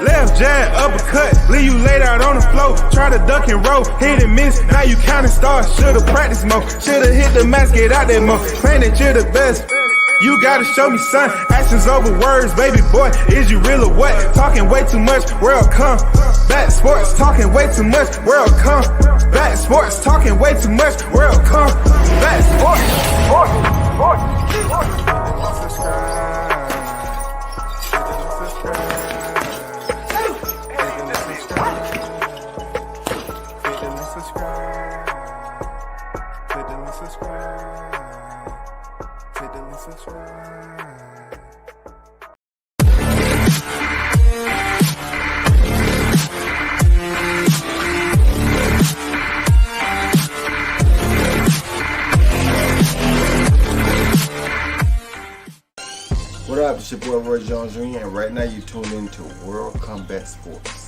Left jab, uppercut, leave you laid out on the floor. Try to duck and roll, hit and miss, now you counting stars. Should've practiced more, should've hit the mask, get out there more. Claim that you're the best. You gotta show me, son. Actions over words, baby boy. Is you real or what? Talking way too much, world come. Back sports, talking way too much, world come. Back sports, talking way too much, world come. Back sports, What up, it's your boy Roy Jones Jr. and right now you tune into World Combat Sports.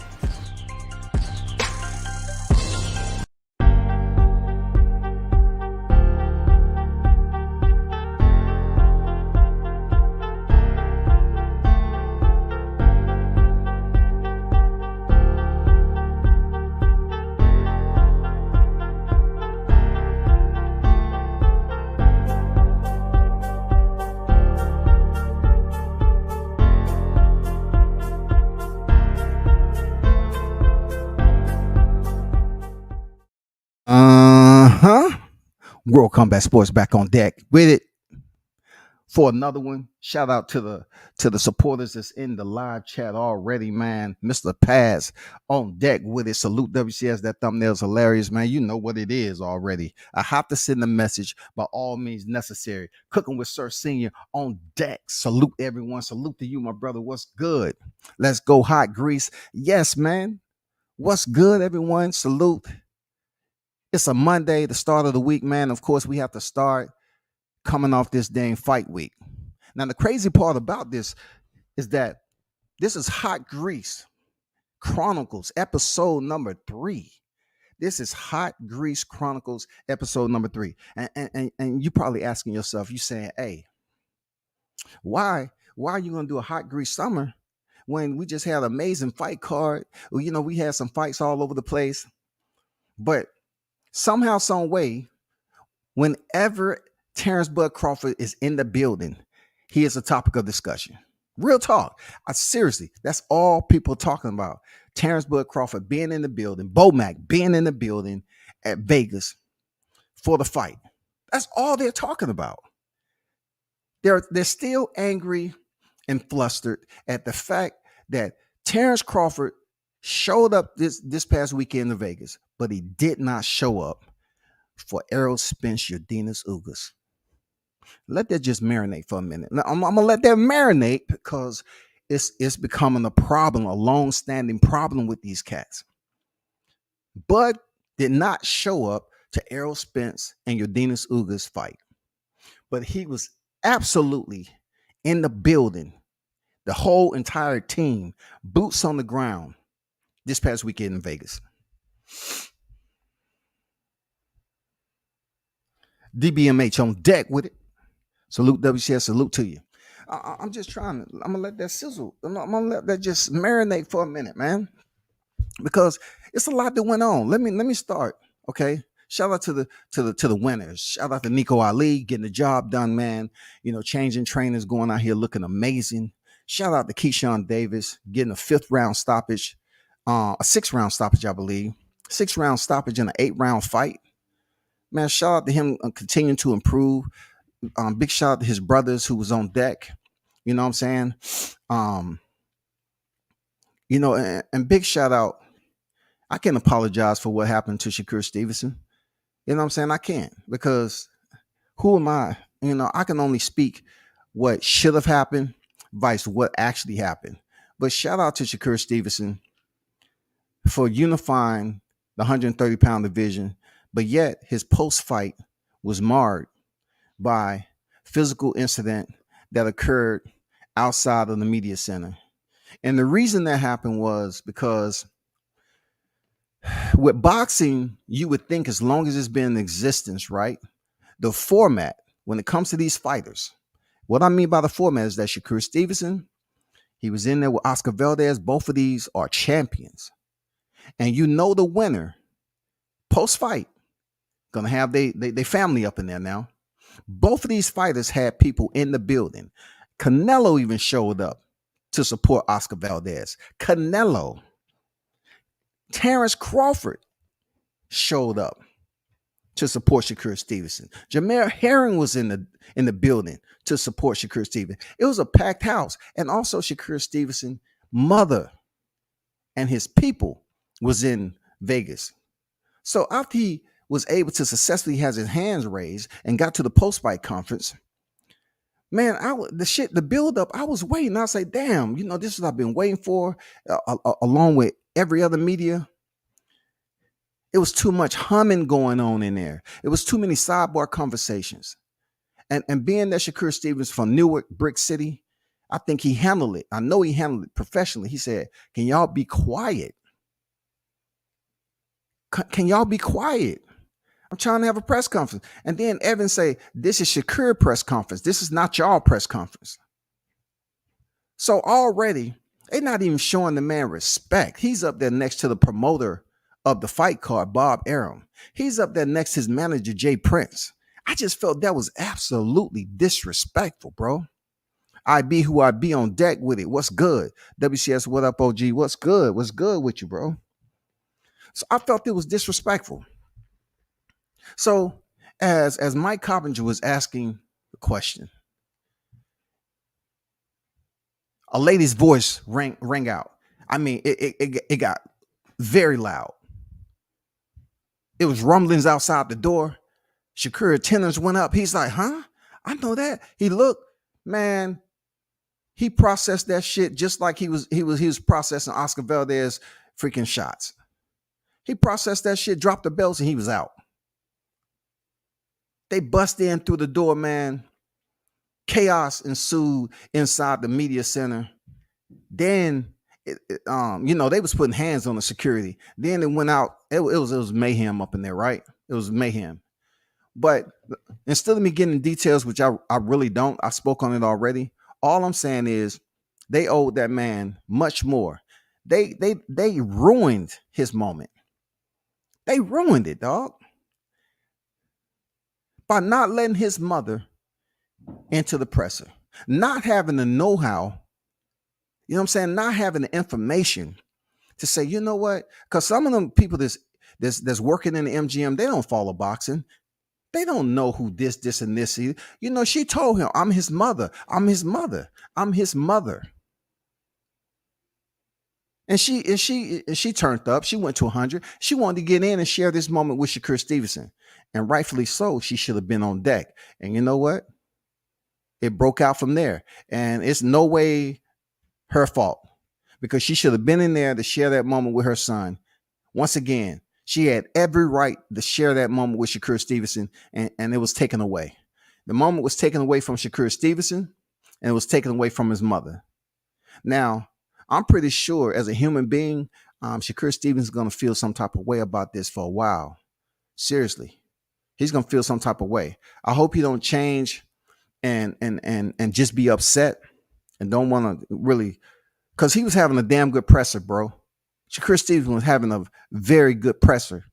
World Combat Sports back on deck with it for another one. Shout out to the supporters that's in the live chat already, man. Mr. Paz on deck with it. Salute WCS. That thumbnail's hilarious, man. You know what it is already. I have to send a message by all means necessary. Cooking with Sir Senior on deck. Salute everyone. Salute to you, my brother. What's good? Let's go hot grease. Yes, man. What's good, everyone? Salute. It's a Monday, the start of the week, man. Of course, we have to start coming off this dang fight week. Now, the crazy part about this is that this is Hot Grease Chronicles, episode number 3. This is Hot Grease Chronicles, episode number 3. And you're probably asking yourself, you saying, hey, why are you going to do a Hot Grease summer when we just had an amazing fight card? Well, you know, we had some fights all over the place, but somehow, some way, whenever Terence Bud Crawford is in the building, he is a topic of discussion. Real talk. Seriously, that's all people talking about. Terence Bud Crawford being in the building, Bomac being in the building at Vegas for the fight. That's all they're talking about. They're still angry and flustered at the fact that Terence Crawford showed up this past weekend in Vegas, but he did not show up for Errol Spence Jordanus Ugas. Let that just marinate for a minute. Now, I'm gonna let that marinate because it's becoming a problem, a long-standing problem with these cats. Bud did not show up to Errol Spence and Jordanus Ugas fight, but he was absolutely in the building, the whole entire team, boots on the ground, this past weekend in Vegas. DBMH on deck with it. Salute WCS, salute to you. I'm gonna let that sizzle. I'm gonna let that just marinate for a minute, man, because it's a lot that went on. Let me start. Okay. Shout out to the winners. Shout out to Nico Ali getting the job done, man. You know, changing trainers, going out here looking amazing. Shout out to Keyshawn Davis getting a 5th round stoppage. A 6-round stoppage, I believe. 6-round stoppage in an 8-round fight. Man, shout out to him continuing to improve. Big shout out to his brothers who was on deck. You know what I'm saying? You know, and big shout out. I can't apologize for what happened to Shakur Stevenson. You know what I'm saying? I can't, because who am I? You know, I can only speak what should have happened versus what actually happened. But shout out to Shakur Stevenson for unifying the 130-pound division, but yet his post-fight was marred by physical incident that occurred outside of the media center. And the reason that happened was because with boxing, you would think as long as it's been in existence, right? The format, when it comes to these fighters, what I mean by the format is that Shakur Stevenson, He was in there with Oscar Valdez. Both of these are champions. And you know the winner, post-fight, gonna have they family up in there now. Both of these fighters had people in the building. Canelo even showed up to support Oscar Valdez. Canelo. Terence Crawford showed up to support Shakur Stevenson. Jameer Herring was in the building to support Shakur Stevenson. It was a packed house. And also Shakur Stevenson, mother and his people was in Vegas. So after he was able to successfully have his hands raised and got to the post-fight conference, man, the build up, I was waiting. I say, damn, this is what I've been waiting for, along with every other media. It was too much humming going on in there. It was too many sidebar conversations. And being that Shakur Stevens from Newark, Brick City, I think he handled it. I know he handled it professionally. He said, can y'all be quiet? Can y'all be quiet? I'm trying to have a press conference. And then Evan say, this is Shakur press conference. This is not y'all press conference. So already, they're not even showing the man respect. He's up there next to the promoter of the fight card, Bob Arum. He's up there next to his manager, Jay Prince. I just felt that was absolutely disrespectful, bro. I be who I be on deck with it. What's good? WCS, what up, OG? What's good? What's good with you, bro? So I felt it was disrespectful. So as Mike Coppinger was asking the question, a lady's voice rang out. I mean, it got very loud. It was rumblings outside the door. Shakur attendants went up. He's like, huh? I know that. He looked, man, he processed that shit just like he was processing Oscar Valdez freaking shots. He processed that shit, dropped the belts, and he was out. They bust in through the door, man. Chaos ensued inside the media center. Then, they was putting hands on the security. Then it went out. It was mayhem up in there, right? It was mayhem. But instead of me getting details, which I really don't, I spoke on it already. All I'm saying is they owed that man much more. They ruined his moment. They ruined it, dog. By not letting his mother into the presser, not having the know-how, not having the information to say, you know what? Because some of them people that's working in the MGM, they don't follow boxing. They don't know who this, and this is. She told him, I'm his mother. I'm his mother. I'm his mother. And she turned up. She went to 100. She wanted to get in and share this moment with Shakur Stevenson. And rightfully so, she should have been on deck. And you know what? It broke out from there. And it's no way her fault, because she should have been in there to share that moment with her son. Once again, she had every right to share that moment with Shakur Stevenson, and it was taken away. The moment was taken away from Shakur Stevenson, and it was taken away from his mother. Now, I'm pretty sure as a human being, Shakur Stevenson is going to feel some type of way about this for a while. Seriously, he's going to feel some type of way. I hope he don't change and just be upset and don't want to really, because he was having a damn good presser, bro. Shakur Stevenson was having a very good presser.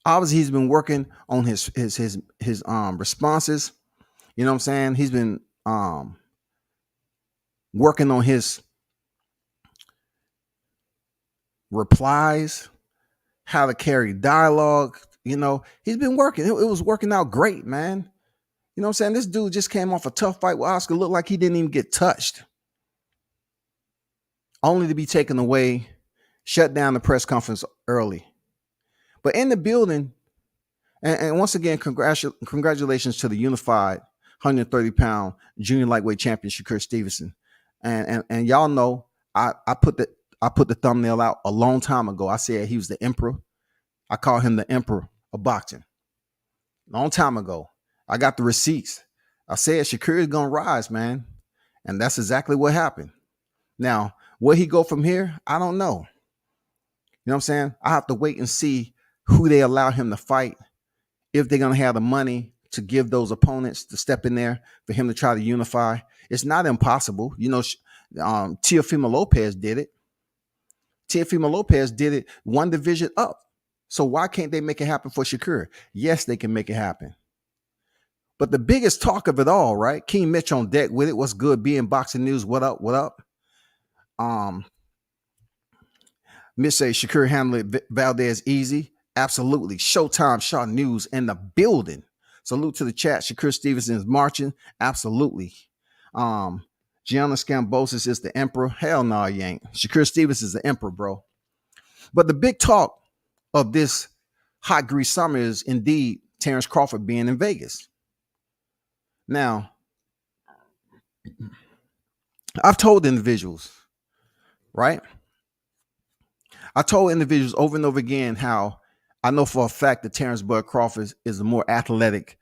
Obviously, he's been working on his responses. You know what I'm saying? He's been working on his replies, how to carry dialogue. He's been working. It was working out great, man. You know what I'm saying? This dude just came off a tough fight with Oscar. Looked like he didn't even get touched. Only to be taken away, shut down the press conference early. But in the building, and once again, congratulations to the unified 130-pound junior lightweight champion, Shakur Stevenson. And y'all know, I put the thumbnail out a long time ago. I said he was the emperor. I call him the emperor of boxing. Long time ago. I got the receipts. I said Shakur is going to rise, man. And that's exactly what happened. Now, where he go from here, I don't know. You know what I'm saying? I have to wait and see who they allow him to fight, if they're going to have the money to give those opponents to step in there for him to try to unify. It's not impossible. Teofimo Lopez did it. Teofimo Lopez did it one division up. So why can't they make it happen for Shakur? Yes, they can make it happen. But the biggest talk of it all, right? King Mitch on deck with it. What's good? Being Boxing News. What up? What up? Mitch say Shakur handled Valdez easy. Absolutely. Showtime Shaw News in the building. Salute to the chat. Shakur Stevenson is marching. Absolutely. Gianna Scambosis is the emperor. Hell no, you ain't. Shakur Stevenson is the emperor, bro. But the big talk of this hot grease summer is indeed Terence Crawford being in Vegas. Now, I've told individuals, right? I told individuals over and over again how I know for a fact that Terence Bud Crawford is a more athletic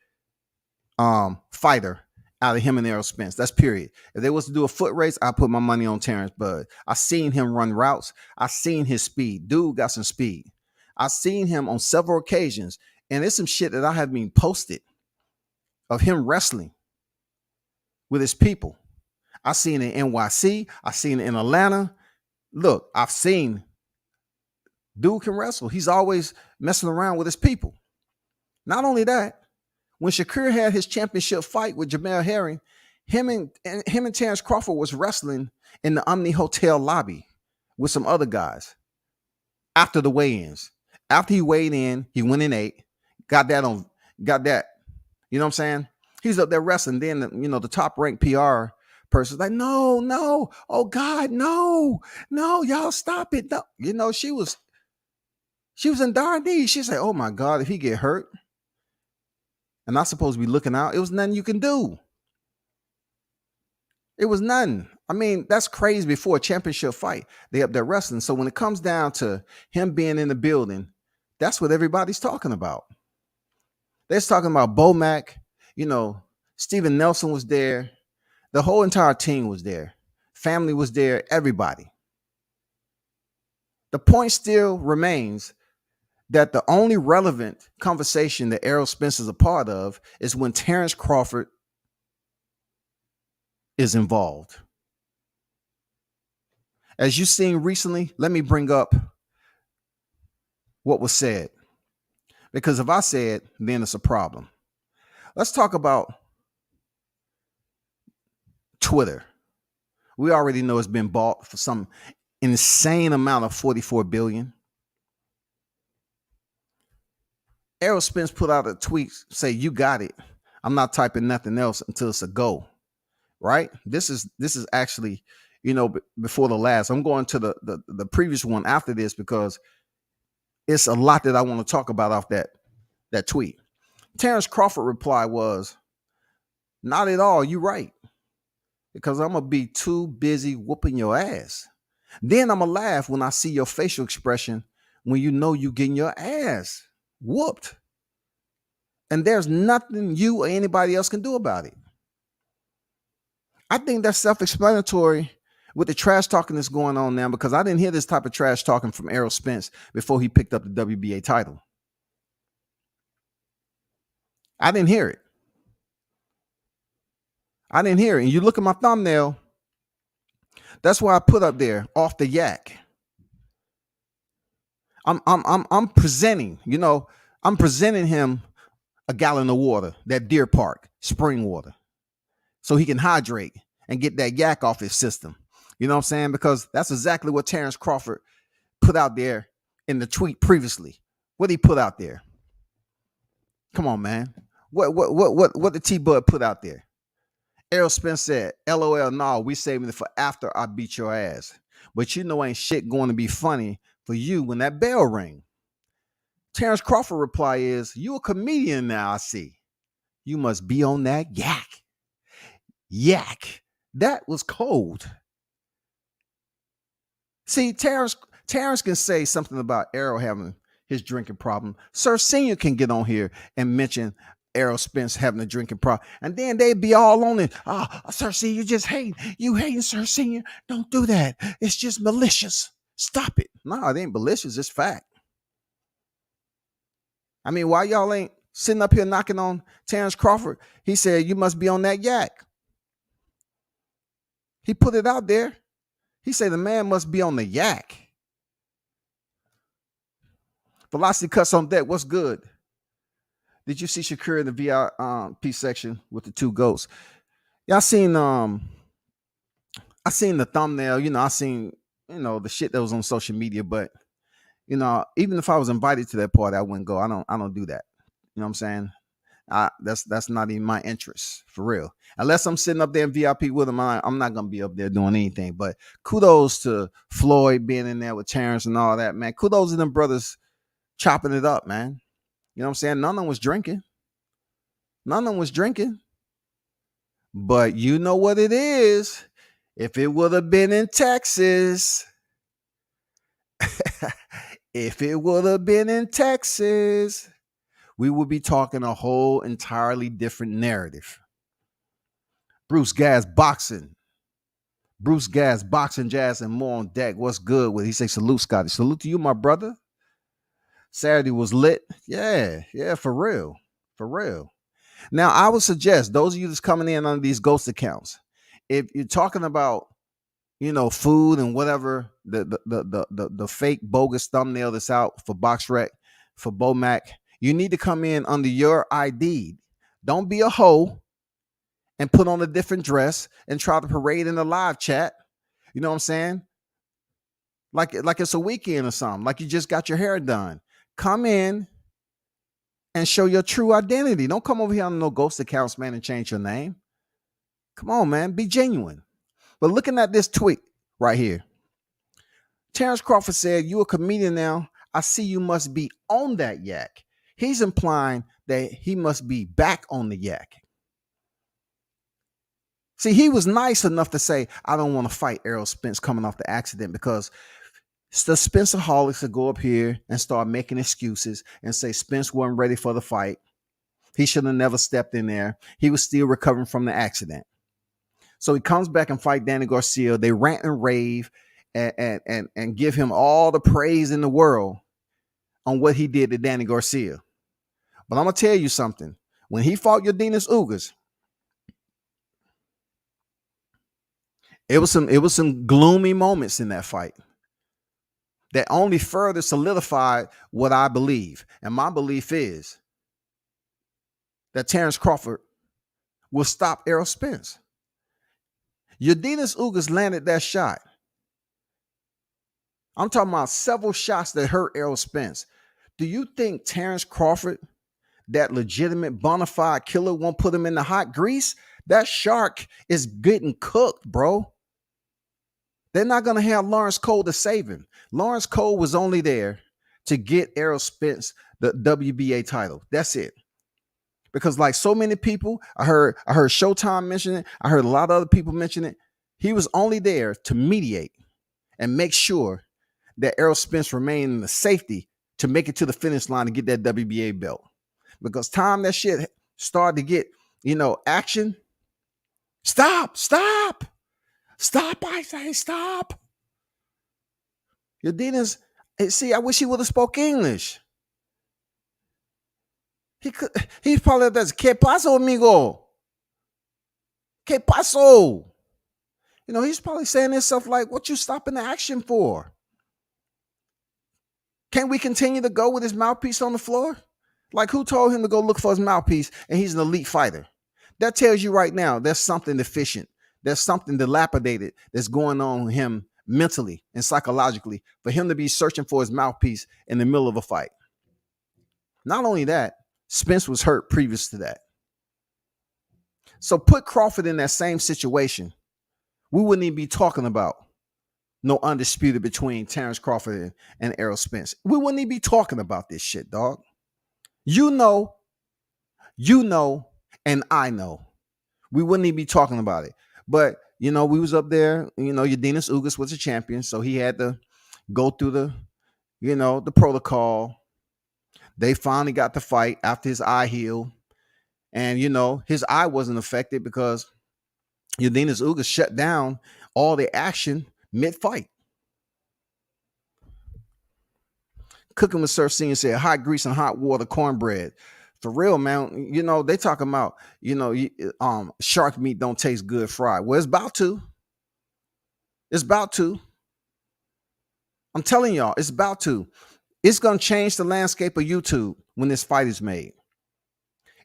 fighter out of him and Errol Spence. That's period. If they was to do a foot race, I put my money on Terence Bud. I seen him run routes. I seen his speed. Dude got some speed. I seen him on several occasions, and it's some shit that I have been posted of him wrestling with his people. I seen it in NYC. I seen it in Atlanta. Look, I've seen dude can wrestle. He's always messing around with his people. Not only that, when Shakur had his championship fight with Jamel Herring, him and Terence Crawford was wrestling in the Omni Hotel lobby with some other guys after the weigh-ins. After he weighed in, he went and ate, got that. You know what I'm saying? He's up there wrestling. Then, the top ranked PR person's like, no, oh God, no, y'all stop it. No. She was in dire need. She's like, oh my God, if he get hurt and I'm supposed to be looking out, it was nothing you can do. It was nothing. I mean, that's crazy before a championship fight. They up there wrestling. So when it comes down to him being in the building, that's what everybody's talking about. They're talking about Bomac, Steven Nelson was there. The whole entire team was there. Family was there, everybody. The point still remains that the only relevant conversation that Errol Spence is a part of is when Terence Crawford is involved. As you've seen recently, let me bring up what was said. Because if I say it, then it's a problem. Let's talk about Twitter. We already know it's been bought for some insane amount of $44 billion. Errol Spence put out a tweet, say, you got it. I'm not typing nothing else until it's a go. Right? This is actually, before the last. I'm going to the previous one after this because it's a lot that I want to talk about off that tweet. Terence Crawford reply was, not at all. You right. Because I'm going to be too busy whooping your ass. Then I'm going to laugh when I see your facial expression when you know you getting your ass whooped. And there's nothing you or anybody else can do about it. I think that's self-explanatory with the trash talking that's going on now, because I didn't hear this type of trash talking from Errol Spence before he picked up the WBA title. I didn't hear it. And you look at my thumbnail, that's why I put up there, off the yak. I'm presenting, I'm presenting him a gallon of water, that Deer Park spring water, so he can hydrate and get that yak off his system. You know what I'm saying? Because that's exactly what Terence Crawford put out there in the tweet previously. What did he put out there? Come on, man. What did T-Bud put out there? Errol Spence said, LOL, no, we saving it for after I beat your ass. But ain't shit going to be funny for you when that bell ring. Terence Crawford reply is, you a comedian now, I see. You must be on that yak. Yak. That was cold. See, Terence can say something about Errol having his drinking problem. Sir Senior can get on here and mention Errol Spence having a drinking problem, and then they'd be all on it. Sir Senior, you just hate. You hating Sir Senior. Don't do that. It's just malicious. Stop it. No, it ain't malicious. It's fact. I mean, why y'all ain't sitting up here knocking on Terence Crawford? He said, you must be on that yak. He put it out there. He said the man must be on the yak. Velocity cuts on deck. What's good? Did you see Shakur in the VIP section with the two goats? Yeah, I seen the thumbnail, I seen, the shit that was on social media, but even if I was invited to that party, I wouldn't go. I don't do that. You know what I'm saying? That's not even my interest, for real. Unless I'm sitting up there in VIP with him, I'm not gonna be up there doing anything. But kudos to Floyd being in there with Terrence and all that, man. Kudos to them brothers chopping it up, man. You know what I'm saying? None of them was drinking. But you know what it is. If it would have been in Texas, we would be talking a whole entirely different narrative. Bruce Gas boxing, jazz, and more on deck. What's good? He say salute, Scotty. Salute to you, my brother. Saturday was lit. Yeah, for real. Now, I would suggest those of you that's coming in on these ghost accounts, if you're talking about, food and whatever, the fake bogus thumbnail that's out for BoxRec, for Bomac, you need to come in under your ID. Don't be a hoe and put on a different dress and try to parade in the live chat. You know what I'm saying? Like it's a weekend or something, like you just got your hair done. Come in and show your true identity. Don't come over here on no ghost accounts, man, and change your name. Come on, man. Be genuine. But looking at this tweet right here, Terence Crawford said, "You a comedian now. I see you must be on that yak." He's implying that he must be back on the yak. See, he was nice enough to say, "I don't want to fight Errol Spence coming off the accident," because the Spencerholics would go up here and start making excuses and say Spence wasn't ready for the fight. He should have never stepped in there. He was still recovering from the accident. So he comes back and fight Danny Garcia. They rant and rave and give him all the praise in the world on what he did to Danny Garcia. But I'm going to tell you something. When he fought Yordenis Ugas, it was some gloomy moments in that fight that only further solidified what I believe. And my belief is that Terence Crawford will stop Errol Spence. Yordenis Ugas landed that shot. I'm talking about several shots that hurt Errol Spence. Do you think Terence Crawford, that legitimate bona fide killer, won't put him in the hot grease? That shark is getting cooked, bro. They're not going to have Lawrence Cole to save him. Lawrence Cole was only there to get Errol Spence the WBA title. That's it. Because like so many people, I heard Showtime mention it. I heard a lot of other people mention it. He was only there to mediate and make sure that Errol Spence remained in the safety to make it to the finish line to get that WBA belt. Because time that shit started to get, action. Stop. I say stop. Yordenis, see, I wish he would have spoke English. He's probably that's ¿Qué pasó, amigo? ¿Qué pasó? He's probably saying this stuff like, what you stopping the action for? Can't we continue to go with his mouthpiece on the floor? Like, who told him to go look for his mouthpiece and he's an elite fighter? That tells you right now there's something deficient. There's something dilapidated that's going on with him mentally and psychologically for him to be searching for his mouthpiece in the middle of a fight. Not only that, Spence was hurt previous to that. So put Crawford in that same situation. We wouldn't even be talking about no undisputed between Terence Crawford and Errol Spence. We wouldn't even be talking about this shit, dog. You know, and I know. We wouldn't even be talking about it. But, we was up there, Yordenis Ugas was a champion, so he had to go through the protocol. They finally got the fight after his eye healed. And, his eye wasn't affected because Yordenis Ugas shut down all the action mid-fight. Cooking with Surf Senior said, hot grease and hot water cornbread. For real, man. They talking about, shark meat don't taste good fried. Well, it's about to. It's about to. I'm telling y'all, it's about to. It's going to change the landscape of YouTube when this fight is made.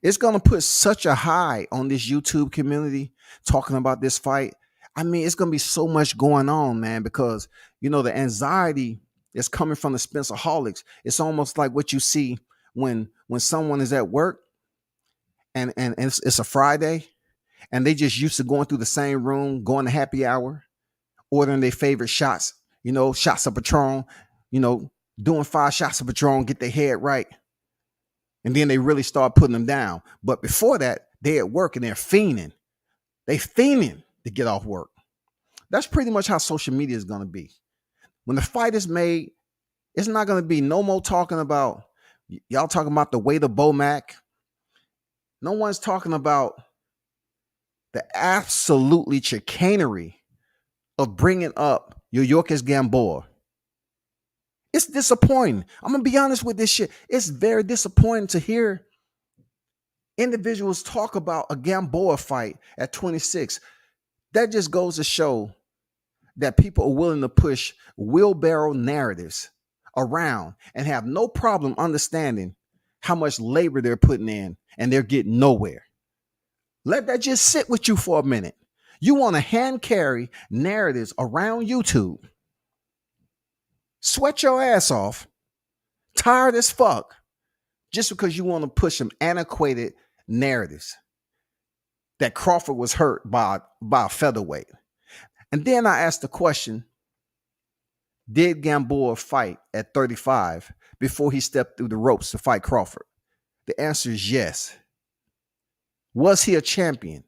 It's going to put such a high on this YouTube community talking about this fight. I mean, it's going to be so much going on, man, because, the anxiety is coming from the Spencerholics. It's almost like what you see when someone is at work and it's a Friday and they just used to going through the same room, going to happy hour, ordering their favorite shots, shots of Patron, doing 5 shots of Patron, get their head right. And then they really start putting them down. But before that, they at work and they're fiending. They fiending to get off work. That's pretty much how social media is going to be. When the fight is made, it's not going to be no more talking about, y'all talking about the weight of Bomac. No one's talking about the absolutely chicanery of bringing up Yuriorkis Gamboa. It's disappointing. I'm going to be honest with this shit. It's very disappointing to hear individuals talk about a Gamboa fight at 26. That just goes to show that people are willing to push wheelbarrow narratives around and have no problem understanding how much labor they're putting in and they're getting nowhere. Let that just sit with you for a minute. You want to hand carry narratives around YouTube. Sweat your ass off, tired as fuck, just because you want to push some antiquated narratives that Crawford was hurt by a featherweight. And then I asked the question, did Gamboa fight at 35 before he stepped through the ropes to fight Crawford? The answer is yes. Was he a champion?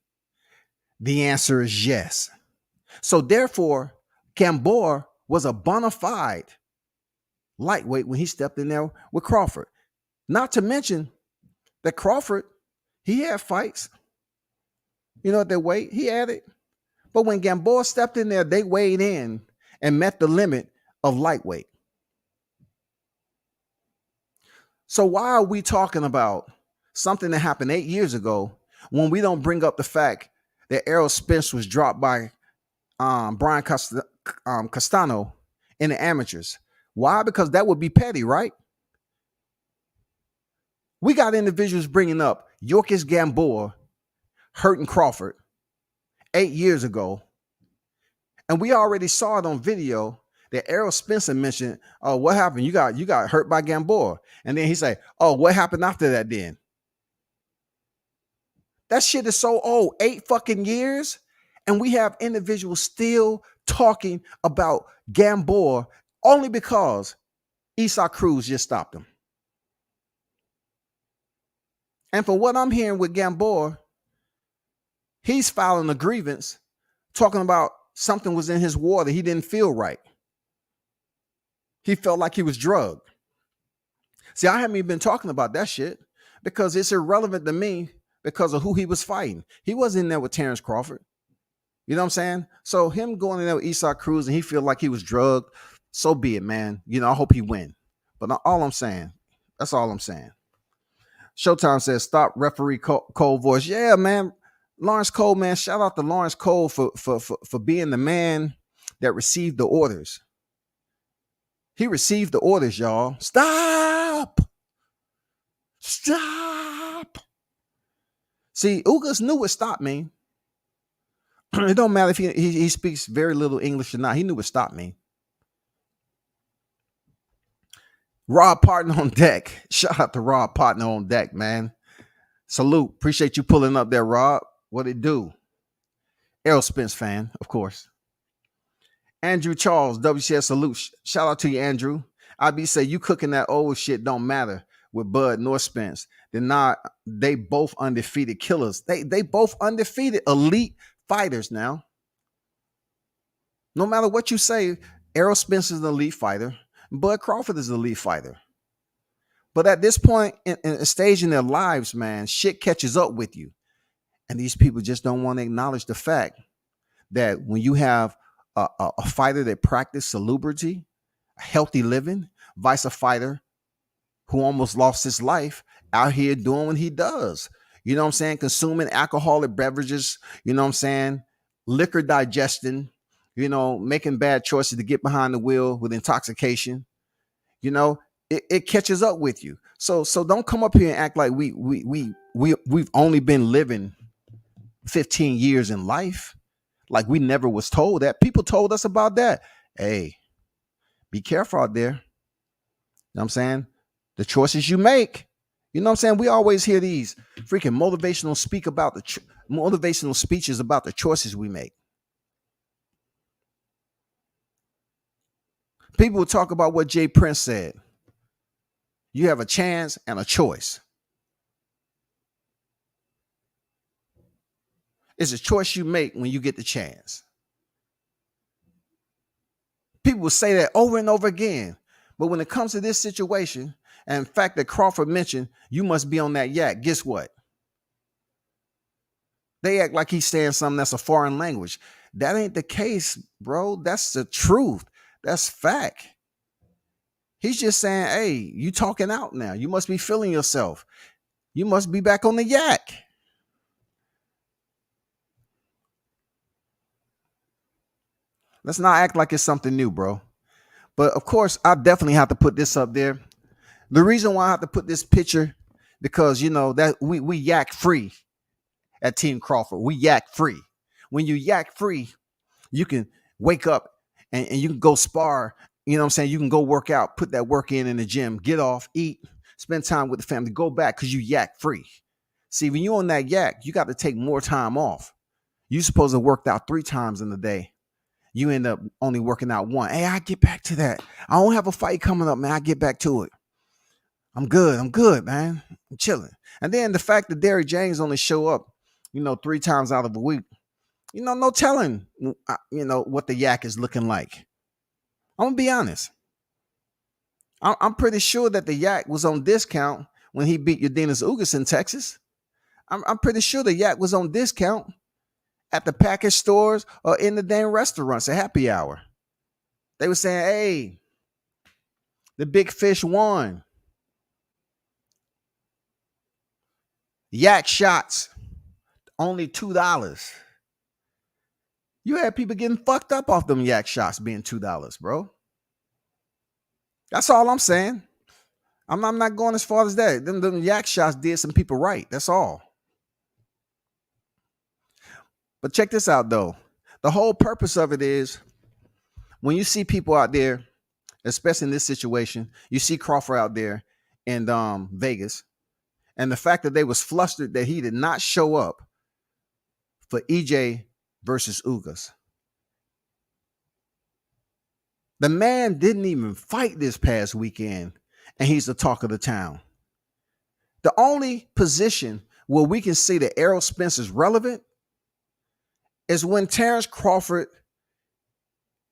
The answer is yes. So therefore, Gamboa was a bona fide lightweight when he stepped in there with Crawford. Not to mention that Crawford, he had fights. At their weight, he had it. But when Gamboa stepped in there, they weighed in and met the limit of lightweight. So why are we talking about something that happened 8 years ago when we don't bring up the fact that Errol Spence was dropped by Brian Castano in the amateurs? Why? Because that would be petty, right? We got individuals bringing up Yuriorkis Gamboa hurting Crawford 8 years ago. And we already saw it on video that Errol Spencer mentioned, oh, what happened? You got hurt by Gamboa. And then he said, oh, what happened after that then? That shit is so old, 8 fucking years. And we have individuals still talking about Gamboa only because Isaac Cruz just stopped him. And from what I'm hearing with Gamboa, he's filing a grievance talking about something was in his water. He didn't feel right. He felt like he was drugged. See, I haven't even been talking about that shit because it's irrelevant to me because of who he was fighting. He wasn't in there with Terence Crawford. You know what I'm saying? So him going in there with Isaac Cruz and he feel like he was drugged, so be it, man. I hope he win. But all I'm saying, that's all I'm saying. Showtime says, stop referee Cole voice. Yeah, man. Lawrence Cole, man. Shout out to Lawrence Cole for being the man that received the orders. He received the orders, y'all. Stop. See, Ugas knew what stop mean. It don't matter if he speaks very little English or not. He knew what stop mean. Rob Partner on deck. Shout out to Rob Partner on deck, man. Salute. Appreciate you pulling up there, Rob. What it do? Errol Spence fan, of course. Andrew Charles, WCS salute. Shout out to you, Andrew. IB say you cooking that old shit don't matter with Bud nor Spence. They both undefeated killers. They both undefeated elite fighters now. No matter what you say, Errol Spence is an elite fighter. Bud Crawford is an elite fighter. But at this point in a stage in their lives, man, shit catches up with you. And these people just don't want to acknowledge the fact that when you have a fighter that practiced salubrity, healthy living, vice a fighter who almost lost his life out here doing what he does. You know what I'm saying? Consuming alcoholic beverages, you know what I'm saying? Liquor digestion, making bad choices to get behind the wheel with intoxication, it catches up with you. So don't come up here and act like we've only been living 15 years in life. Like we never was told that. People told us about that. Hey, be careful out there. You know what I'm saying? The choices you make. You know what I'm saying? We always hear these freaking motivational speeches about the choices we make. People will talk about what Jay Prince said. You have a chance and a choice. It's a choice you make when you get the chance. People will say that over and over again. But when it comes to this situation, and in fact that Crawford mentioned, you must be on that yak. Guess what? They act like he's saying something that's a foreign language. That ain't the case, bro. That's the truth. That's fact. He's just saying, hey, you talking out now. You must be feeling yourself. You must be back on the yak. Let's not act like it's something new, bro. But of course, I definitely have to put this up there. The reason why I have to put this picture, because that we yak free at Team Crawford. We yak free. When you yak free, you can wake up and you can go spar. You know what I'm saying? You can go work out, put that work in the gym, get off, eat, spend time with the family, go back because you yak free. See, when you're on that yak, you got to take more time off. You're supposed to work out 3 times in the day. You end up only working out 1. Hey, I get back to that. I don't have a fight coming up, man. I get back to it. I'm good, man. I'm chilling. And then the fact that Derrick James only show up, 3 times out of a week, no telling, what the yak is looking like. I'm going to be honest. I'm pretty sure that the yak was on discount when he beat Udenis Ugas in Texas. I'm pretty sure the yak was on discount at the package stores or in the damn restaurants at happy hour. They were saying, hey, the big fish won. Yak shots, only $2. You had people getting fucked up off them yak shots being $2, bro. That's all I'm saying. I'm not going as far as that. Them yak shots did some people right. That's all. But check this out, though. The whole purpose of it is when you see people out there, especially in this situation, you see Crawford out there in Vegas, and the fact that they was flustered that he did not show up for EJ versus Ugas. The man didn't even fight this past weekend, and he's the talk of the town. The only position where we can say that Errol Spence is relevant is when Terence Crawford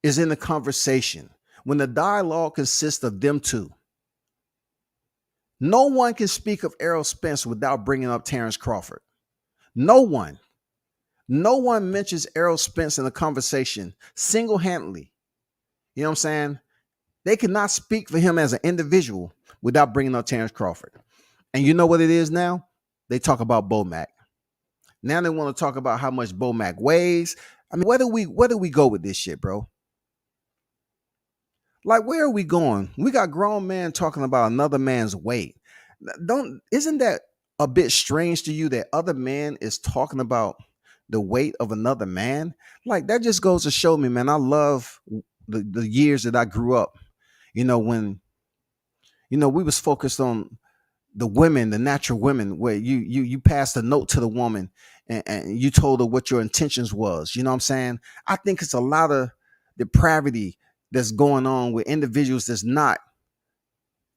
is in the conversation, when the dialogue consists of them two. No one can speak of Errol Spence without bringing up Terence Crawford. No one. No one mentions Errol Spence in the conversation single-handedly. You know what I'm saying? They cannot speak for him as an individual without bringing up Terence Crawford. And you know what it is now? They talk about Bomac. Now they want to talk about how much Bomac weighs. I mean, where do we go with this shit, bro? Like, where are we going? We got grown men talking about another man's weight. Isn't that a bit strange to you that other man is talking about the weight of another man? Like, that just goes to show me, man, I love the years that I grew up, when, we was focused on the women, the natural women, where you passed a note to the woman and you told her what your intentions was. You know what I'm saying? I think it's a lot of depravity that's going on with individuals that's not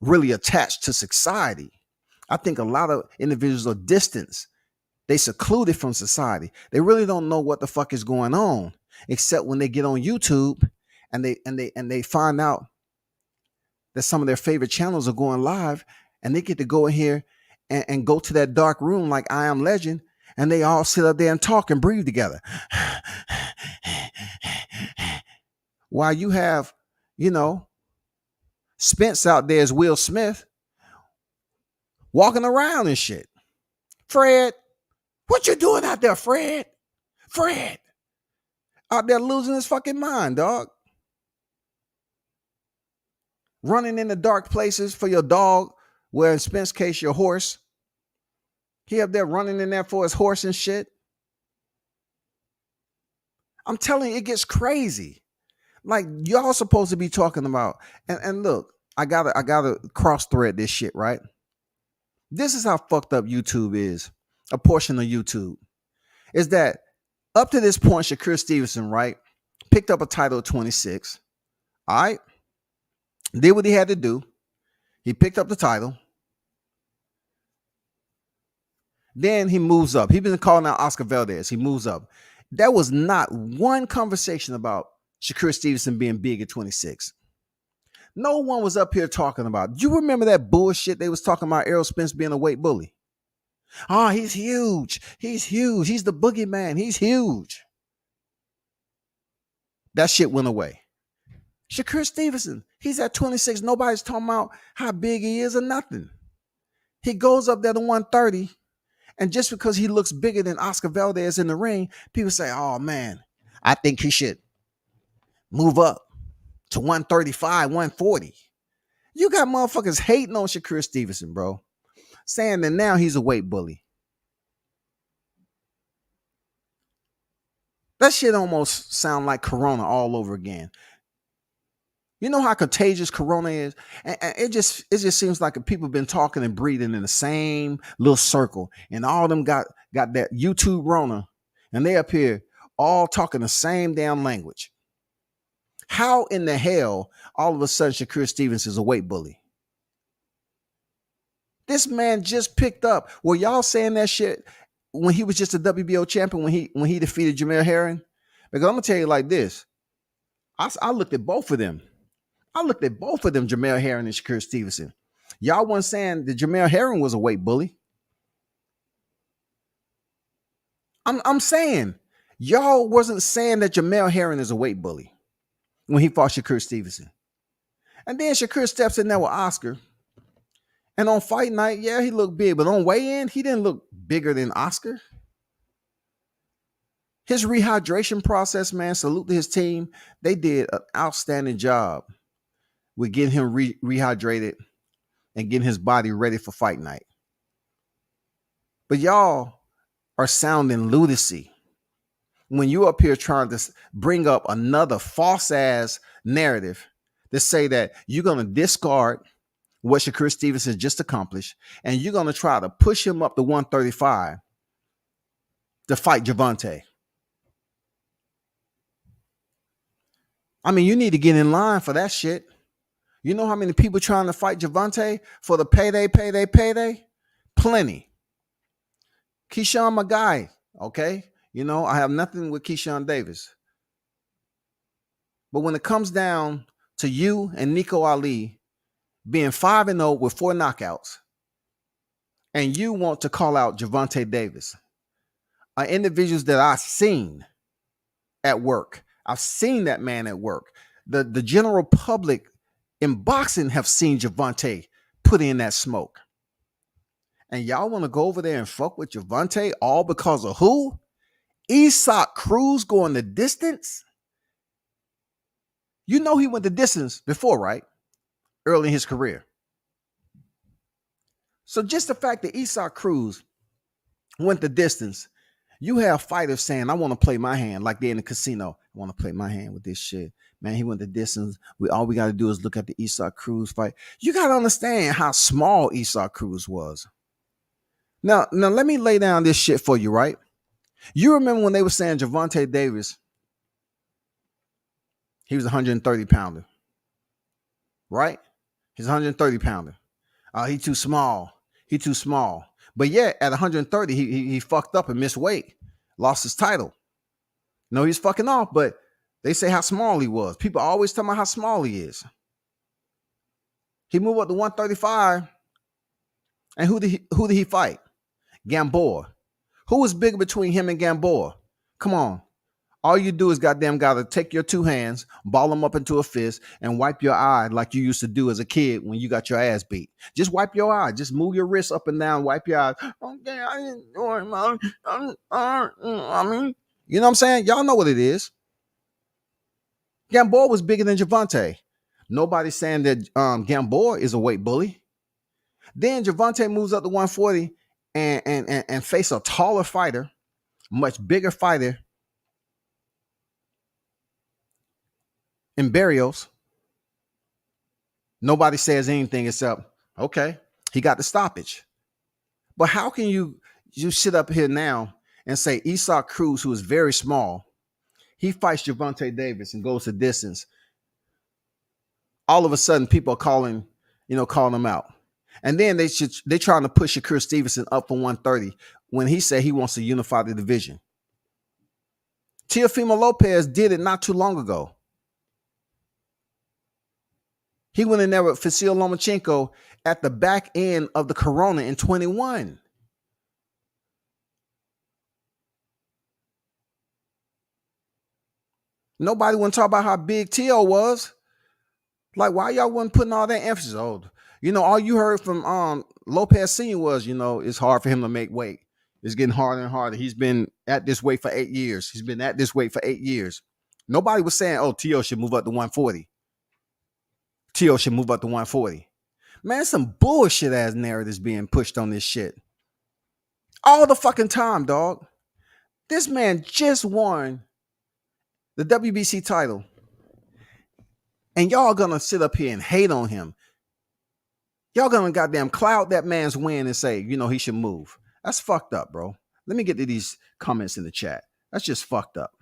really attached to society. I think a lot of individuals are distanced. They secluded from society. They really don't know what the fuck is going on, except when they get on YouTube and they find out that some of their favorite channels are going live, and they get to go in here and go to that dark room like I Am Legend, and they all sit up there and talk and breathe together. While you have, Spence out there as Will Smith walking around and shit. Fred, what you doing out there, Fred? Fred. Out there losing his fucking mind, dog. Running in the dark places for your dog, where in Spence's case, your horse. He up there running in there for his horse and shit. I'm telling you, it gets crazy. Like, y'all supposed to be talking about, and look, I gotta cross thread this shit, right? This is how fucked up YouTube is. A portion of YouTube is that up to this point, Shakur Stevenson, right, picked up a title at 26. All right, did what he had to do. He picked up the title. Then he moves up. He's been calling out Oscar Valdez. He moves up. There was not one conversation about Shakur Stevenson being big at 26. No one was up here talking about. Do you remember that bullshit they was talking about Errol Spence being a weight bully? Oh, he's huge. He's huge. He's the boogeyman. He's huge. That shit went away. Shakur Stevenson, he's at 26. Nobody's talking about how big he is or nothing. He goes up there to 130. And just because he looks bigger than Oscar Valdez in the ring, people say, oh man, I think he should move up to 135, 140. You got motherfuckers hating on Shakur Stevenson, bro. Saying that now he's a weight bully. That shit almost sound like Corona all over again. You know how contagious Corona is? And it just seems like people been talking and breathing in the same little circle. And all of them got that YouTube Rona. And they up here all talking the same damn language. How in the hell all of a sudden Shakur Stevenson is a weight bully? This man just picked up. Were y'all saying that shit when he was just a WBO champion, when he defeated Jamel Herring? Because I'm gonna tell you like this. I looked at both of them. Jamel Herring and Shakur Stevenson. Y'all wasn't saying that Jamel Herring was a weight bully. I'm saying y'all wasn't saying that Jamel Herring is a weight bully when he fought Shakur Stevenson. And then Shakur steps in there with Oscar. And on fight night, yeah, he looked big. But on weigh-in, he didn't look bigger than Oscar. His rehydration process, man, salute to his team. They did an outstanding job with getting him rehydrated and getting his body ready for fight night. But y'all are sounding lunacy when you up here trying to bring up another false-ass narrative to say that you're going to discard what Shakur Stevenson just accomplished, and you're going to try to push him up to 135 to fight Gervonta. I mean, you need to get in line for that shit. You know how many people trying to fight Gervonta for the payday? Plenty. Keyshawn, my guy, okay? You know, I have nothing with Keyshawn Davis. But when it comes down to you and Nico Ali being 5-0 with 4 knockouts, and you want to call out Gervonta Davis, are individuals that I've seen at work. I've seen that man at work. The general public in boxing have seen Gervonta put in that smoke. And y'all want to go over there and fuck with Gervonta all because of who? Isaac Cruz going the distance? You know he went the distance before, right? Early in his career. So just the fact that Isaac Cruz went the distance, you have fighters saying, I want to play my hand like they're in the casino. I want to play my hand with this shit. Man, he went the distance. All we got to do is look at the Isaac Cruz fight. You got to understand how small Isaac Cruz was. Now, let me lay down this shit for you, right? You remember when they were saying Gervonta Davis, he was a 130 pounder, right? He's a 130 pounder. He too small. But yet at 130, he fucked up and missed weight, lost his title. No, he's fucking off, but they say how small he was. People always tell me how small he is. He moved up to 135. And who did he fight? Gamboa. Who was bigger between him and Gamboa? Come on. All you do is goddamn gotta take your 2 hands, ball them up into a fist, and wipe your eye like you used to do as a kid when you got your ass beat. Just wipe your eye. Just move your wrists up and down, wipe your eyes. Okay, I didn't do it, man. I mean, you know what I'm saying? Y'all know what it is. Gamboa was bigger than Javante. Nobody's saying that Gamboa is a weight bully. Then Javante moves up to 140 and face a taller fighter, much bigger fighter in Barrios. Nobody says anything except, okay, he got the stoppage. But how can you sit up here now and say Isaac Cruz, who is very small, he fights Javante Davis and goes the distance? All of a sudden, people are calling him out. And then they're trying to push Shakur Stevenson up from 130 when he said he wants to unify the division. Teofimo Lopez did it not too long ago. He went in there with Vasil Lomachenko at the back end of the Corona in 21. Nobody want to talk about how big Teo was. Like, why y'all wasn't putting all that emphasis on? All you heard from Lopez Sr. was, it's hard for him to make weight. It's getting harder and harder. He's been at this weight for 8 years. Nobody was saying, oh, Teo should move up to 140. Man, some bullshit ass narratives being pushed on this shit. All the fucking time, dog. This man just won the WBC title. And y'all gonna sit up here and hate on him. Y'all gonna goddamn cloud that man's win and say, he should move. That's fucked up, bro. Let me get to these comments in the chat. That's just fucked up.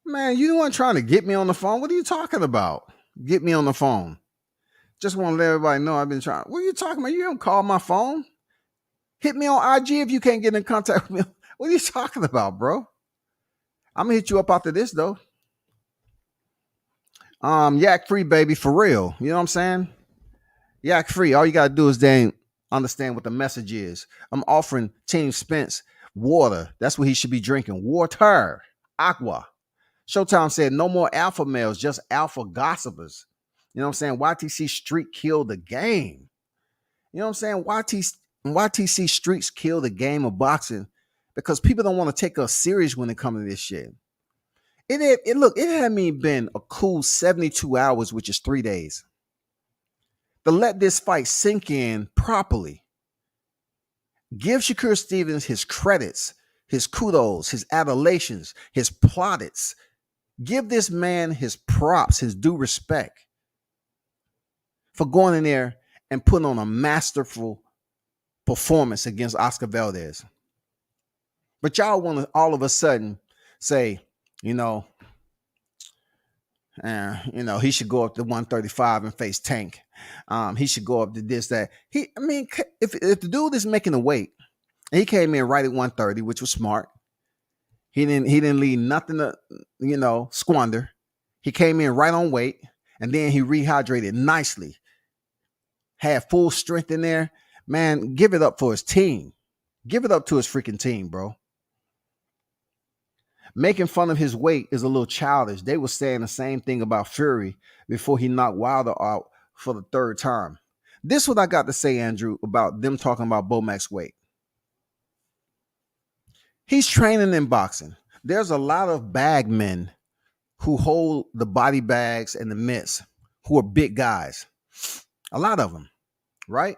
Man, you weren't trying to get me on the phone. What are you talking about? Get me on the phone. Just want to let everybody know I've been trying. What are you talking about? You don't call my phone. Hit me on IG if you can't get in contact with me. What are you talking about, bro? I'm gonna hit you up after this though. Yak free, baby, for real. You know what I'm saying? Yak free. All you gotta do is then understand what the message is. I'm offering Team Spence water. That's what he should be drinking. Water. Aqua. Showtime said no more alpha males, just alpha gossipers. You know what I'm saying? YTC Street killed the game. You know what I'm saying? YTC Streets killed the game of boxing because people don't want to take us serious when it comes to this shit. It had me been a cool 72 hours, which is 3 days, to let this fight sink in properly. Give Shakur Stevens his credits, his kudos, his adulations, his plaudits. Give this man his props, his due respect for going in there and putting on a masterful performance against Oscar Valdez. But y'all want to all of a sudden say, he should go up to 135 and face Tank. He should go up to this, that. If the dude is making a weight, and he came in right at 130, which was smart. He didn't leave nothing to, squander. He came in right on weight, and then he rehydrated nicely. Had full strength in there. Man, give it up for his team. Give it up to his freaking team, bro. Making fun of his weight is a little childish. They were saying the same thing about Fury before he knocked Wilder out for the third time. This is what I got to say, Andrew, about them talking about Bomac's weight. He's training in boxing. There's a lot of bag men who hold the body bags and the mitts who are big guys. A lot of them, right?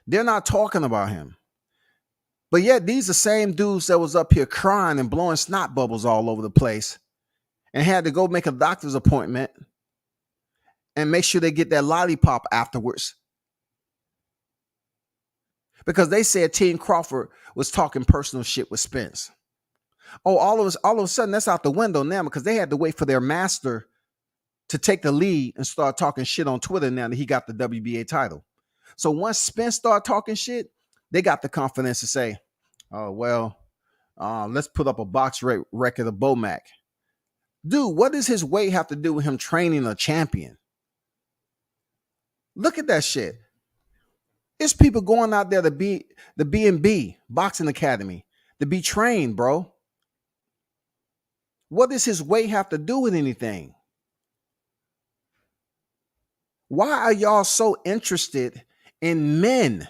They're not talking about him. But yet these are the same dudes that was up here crying and blowing snot bubbles all over the place and had to go make a doctor's appointment and make sure they get that lollipop afterwards. Because they said Terence Crawford was talking personal shit with Spence. Oh, all of a sudden that's out the window now because they had to wait for their master to take the lead and start talking shit on Twitter now that he got the WBA title. So once Spence started talking shit, they got the confidence to say, oh, well, let's put up a box record of Bomac. Dude, what does his weight have to do with him training a champion? Look at that shit. It's people going out there to be the B&B Boxing Academy to be trained, bro. What does his weight have to do with anything? Why are y'all so interested in men?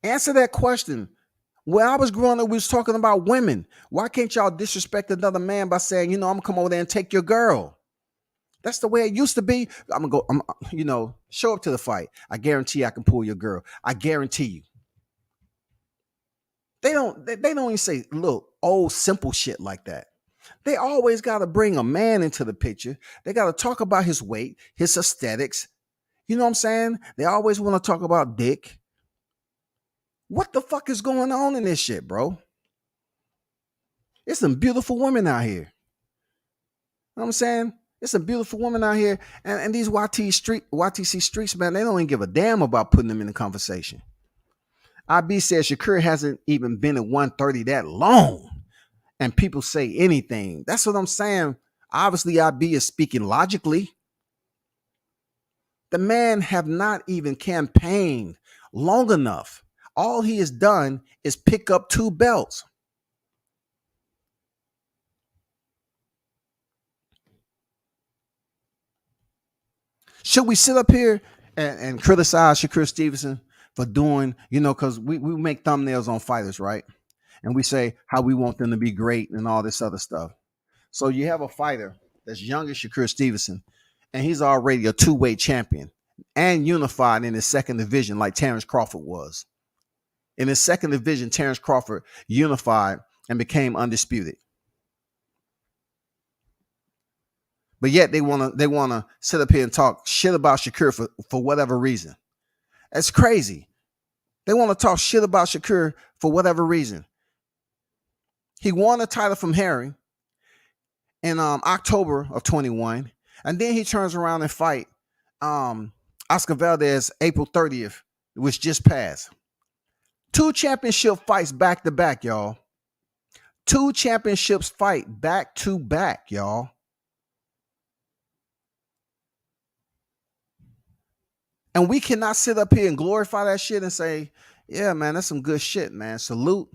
Answer that question. When I was growing up, we was talking about women. Why can't y'all disrespect another man by saying, I'm gonna come over there and take your girl? That's the way it used to be. I'm gonna go, show up to the fight. I guarantee I can pull your girl. I guarantee you. They don't even say little old simple shit like that. They always gotta bring a man into the picture. They gotta talk about his weight, his aesthetics. You know what I'm saying? They always want to talk about dick. What the fuck is going on in this shit, bro? It's some beautiful women out here. You know what I'm saying? It's some beautiful women out here. And these YTC streets, man, they don't even give a damn about putting them in the conversation. IB says Shakur hasn't even been at 130 that long. And people say anything. That's what I'm saying. Obviously, IB is speaking logically. The man have not even campaigned long enough. All he has done is pick up 2 belts. Should we sit up here and criticize Shakur Stevenson for doing, because we make thumbnails on fighters, right? And we say how we want them to be great and all this other stuff. So you have a fighter that's young as Shakur Stevenson, and he's already a 2-weight champion and unified in his second division like Terence Crawford was. In his second division, Terence Crawford unified and became undisputed. But yet they wanna sit up here and talk shit about Shakur for whatever reason. That's crazy. They want to talk shit about Shakur for whatever reason. He won a title from Herring in October of 21, and then he turns around and fight Oscar Valdez April 30th, which just passed. 2 championship fights back to back, y'all. 2 championships fight back to back, y'all. And we cannot sit up here and glorify that shit and say, yeah, man, that's some good shit, man. Salute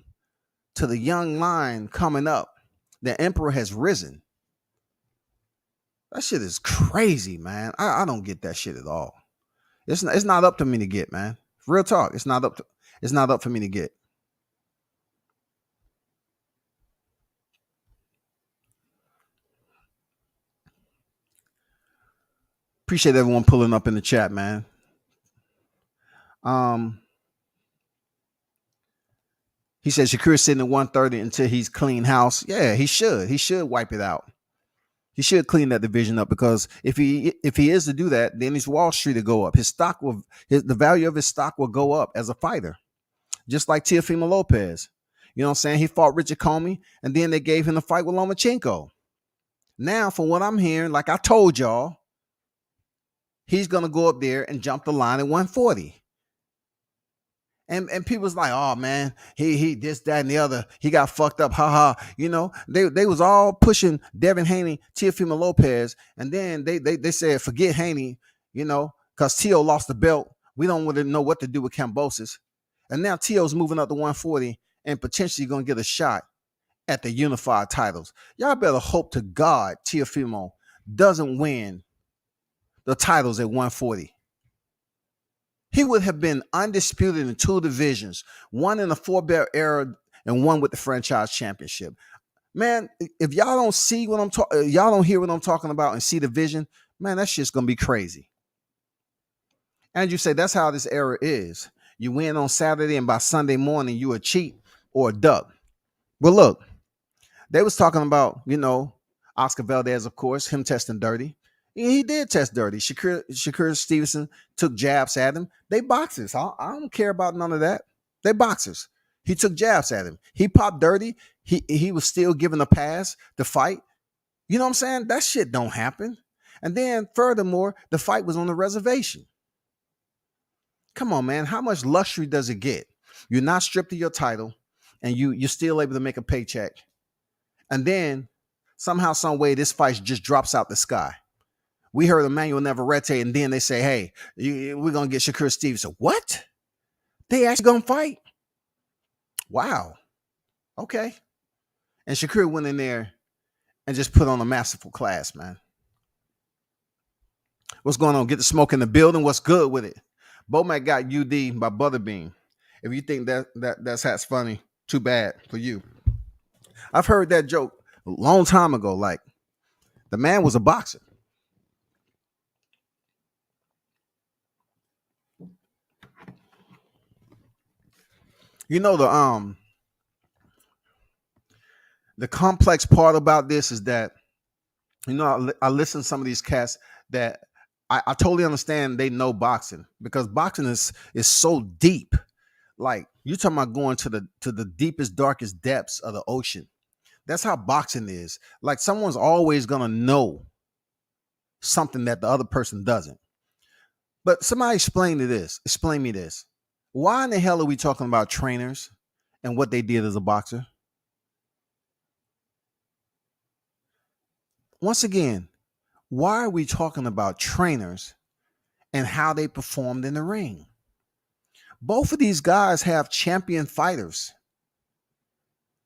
to the young line coming up. The emperor has risen. That shit is crazy, man. I don't get that shit at all. It's not up to me to get, man. Real talk. It's not up for me to get. Appreciate everyone pulling up in the chat, man. He says Shakur sitting at 130 until he's clean house. Yeah, he should. He should wipe it out. He should clean that division up, because if he is to do that, then his Wall Street will go up. The value of his stock will go up as a fighter, just like Teofimo Lopez. You know what I'm saying? He fought Richard Comey, and then they gave him the fight with Lomachenko. Now, from what I'm hearing, like I told y'all, he's gonna go up there and jump the line at 140. And people's like, oh man, he this, that, and the other. He got fucked up. Haha. They was all pushing Devin Haney, Teofimo Lopez, and then they said, forget Haney, because Teo lost the belt. We don't really know what to do with Kambosos. And now Teo's moving up to 140 and potentially gonna get a shot at the unified titles. Y'all better hope to God Teofimo doesn't win the titles at 140. He would have been undisputed in 2 divisions, one in the 4-belt era and one with the franchise championship. Man, if y'all don't see what y'all don't hear what I'm talking about and see the vision, man, that shit's gonna be crazy. And you say that's how this era is. You win on Saturday, and by Sunday morning you a cheat or a duck. Well, look, they was talking about Oscar Valdez, of course, him testing dirty. He did test dirty. Shakur Stevenson took jabs at him. They boxers. I don't care about none of that. They boxers. He took jabs at him. He popped dirty. He was still given a pass to fight. You know what I'm saying? That shit don't happen. And then furthermore, the fight was on the reservation. Come on, man. How much luxury does it get? You're not stripped of your title, and you're still able to make a paycheck. And then somehow, some way, this fight just drops out the sky. We heard Emmanuel Navarete, and then they say, hey, we're going to get Shakur Stevenson. What? They actually going to fight? Wow. Okay. And Shakur went in there and just put on a masterful class, man. What's going on? Get the smoke in the building. What's good with it? Bomac got UD by Butterbean. If you think that's funny, too bad for you. I've heard that joke a long time ago. Like, the man was a boxer. You know, the complex part about this is that, you know, I listen to some of these cats that I totally understand they know boxing, because boxing is so deep. Like, you're talking about going to the deepest, darkest depths of the ocean. That's how boxing is. Like, someone's always gonna know something that the other person doesn't. But somebody explain me this. Why in the hell are we talking about trainers and what they did as a boxer? Once again, why are we talking about trainers and how they performed in the ring? Both of these guys have champion fighters.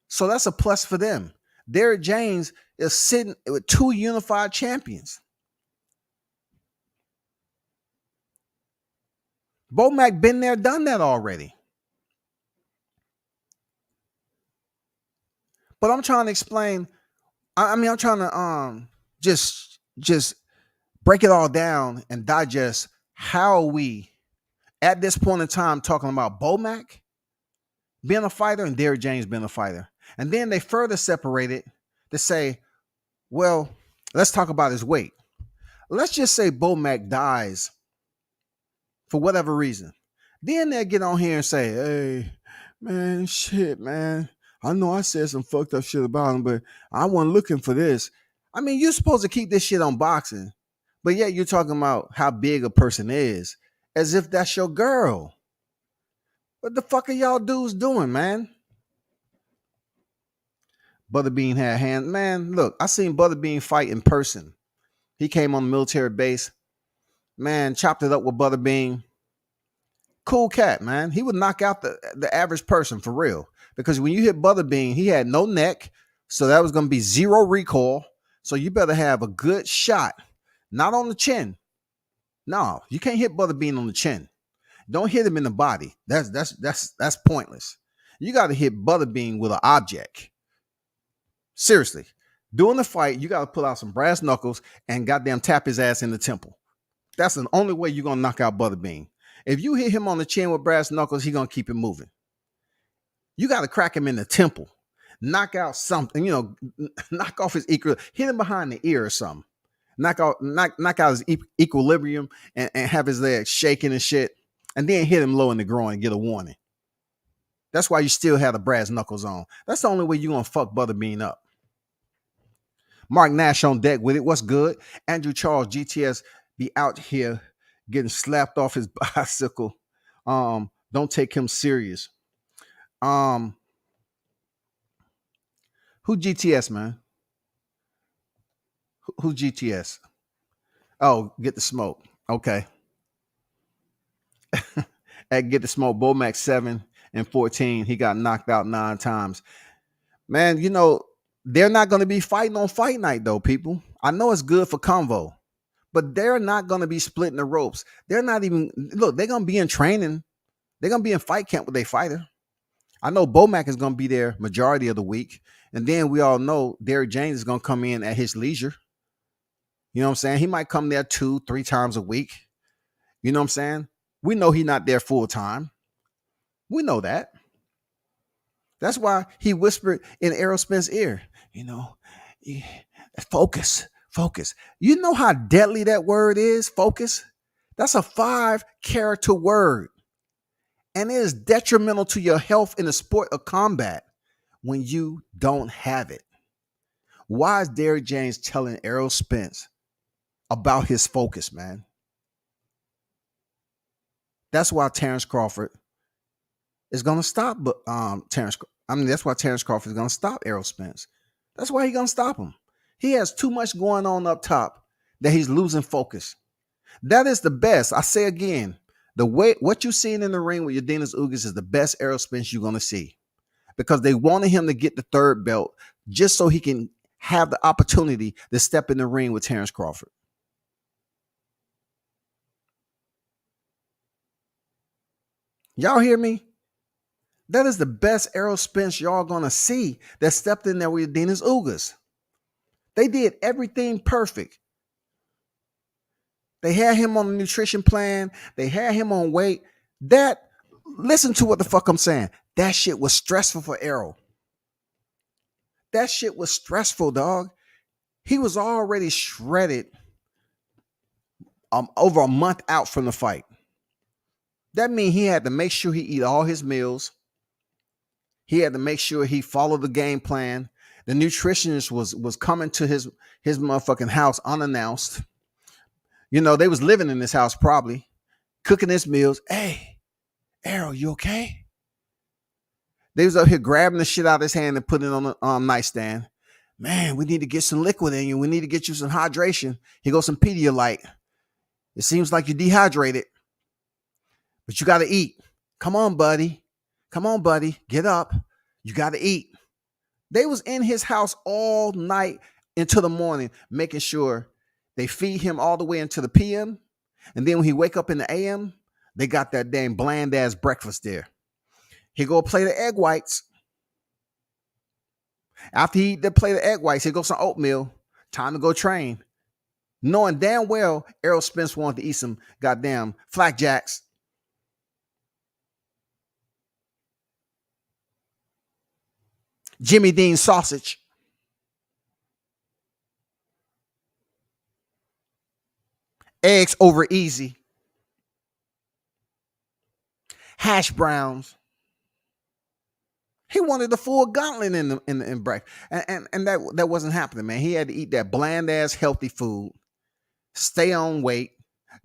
So that's a plus for them. Derrick James is sitting with 2 unified champions. Bomac been there, done that already. But I'm trying to explain. I'm trying to just break it all down and digest how we, at this point in time, talking about Bomac being a fighter and Derrick James being a fighter. And then they further separate it to say, well, let's talk about his weight. Let's just say Bomac dies for whatever reason. Then they get on here and say, hey, man, shit, man. I know I said some fucked up shit about him, but I wasn't looking for this. I mean, you're supposed to keep this shit on boxing, but yet you're talking about how big a person is as if that's your girl. What the fuck are y'all dudes doing, man? Butterbean had hands. Man, look, I seen Butterbean fight in person. He came on the military base. Man, chopped it up with Butterbean. Cool cat, man. He would knock out the average person for real. Because when you hit Butterbean, he had no neck. So that was going to be 0 recoil. So you better have a good shot. Not on the chin. No, you can't hit Butterbean on the chin. Don't hit him in the body. That's pointless. You got to hit Butterbean with an object. Seriously. During the fight, you got to pull out some brass knuckles and goddamn tap his ass in the temple. That's the only way you're going to knock out Butterbean. If you hit him on the chin with brass knuckles, he's going to keep it moving. You got to crack him in the temple. Knock out something, knock off his hit him behind the ear or something. Knock out his equilibrium and have his legs shaking and shit. And then hit him low in the groin and get a warning. That's why you still have the brass knuckles on. That's the only way you're going to fuck Butterbean up. Mark Nash on deck with it. What's good? Andrew Charles, GTS, be out here getting slapped off his bicycle. Don't take him serious. Who GTS, man? Who GTS? Oh, get the smoke. Okay. At Get the Smoke, Bomac 7 and 14. He got knocked out 9 times. Man, they're not going to be fighting on fight night, though, people. I know it's good for convo, but they're not going to be splitting the ropes. They're not even, look, they're going to be in training. They're going to be in fight camp with their fighter. I know Bomac is going to be there majority of the week. And then we all know Derrick James is going to come in at his leisure. You know what I'm saying? He might come there 2-3 times a week. You know what I'm saying? We know he's not there full time. We know that. That's why he whispered in Errol Spence's ear, focus. You know how deadly that word is, focus? That's a 5-character word. And it is detrimental to your health in the sport of combat when you don't have it. Why is Derrick James telling Errol Spence about his focus, man? That's why Terence Crawford is going to stop that's why Terence Crawford is going to stop Errol Spence. That's why he's going to stop him. He has too much going on up top that he's losing focus. That is the best. I say again, what you're seeing in the ring with Yordenis Ugas is the best Errol Spence you're going to see, because they wanted him to get the 3rd belt just so he can have the opportunity to step in the ring with Terence Crawford. Y'all hear me? That is the best Errol Spence y'all gonna see that stepped in there with Dennis Ugas. They did everything perfect. They had him on a nutrition plan. They had him on weight. Listen to what the fuck I'm saying. That shit was stressful for Errol. That shit was stressful, dog. He was already shredded over a month out from the fight. That means he had to make sure he eat all his meals. He had to make sure he followed the game plan. The nutritionist was coming to his motherfucking house unannounced. You know, they was living in this house probably, cooking his meals. Hey, Errol, you okay? They was up here grabbing the shit out of his hand and putting it on the nightstand. Man, we need to get some liquid in you. We need to get you some hydration. Here goes some Pedialyte. It seems like you're dehydrated, but you got to eat. Come on, buddy. Come on, buddy. Get up. You got to eat. They was in his house all night into the morning, making sure they feed him all the way into the PM. And then when he wake up in the AM, they got that damn bland ass breakfast there. He go play the egg whites. After he eat the plate of egg whites, he goes some oatmeal. Time to go train. Knowing damn well Errol Spence wanted to eat some goddamn flapjacks. Jimmy Dean sausage. Eggs over easy. Hash browns. He wanted the full gauntlet in breakfast. And that wasn't happening, man. He had to eat that bland ass healthy food, stay on weight,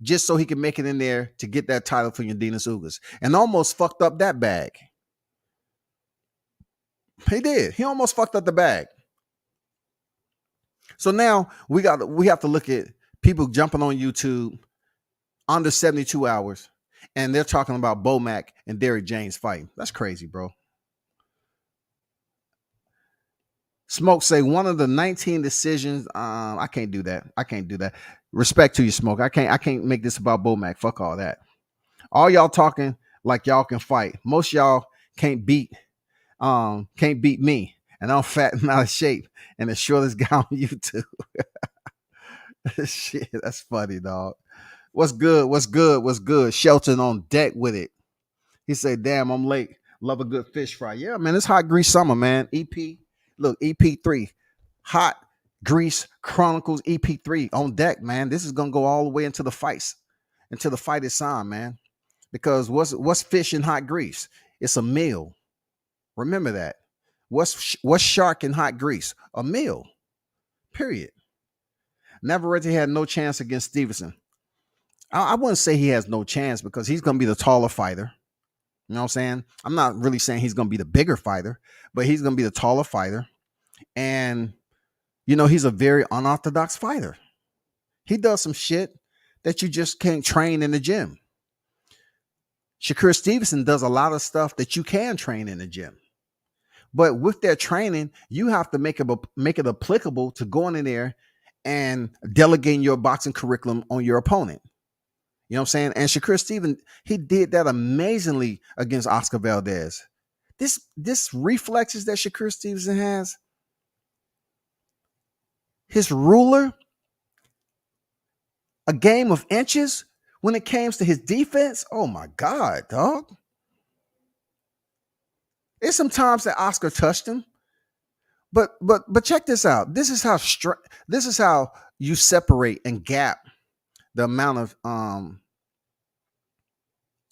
just so he could make it in there to get that title for Dennis Ugas. And almost fucked up that bag. He did. He almost fucked up the bag. So now we have to look at people jumping on YouTube under 72 hours, and they're talking about Bomac and Derrick James fighting. That's crazy, bro. Smoke say one of the 19 decisions. I can't do that. I can't do that. Respect to you, Smoke. I can't make this about Bomac. Fuck all that. All y'all talking like y'all can fight. Most y'all can't beat me. And I'm fat and out of shape and the shortest guy on YouTube. Shit, that's funny, dog. What's good? What's good? What's good? Shelton on deck with it. He said, damn, I'm late. Love a good fish fry. Yeah, man, it's hot grease summer, man. Look, EP3. Hot Grease Chronicles EP3 on deck, man. This is gonna go all the way into the fights, until the fight is signed, man. Because what's fish in hot grease? It's a meal. Remember that. What's shark in hot grease? A meal. Period. Navarete had no chance against Stevenson. I wouldn't say he has no chance because he's going to be the taller fighter. You know what I'm saying? I'm not really saying he's going to be the bigger fighter, but he's going to be the taller fighter. And, you know, he's a very unorthodox fighter. He does some shit that you just can't train in the gym. Shakur Stevenson does a lot of stuff that you can train in the gym. But with that training, you have to make it applicable to going in there and delegating your boxing curriculum on your opponent. You know what I'm saying? And Shakur Stevenson, he did that amazingly against Oscar Valdez. This reflexes that Shakur Stevenson has, his ruler, a game of inches when it comes to his defense. Oh my God, dog. There's some times that Oscar touched him. But check this out. This is how you separate and gap the amount of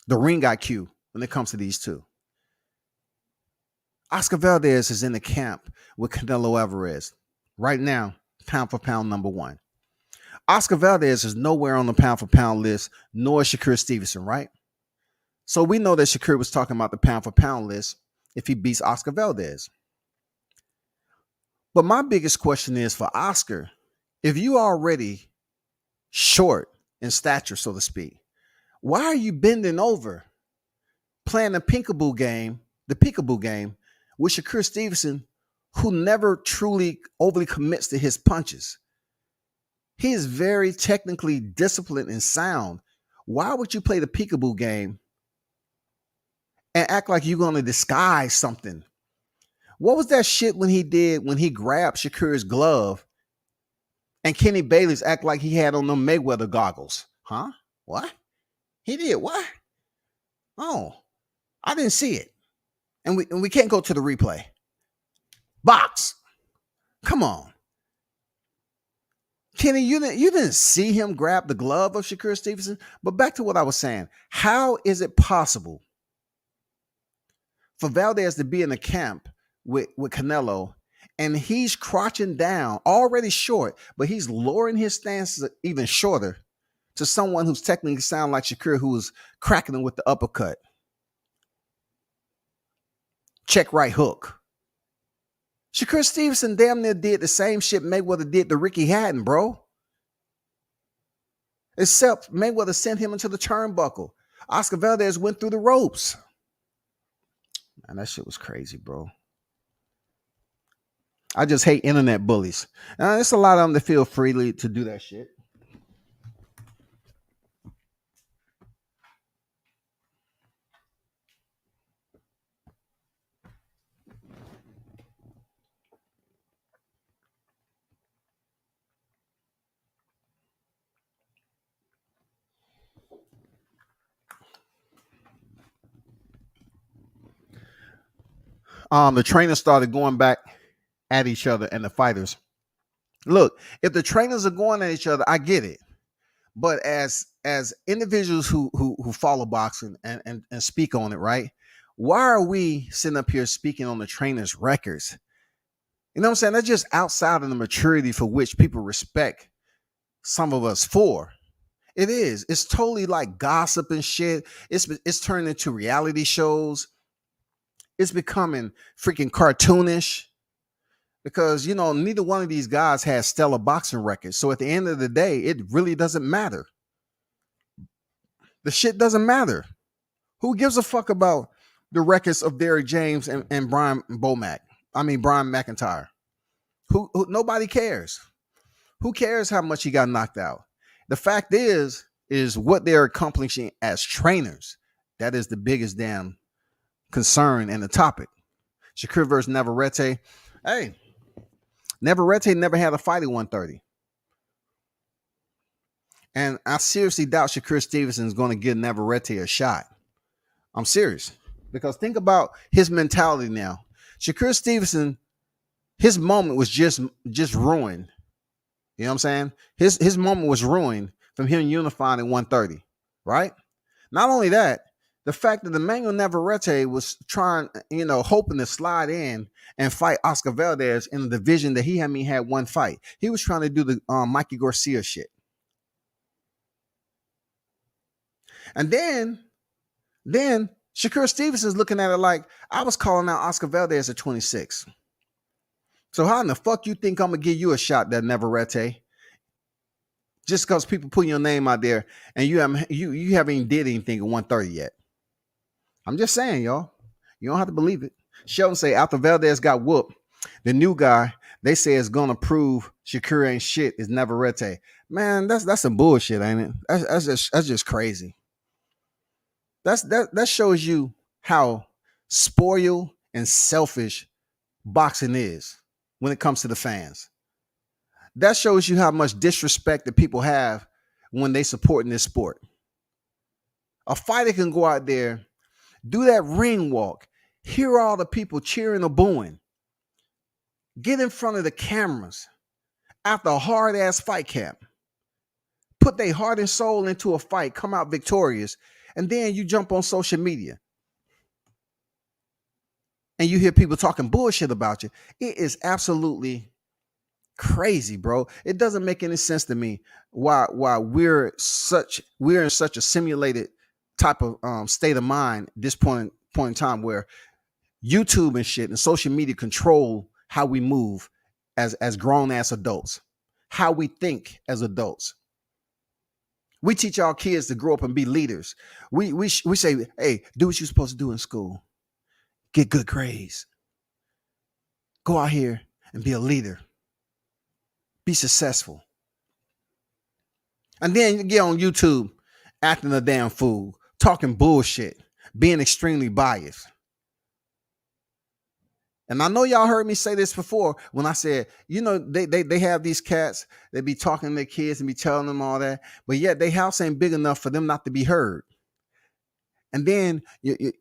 the ring IQ when it comes to these two. Oscar Valdez is in the camp with Canelo Alvarez right now, pound for pound number one. Oscar Valdez is nowhere on the pound for pound list, nor is Shakur Stevenson, right? So we know that Shakur was talking about the pound for pound list if he beats Oscar Valdez. But my biggest question is for Oscar, if you already short in stature, so to speak, why are you bending over playing the peekaboo game with Shakur Stevenson, who never truly overly commits to his punches? He is very technically disciplined and sound. Why would you play the peekaboo game and act like you're going to disguise something. What was that shit when he grabbed Shakur's glove and Kenny Bayless act like he had on them Mayweather goggles? Huh? What? He did what? Oh, I didn't see it. And we can't go to the replay. Box. Come on. Kenny, you didn't see him grab the glove of Shakur Stevenson. But back to what I was saying. How is it possible for Valdez to be in the camp with Canelo and he's crouching down, already short, but he's lowering his stance even shorter to someone who's technically sound like Shakur, who was cracking him with the uppercut? Check right hook. Shakur Stevenson damn near did the same shit Mayweather did to Ricky Hatton, bro. Except Mayweather sent him into the turnbuckle. Oscar Valdez went through the ropes. Man, that shit was crazy, bro. I just hate internet bullies. There's a lot of them that feel freely to do that shit. The trainers started going back at each other and the fighters. Look, if the trainers are going at each other, I get it. But as individuals who follow boxing and speak on it, right? Why are we sitting up here speaking on the trainers' records? You know what I'm saying? That's just outside of the maturity for which people respect some of us for. It is. It's totally like gossip and shit. It's turned into reality shows. It's becoming freaking cartoonish because, you know, neither one of these guys has stellar boxing records. So at the end of the day, it really doesn't matter. The shit doesn't matter. Who gives a fuck about the records of Derrick James and Brian McIntyre? Who nobody cares. Who cares how much he got knocked out? The fact is what they're accomplishing as trainers. That is the biggest damn concern and the topic. Shakur versus Navarete. Hey, Navarete never had a fight at 130. And I seriously doubt Shakur Stevenson is going to give Navarete a shot. I'm serious. Because think about his mentality now. Shakur Stevenson, his moment was just ruined. You know what I'm saying? His moment was ruined from him unifying at 130, right? Not only that, the fact that Emmanuel Navarrete was trying, hoping to slide in and fight Oscar Valdez in a division that he had one fight. He was trying to do the Mikey Garcia shit. And then Shakur Stevenson's looking at it like, I was calling out Oscar Valdez at 26. So how in the fuck you think I'm going to give you a shot, that Navarrete? Just because people put your name out there and you haven't even did anything at 130 yet. I'm just saying, y'all. You don't have to believe it. Sheldon say after Valdez got whooped, the new guy they say is gonna prove Shakur ain't shit is Navarrete. Man, that's some bullshit, ain't it? That's just crazy. That shows you how spoiled and selfish boxing is when it comes to the fans. That shows you how much disrespect that people have when they support in this sport. A fighter can go out there, do that ring walk, hear all the people cheering or booing, get in front of the cameras after a hard-ass fight camp, put their heart and soul into a fight, come out victorious, and then you jump on social media and you hear people talking bullshit about you. It is absolutely crazy, bro. It doesn't make any sense to me why we're in such a simulated type of state of mind at this point in time where YouTube and shit and social media control how we move as grown ass adults, how we think as adults. We teach our kids to grow up and be leaders. We say, hey, do what you're supposed to do in school. Get good grades. Go out here and be a leader. Be successful. And then you get on YouTube acting a damn fool, talking bullshit, being extremely biased. And I know y'all heard me say this before when I said, they have these cats, they be talking to their kids and be telling them all that, but yet their house ain't big enough for them not to be heard. And then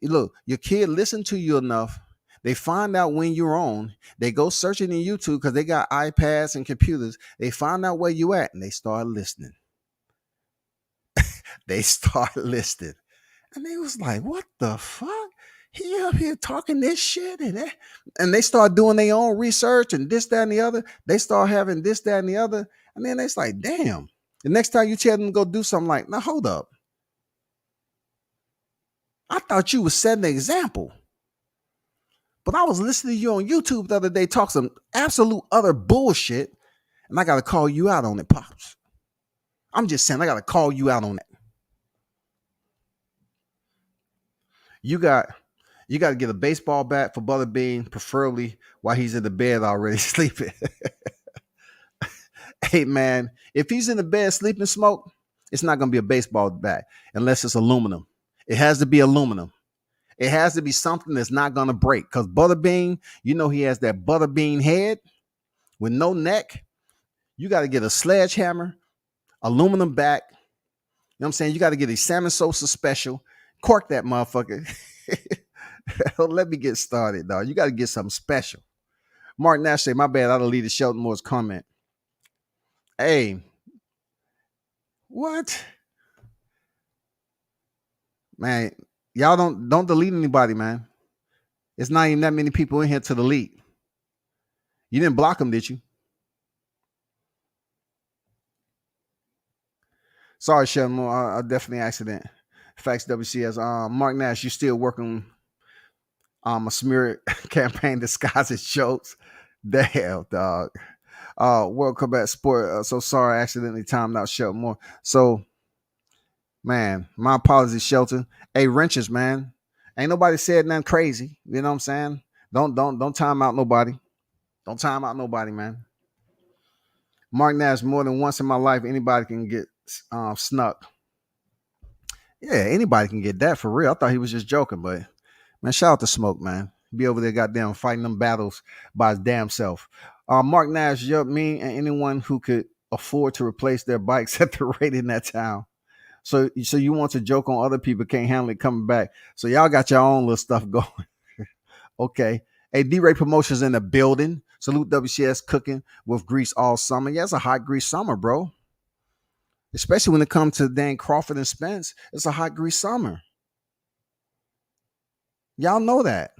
look, your kid listen to you enough. They find out when you're on. They go searching in YouTube because they got iPads and computers. They find out where you at and they start listening. They start listening. And they was like, what the fuck? He up here talking this shit and that. And they start doing their own research and this, that, and the other. They start having this, that, and the other. And then it's like, damn. The next time you tell them to go do something like, now hold up. I thought you was setting an example. But I was listening to you on YouTube the other day talk some absolute other bullshit. And I got to call you out on it, Pops. I'm just saying, I got to call you out on that. You got to get a baseball bat for Butterbean, preferably while he's in the bed already sleeping. Hey, man, if he's in the bed sleeping smoke, it's not going to be a baseball bat unless it's aluminum. It has to be aluminum. It has to be something that's not going to break because Butterbean, he has that Butterbean head with no neck. You got to get a sledgehammer, aluminum bat. You know what I'm saying? You got to get a Salmon Sosa special. Cork that motherfucker. Let me get started, dog. You got to get something special. Mark Nash say, my bad, I deleted Shelton Moore's comment. Hey, what? Man, y'all don't delete anybody, man. It's not even that many people in here to delete. You didn't block them, did you? Sorry, Shelton Moore. I definitely accident. Facts WCS. Mark Nash, you still working a smear campaign disguises jokes? Damn, dog. World Combat Sport. So sorry, I accidentally timed out Shelton Moore. So, man, my apologies, Shelton. Hey, wrenches, man. Ain't nobody said nothing crazy. You know what I'm saying? Don't time out nobody. Don't time out nobody, man. Mark Nash, more than once in my life, anybody can get snuck. Yeah, anybody can get that for real. I thought he was just joking, but man, shout out to Smoke, man. Be over there goddamn fighting them battles by his damn self. Mark Nash, me and anyone who could afford to replace their bikes at the rate in that town. So you want to joke on other people can't handle it coming back. So y'all got your own little stuff going. Okay. Hey, D-Ray Promotions in the building. Salute WCS cooking with grease all summer. Yeah, it's a hot grease summer, bro. Especially when it comes to Dan Crawford and Spence. It's a hot grease summer. Y'all know that.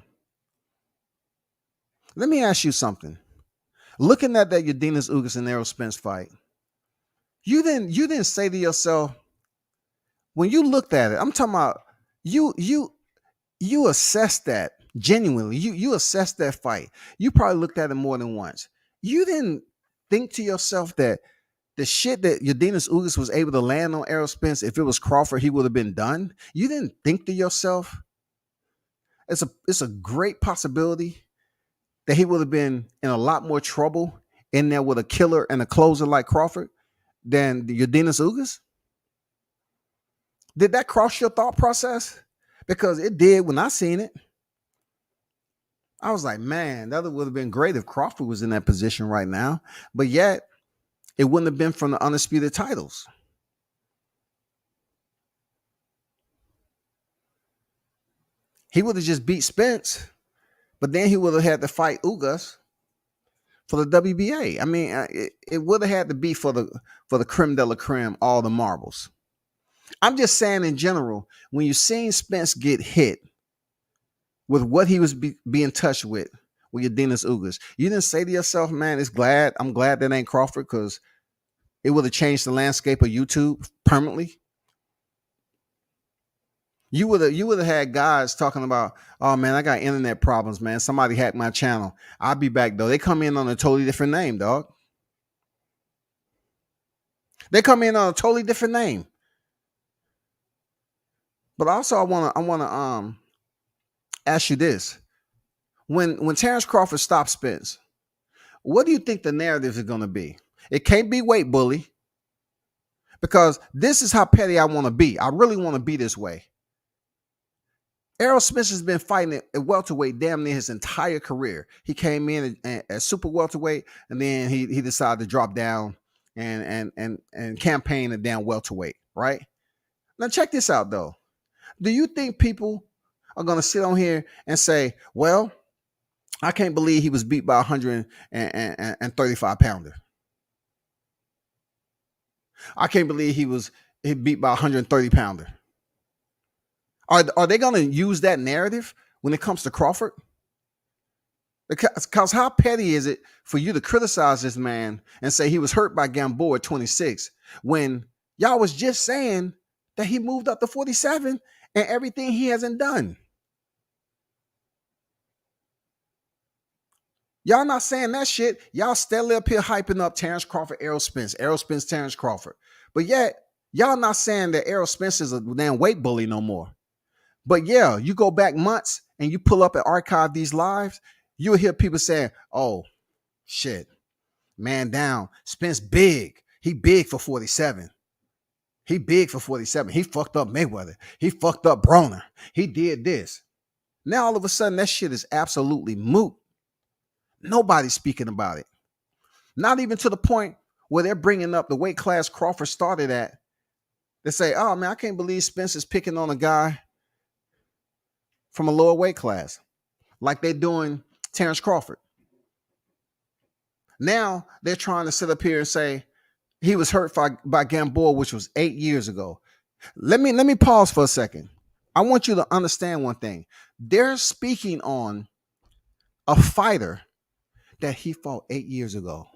Let me ask you something. Looking at that Udenis Ugas and Errol Spence fight, you didn't say to yourself, when you looked at it, I'm talking about you assessed that genuinely. You assessed that fight. You probably looked at it more than once. You didn't think to yourself that the shit that Udenis Ugas was able to land on Errol Spence, if it was Crawford, he would have been done. You didn't think to yourself, it's a great possibility that he would have been in a lot more trouble in there with a killer and a closer like Crawford than Udenis Ugas? Did that cross your thought process? Because it did when I seen it. I was like, man, that would have been great if Crawford was in that position right now. But yet, it wouldn't have been from the undisputed titles. He would have just beat Spence, but then he would have had to fight Ugas for the WBA. I mean, it would have had to be for the creme de la creme, all the marbles. I'm just saying in general, when you're seeing Spence get hit with what he was being touched with Udenis Ugas, you didn't say to yourself, man, I'm glad that ain't Crawford because it would have changed the landscape of YouTube permanently. You would have had guys talking about, oh man, I got internet problems, man. Somebody hacked my channel. I'll be back though. They come in on a totally different name, dog. They come in on a totally different name. But also, I wanna ask you this: when Terence Crawford stops Spence, what do you think the narrative is going to be? It can't be weight bully, because this is how petty I want to be. I really want to be this way. Errol Spence has been fighting at welterweight damn near his entire career. He came in at super welterweight, and then he decided to drop down and campaign at down welterweight. Right now, check this out though. Do you think people are gonna sit on here and say, "Well, I can't believe he was beat by a 135 pounder. I can't believe he beat by a 130 pounder." Are they going to use that narrative when it comes to Crawford? Because how petty is it for you to criticize this man and say he was hurt by Gamboa at 26 when y'all was just saying that he moved up to 47 and everything he hasn't done? Y'all not saying that shit. Y'all steadily up here hyping up Terence Crawford, Errol Spence, Terence Crawford. But yet, y'all not saying that Errol Spence is a damn weight bully no more. But yeah, you go back months and you pull up and archive these lives, you'll hear people saying, "Oh, shit, man down. Spence big. He big for 47. He big for 47. He fucked up Mayweather. He fucked up Broner. He did this." Now all of a sudden that shit is absolutely moot. Nobody's speaking about it. Not even to the point where they're bringing up the weight class Crawford started at. They say, "Oh man, I can't believe Spence is picking on a guy from a lower weight class," like they're doing Terence Crawford. Now they're trying to sit up here and say he was hurt by Gamboa, which was 8 years ago. Let me pause for a second. I want you to understand one thing. They're speaking on a fighter that he fought 8 years ago.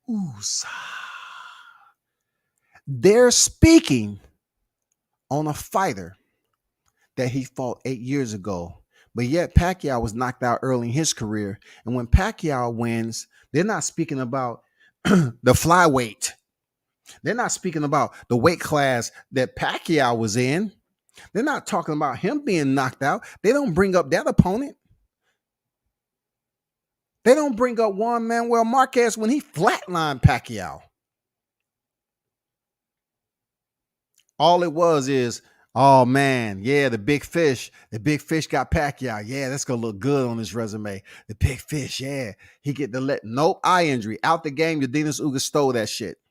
Ooh-sa. They're speaking on a fighter that he fought 8 years ago. But yet Pacquiao was knocked out early in his career. And when Pacquiao wins, they're not speaking about the flyweight. They're not speaking about the weight class that Pacquiao was in. They're not talking about him being knocked out. They don't bring up that opponent. They don't bring up Juan Manuel Marquez when he flatlined Pacquiao. All it was is, "Oh man, yeah, the big fish got Pacquiao. Yeah, that's gonna look good on his resume. The big fish, yeah, he get the nope, eye injury out the game. Yordenis Ugas stole that shit."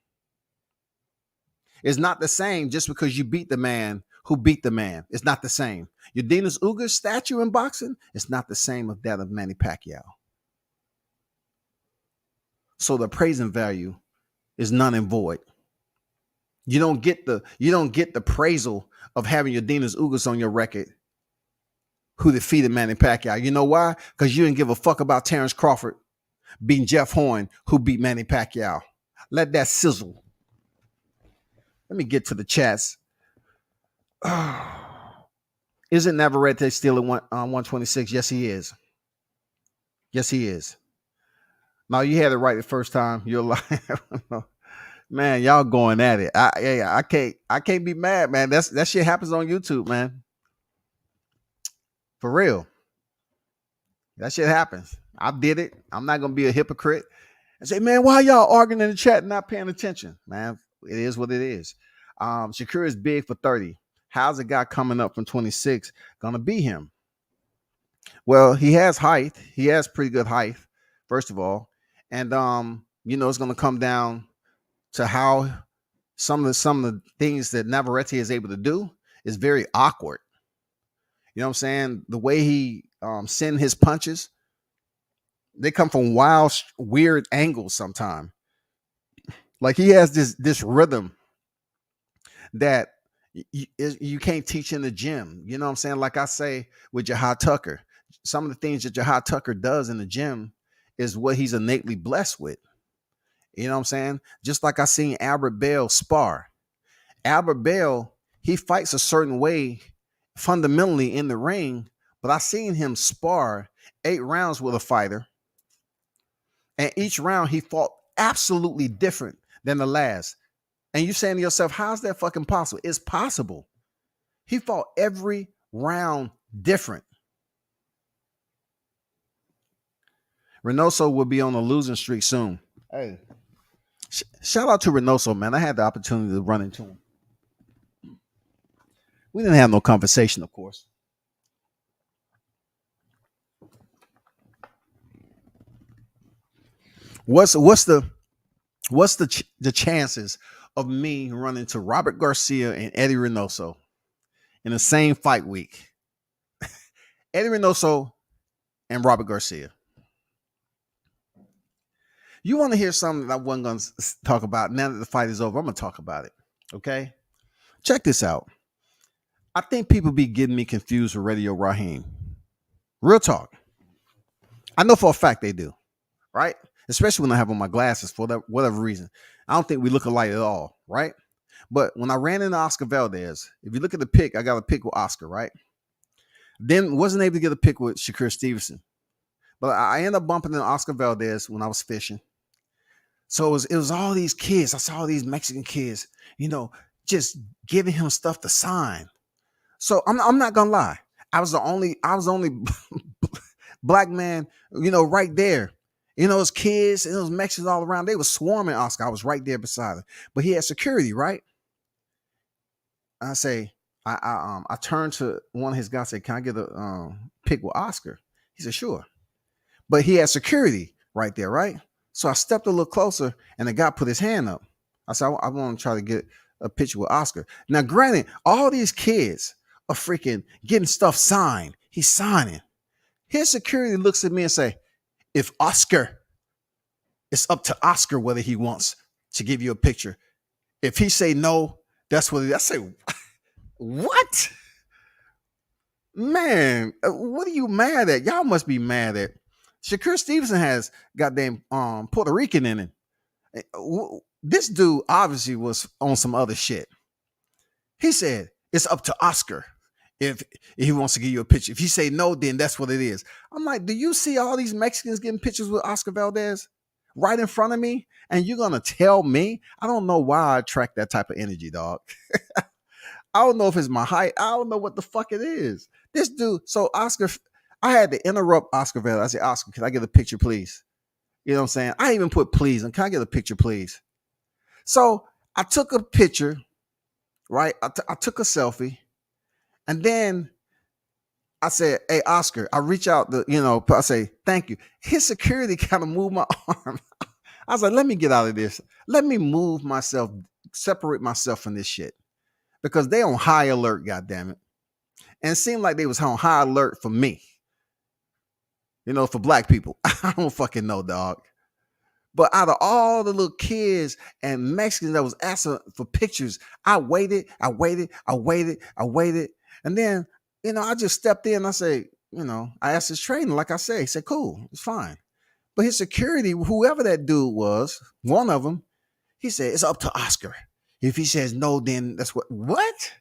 It's not the same just because you beat the man who beat the man. It's not the same. Yordenis Ugas' statue in boxing is not the same as that of Manny Pacquiao. So the praising value is none and void. You don't get the praisal of having Yordenis Ugas on your record who defeated Manny Pacquiao. You know why? Because you didn't give a fuck about Terence Crawford beating Jeff Horn, who beat Manny Pacquiao. Let that sizzle. Let me get to the chats. Isn't Navarete still at 126? Yes, he is. Yes, he is. Now you had it right the first time. You're like, man, y'all going at it. I can't be mad, man. That shit happens on YouTube, man. For real. That shit happens. I did it. I'm not gonna be a hypocrite and say, "Man, why y'all arguing in the chat and not paying attention?" Man, it is what it is. Shakur is big for 30. How's a guy coming up from 26 gonna be him? Well, he has height. He has pretty good height, first of all. And it's gonna come down to how some of the things that Navarete is able to do is very awkward. You know what I'm saying? The way he send his punches, they come from wild, weird angles sometimes. Like he has this rhythm that you can't teach in the gym. You know what I'm saying? Like I say with Jahad Tucker, some of the things that Jahad Tucker does in the gym is what he's innately blessed with. You know what I'm saying? Just like I seen Albert Bell spar. Albert Bell, he fights a certain way fundamentally in the ring, but I seen him spar 8 rounds with a fighter. And each round he fought absolutely different than the last. And you're saying to yourself, how's that fucking possible? It's possible. He fought every round different. Reynoso will be on a losing streak soon. Hey, Shout out to Reynoso, man. I had the opportunity to run into him. We didn't have no conversation, of course. What's the chances of me running into Robert Garcia and Eddie Reynoso in the same fight week? Eddie Reynoso and Robert Garcia. You want to hear something that I wasn't going to talk about? Now that the fight is over, I'm going to talk about it. Okay? Check this out. I think people be getting me confused with Radio Raheem. Real talk. I know for a fact they do, right? Especially when I have on my glasses for whatever reason. I don't think we look alike at all, right? But when I ran into Oscar Valdez, if you look at the pick, I got a pick with Oscar, right? Then wasn't able to get a pick with Shakur Stevenson. But I ended up bumping into Oscar Valdez when I was fishing. So it was all these kids. I saw all these Mexican kids, just giving him stuff to sign. So I'm not gonna lie. I was the only black man, right there. Those kids and those Mexicans all around, they were swarming Oscar. I was right there beside him. But he had security, right? I say, I turned to one of his guys, said, "Can I get a pick with Oscar?" He said, "Sure." But he had security right there, right? So I stepped a little closer and the guy put his hand up. I said, I want to try to get a picture with Oscar. Now, granted, all these kids are freaking getting stuff signed. He's signing. His security looks at me and say, it's up to Oscar whether he wants to give you a picture. If he say no, that's what it is. I say, what? Man, what are you mad at? Y'all must be mad at. Shakur Stevenson has goddamn Puerto Rican in him. This dude obviously was on some other shit. He said, it's up to Oscar if he wants to give you a picture. If he say no, then that's what it is. I'm like, do you see all these Mexicans getting pictures with Oscar Valdez right in front of me? And you're going to tell me? I don't know why I attract that type of energy, dog. I don't know if it's my height. I don't know what the fuck it is. This dude, so Oscar, I had to interrupt Oscar Valdez. I said, Oscar, can I get a picture, please? You know what I'm saying? I even put please. And can I get a picture, please? So I took a picture, right? I took a selfie. And then I said, hey, Oscar, I reach out I say, thank you. His security kind of moved my arm. I was like, let me get out of this. Let me move myself, separate myself from this shit. Because they on high alert, goddammit. And it seemed like they was on high alert for me. For black people. I don't fucking know, dog. But out of all the little kids and Mexicans that was asking for pictures, I waited. And then, I just stepped in. I say, I asked his trainer, like I said, he said, cool, it's fine. But his security, whoever that dude was, one of them, he said, it's up to Oscar. If he says no, then that's what?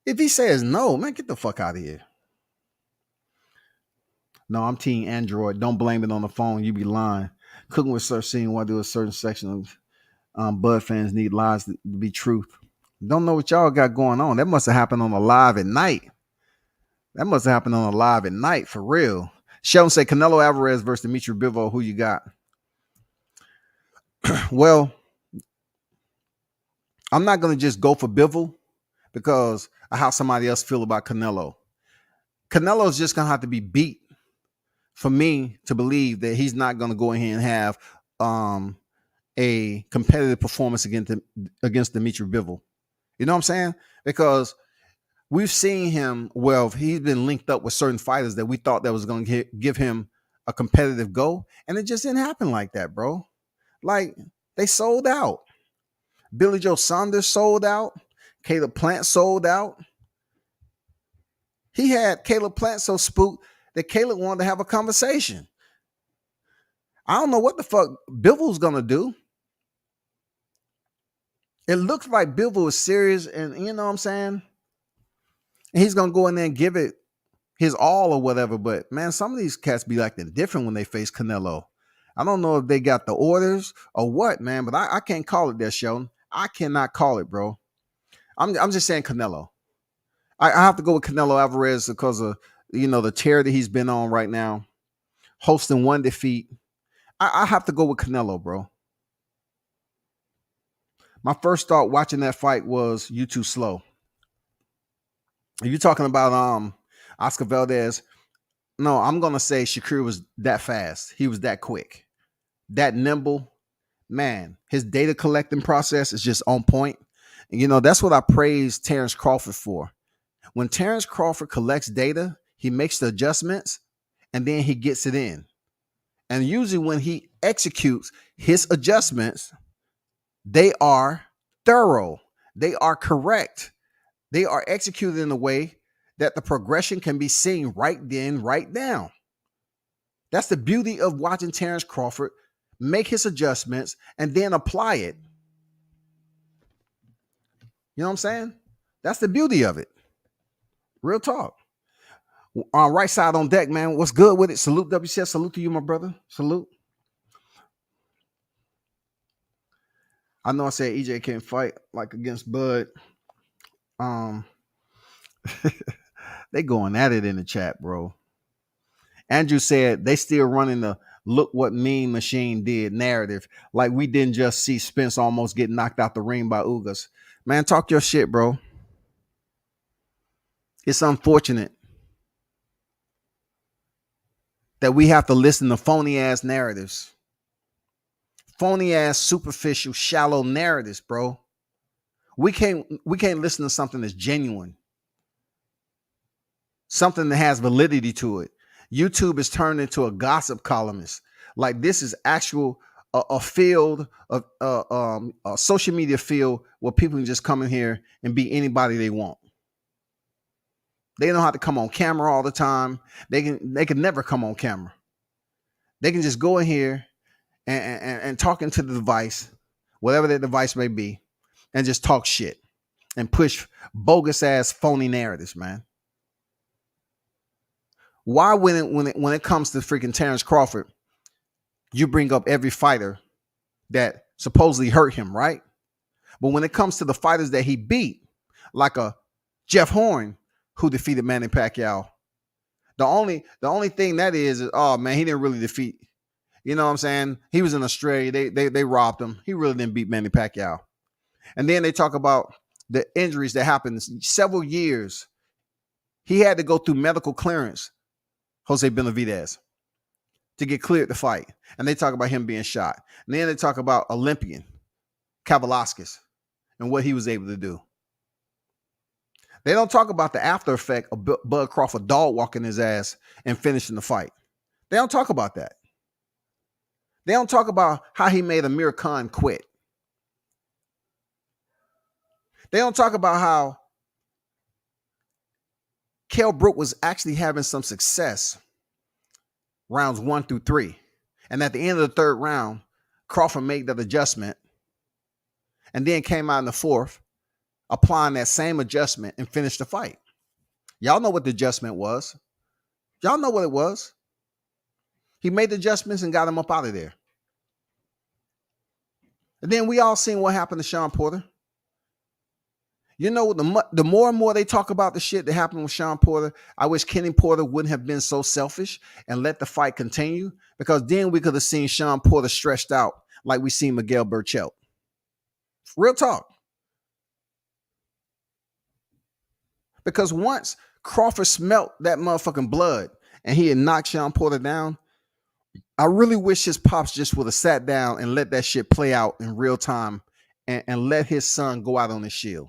If he says no, man, get the fuck out of here. No, I'm team Android. Don't blame it on the phone. You be lying. Cooking with Sir Scene while do a certain section of Bud fans need lies to be truth. Don't know what y'all got going on. That must have happened on a live at night. For real. Sheldon say Canelo Alvarez versus Dimitri Bivol. Who you got? Well, I'm not going to just go for Bivol because of how somebody else feel about Canelo. Canelo is just going to have to be beat for me to believe that he's not going to go ahead and have a competitive performance against Dimitri Bivol. You know what I'm saying? Because we've seen him, he's been linked up with certain fighters that we thought that was going to give him a competitive go. And it just didn't happen like that, bro. Like, they sold out. Billy Joe Saunders sold out. Caleb Plant sold out. He had Caleb Plant so spooked that Caleb wanted to have a conversation. I don't know what the fuck Bivol's going to do. It looks like Bivol is serious, and you know what I'm saying? And he's going to go in there and give it his all or whatever. But, man, some of these cats be acting different when they face Canelo. I don't know if they got the orders or what, man, but I can't call it there, Sheldon. I cannot call it, bro. I'm just saying Canelo. I have to go with Canelo Alvarez because of, the tear that he's been on right now. Hosting one defeat. I have to go with Canelo, bro. My first thought watching that fight was you too slow. Are you talking about Oscar Valdez? No, I'm gonna say Shakur was that fast. He was that quick, that nimble. Man, his data collecting process is just on point. And that's what I praise Terence Crawford for. When Terence Crawford collects data, he makes the adjustments and then he gets it in. And usually when he executes his adjustments, they are thorough. They are correct. They are executed in a way that the progression can be seen right then, right now. That's the beauty of watching Terence Crawford make his adjustments and then apply it. You know what I'm saying? That's the beauty of it. Real talk. On right side on deck, man. What's good with it? Salute WCS. Salute to you, my brother. Salute. I know I said EJ can't fight like against Bud. They going at it in the chat, bro. Andrew said they still running the look what Mean Machine did narrative. Like we didn't just see Spence almost get knocked out the ring by Ugas. Man, talk your shit, bro. It's unfortunate that we have to listen to phony ass narratives. Phony ass, superficial, shallow narratives, bro. We can't listen to something that's genuine. Something that has validity to it. YouTube is turned into a gossip columnist. Like this is actual a field of a social media field where people can just come in here and be anybody they want. They don't have to come on camera all the time. They can never come on camera. They can just go in here and talk into the device, whatever that device may be, and just talk shit and push bogus ass phony narratives, man. Why when it comes to freaking Terence Crawford, you bring up every fighter that supposedly hurt him, right? But when it comes to the fighters that he beat, like a Jeff Horn who defeated Manny Pacquiao, the only thing that is oh man, he didn't really defeat. You know what I'm saying? He was in Australia. They robbed him. He really didn't beat Manny Pacquiao. And then they talk about the injuries that happened several years. He had to go through medical clearance, Jose Benavidez, to get cleared to fight. And they talk about him being shot. And then they talk about Olympian Kavalauskas and what he was able to do. They don't talk about the after effect of Bud Crawford dog walking his ass and finishing the fight. They don't talk about that. They don't talk about how he made Amir Khan quit. They don't talk about how Kell Brook was actually having some success rounds 1 through 3. And at the end of the third round, Crawford made that adjustment and then came out in the fourth, applying that same adjustment and finished the fight. Y'all know what the adjustment was. Y'all know what it was. He made the adjustments and got him up out of there. And then we all seen what happened to Sean Porter. You know, the more and more they talk about the shit that happened with Sean Porter, I wish Kenny Porter wouldn't have been so selfish and let the fight continue, because then we could have seen Sean Porter stretched out like we seen Miguel Burchelt. Real talk. Because once Crawford smelt that motherfucking blood and he had knocked Sean Porter down, I really wish his pops just would have sat down and let that shit play out in real time and let his son go out on his shield.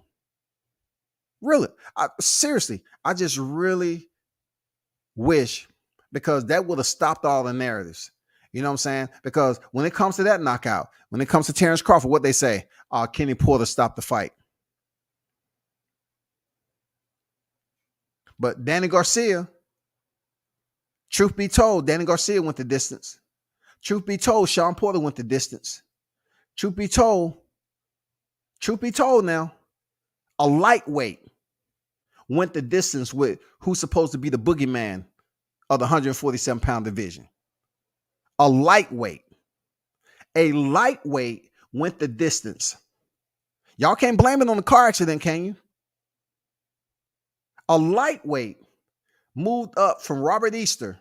Really, seriously, I just really wish, because that would have stopped all the narratives. You know what I'm saying? Because when it comes to that knockout, when it comes to Terence Crawford, what they say, Kenny Porter stopped the fight. But Danny Garcia, truth be told, Danny Garcia went the distance. Truth be told, Sean Porter went the distance. Truth be told now, a lightweight went the distance with who's supposed to be the boogeyman of the 147-pound division. A lightweight went the distance. Y'all can't blame it on the car accident, can you? A lightweight moved up from Robert Easter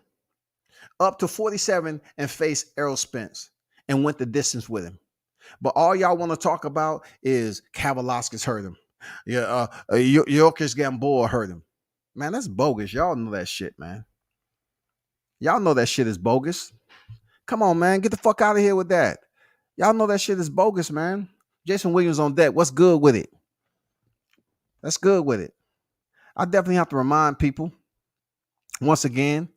up to 47 and faced Errol Spence and went the distance with him. But all y'all want to talk about is Kavaliauskas hurt him. Yeah, Jokic Gamboa hurt him. Man, that's bogus. Y'all know that shit, man. Y'all know that shit is bogus. Come on, man. Get the fuck out of here with that. Y'all know that shit is bogus, man. Jason Williams on deck. What's good with it? That's good with it. I definitely have to remind people once again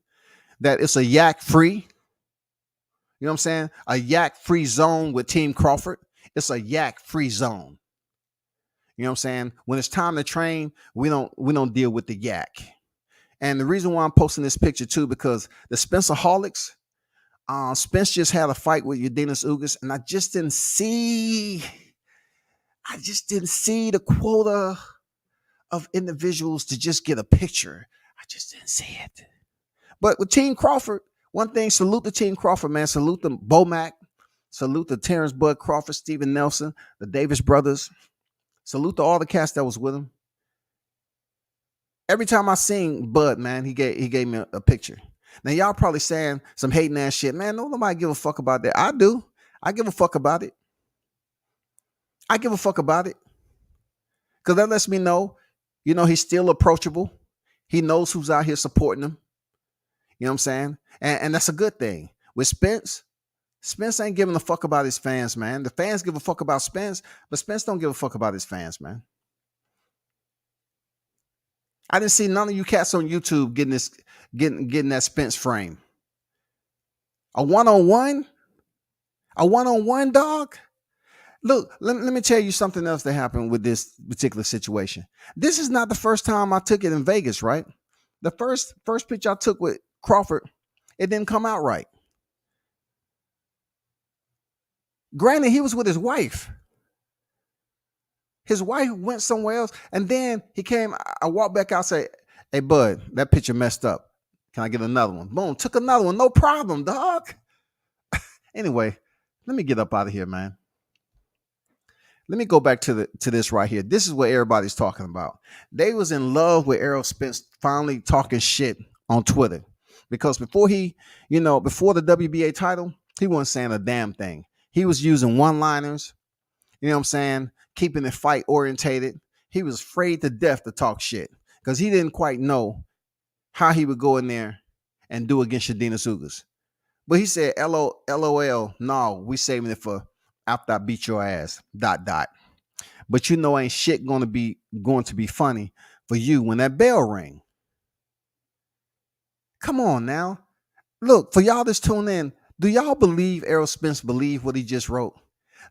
that it's a yak free. You know what I'm saying? A yak free zone with Team Crawford. It's a yak free zone. You know what I'm saying? When it's time to train, we don't deal with the yak. And the reason why I'm posting this picture too, because the Spencer Holics, Spence just had a fight with Udenis Ugas, and I just didn't see the quota of individuals to just get a picture. I just didn't see it. But with Team Crawford, one thing, salute the Team Crawford, man. Salute the Bomac. Salute the Terrence Bud Crawford, Steven Nelson, the Davis brothers. Salute to all the cast that was with him. Every time I seen Bud, man, he gave me a picture. Now, y'all probably saying some hating ass shit. Man, nobody give a fuck about that. I do. I give a fuck about it. I give a fuck about it. Because that lets me know, he's still approachable. He knows who's out here supporting him. You know what I'm saying? And that's a good thing. With Spence ain't giving a fuck about his fans, man. The fans give a fuck about Spence, but Spence don't give a fuck about his fans, man. I didn't see none of you cats on YouTube getting that Spence frame. A one-on-one? A one-on-one, dog? Look, let me tell you something else that happened with this particular situation. This is not the first time I took it in Vegas, right? The first pitch I took with Crawford, it didn't come out right. Granted, he was with his wife. His wife went somewhere else, and then he came. I walked back out, say, "Hey, bud, that picture messed up. Can I get another one?" Boom, took another one. No problem, dog. Anyway, let me get up out of here, man. Let me go back to this right here. This is what everybody's talking about. They was in love with Errol Spence finally talking shit on Twitter, because before the WBA title, he wasn't saying a damn thing. He was using one-liners. You know what I'm saying? Keeping it fight orientated. He was afraid to death to talk shit because he didn't quite know how he would go in there and do against Udenis Ugas. But he said, LOL, no, we saving it for after I beat your ass, ... But ain't shit going to be funny for you when that bell ring. Come on now. Look, for y'all that's tuned in, do y'all believe Errol Spence believe what he just wrote?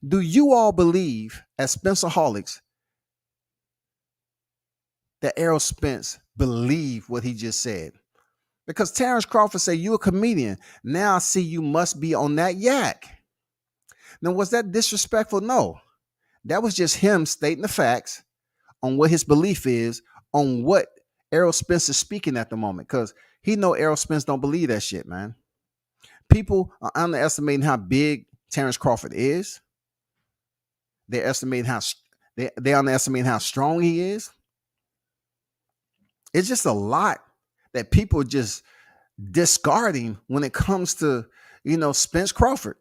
Do you all believe, as Spencerholics, that Errol Spence believed what he just said? Because Terence Crawford said, "You a comedian. Now I see you must be on that yak." Now, was that disrespectful? No. That was just him stating the facts on what his belief is on what Errol Spence is speaking at the moment. Because he know Errol Spence don't believe that shit, man. People are underestimating how big Terence Crawford is. They're underestimating how strong he is. It's just a lot that people are just discarding when it comes to, Spence Crawford.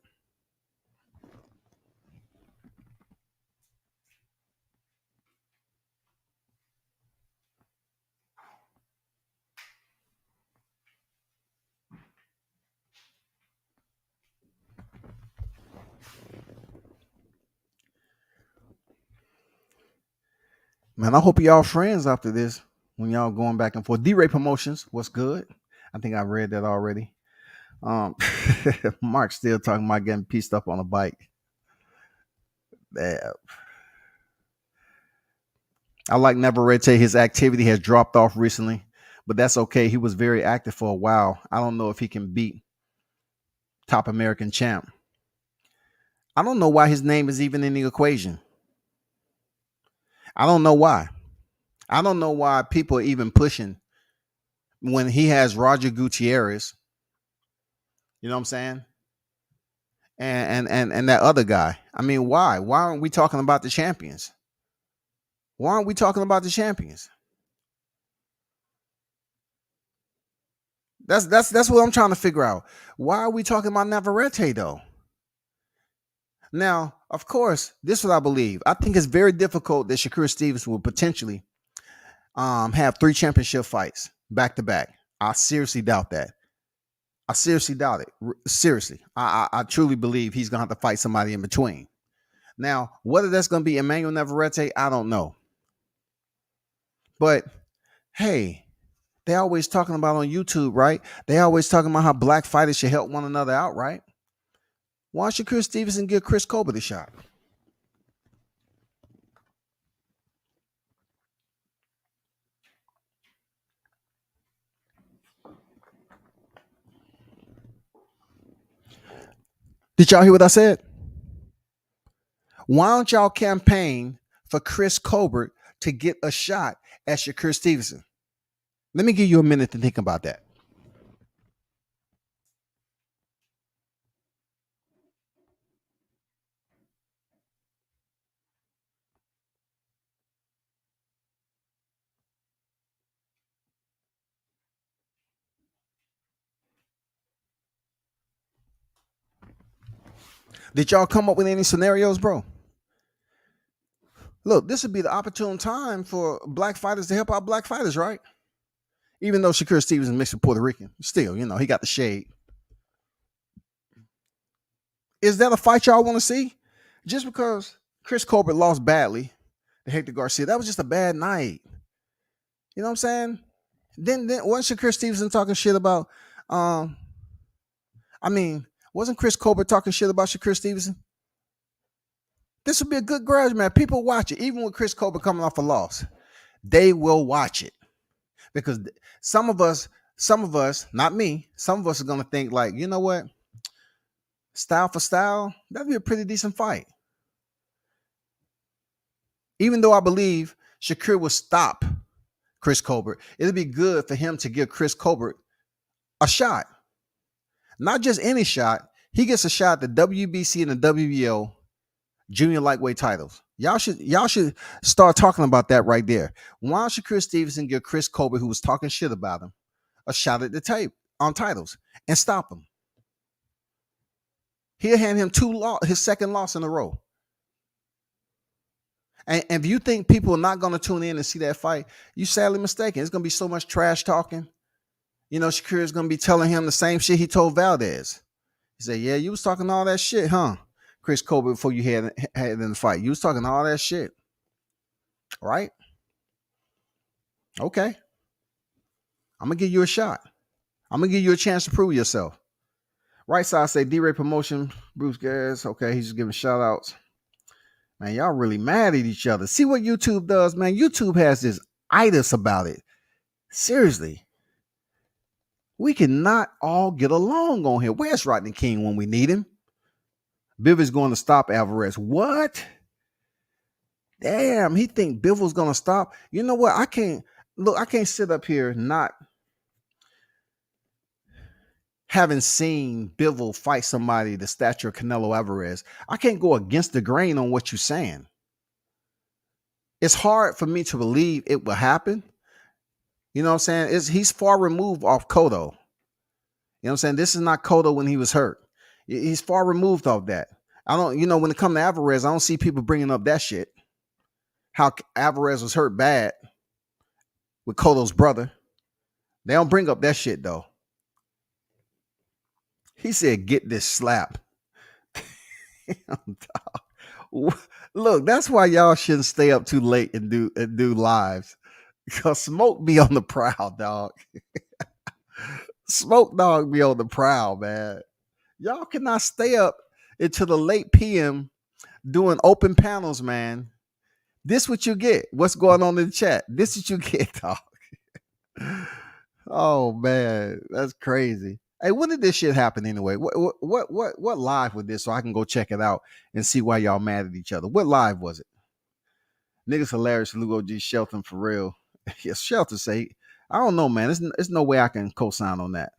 Man, I hope y'all friends after this when y'all going back and forth. D-Ray Promotions, what's good? I think I read that already. Mark's still talking about getting pieced up on a bike. I like Navarete. His activity has dropped off recently, but that's okay. He was very active for a while. I don't know if he can beat top American champ. I don't know why his name is even in the equation. I don't know why. I don't know why people are even pushing when he has Roger Gutierrez. You know what I'm saying? And that other guy. I mean, why? Why aren't we talking about the champions? Why aren't we talking about the champions? That's what I'm trying to figure out. Why are we talking about Navarete though? Now, Of course, this is what I believe. I think it's very difficult that Shakur Stevenson will potentially have 3 championship fights back to back. I seriously doubt that. I seriously doubt it. Seriously, I truly believe he's gonna have to fight somebody in between. Now, whether that's gonna be Emmanuel Navarete, I don't know. But hey, they always talking about on YouTube, right? They always talking about how black fighters should help one another out, right? Why should Chris Stevenson give Chris Colbert a shot? Did y'all hear what I said? Why don't y'all campaign for Chris Colbert to get a shot at Shakur Stevenson? Let me give you a minute to think about that. Did y'all come up with any scenarios, bro? Look, this would be the opportune time for black fighters to help out black fighters, right? Even though Shakur Stevenson mixed with Puerto Rican, still, he got the shade. Is that a fight y'all want to see? Just because Chris Colbert lost badly to Hector Garcia, that was just a bad night. You know what I'm saying? Then wasn't Shakur Stevenson talking shit about wasn't Chris Colbert talking shit about Shakur Stevenson? This would be a good grudge, man. People watch it. Even with Chris Colbert coming off a loss, they will watch it. Because some of us, not me, some of us are going to think like, you know what? Style for style, that'd be a pretty decent fight. Even though I believe Shakur will stop Chris Colbert, it'd be good for him to give Chris Colbert a shot. Not just any shot. He gets a shot at the WBC and the WBO junior lightweight titles. Y'all should start talking about that right there. Why don't Shakur Stevenson give Chris Colbert, who was talking shit about him, a shot at the tape on titles and stop him? He'll hand him his second loss in a row. And if you think people are not going to tune in and see that fight, you sadly mistaken. It's going to be so much trash talking. Shakur is going to be telling him the same shit he told Valdez. He said, yeah, you was talking all that shit, huh? Chris Colbert, before you had in the fight. You was talking all that shit. Right? Okay. I'm going to give you a shot. I'm going to give you a chance to prove yourself. Right side say D-Ray Promotion, Bruce Gas. Okay, he's just giving shout outs. Man, y'all really mad at each other. See what YouTube does, man? YouTube has this itis about it. Seriously. We cannot all get along on here. Where's Rodney King when we need him? Bivens going to stop Alvarez. What? Damn, he think Bivens going to stop. You know what? I can't sit up here not having seen Bivol fight somebody the stature of Canelo Alvarez. I can't go against the grain on what you're saying. It's hard for me to believe it will happen. You know what I'm saying? He's far removed off Cotto. You know what I'm saying? This is not Cotto when he was hurt. He's far removed off that. I don't, when it comes to Alvarez, I don't see people bringing up that shit. How Alvarez was hurt bad with Cotto's brother. They don't bring up that shit though. He said, get this slap. Look, that's why y'all shouldn't stay up too late and do lives. Because Smoke be on the prowl, dog. Smoke Dog be on the prowl, man. Y'all cannot stay up until the late PM doing open panels, man. This what you get. What's going on in the chat? This what you get, dog. Oh man, that's crazy. Hey, when did this shit happen anyway? What live was this so I can go check it out and see why y'all mad at each other? What live was it? Niggas hilarious. Lugo G. Shelton for real. Yes, Shelton say, I don't know, man. There's no way I can co-sign on that.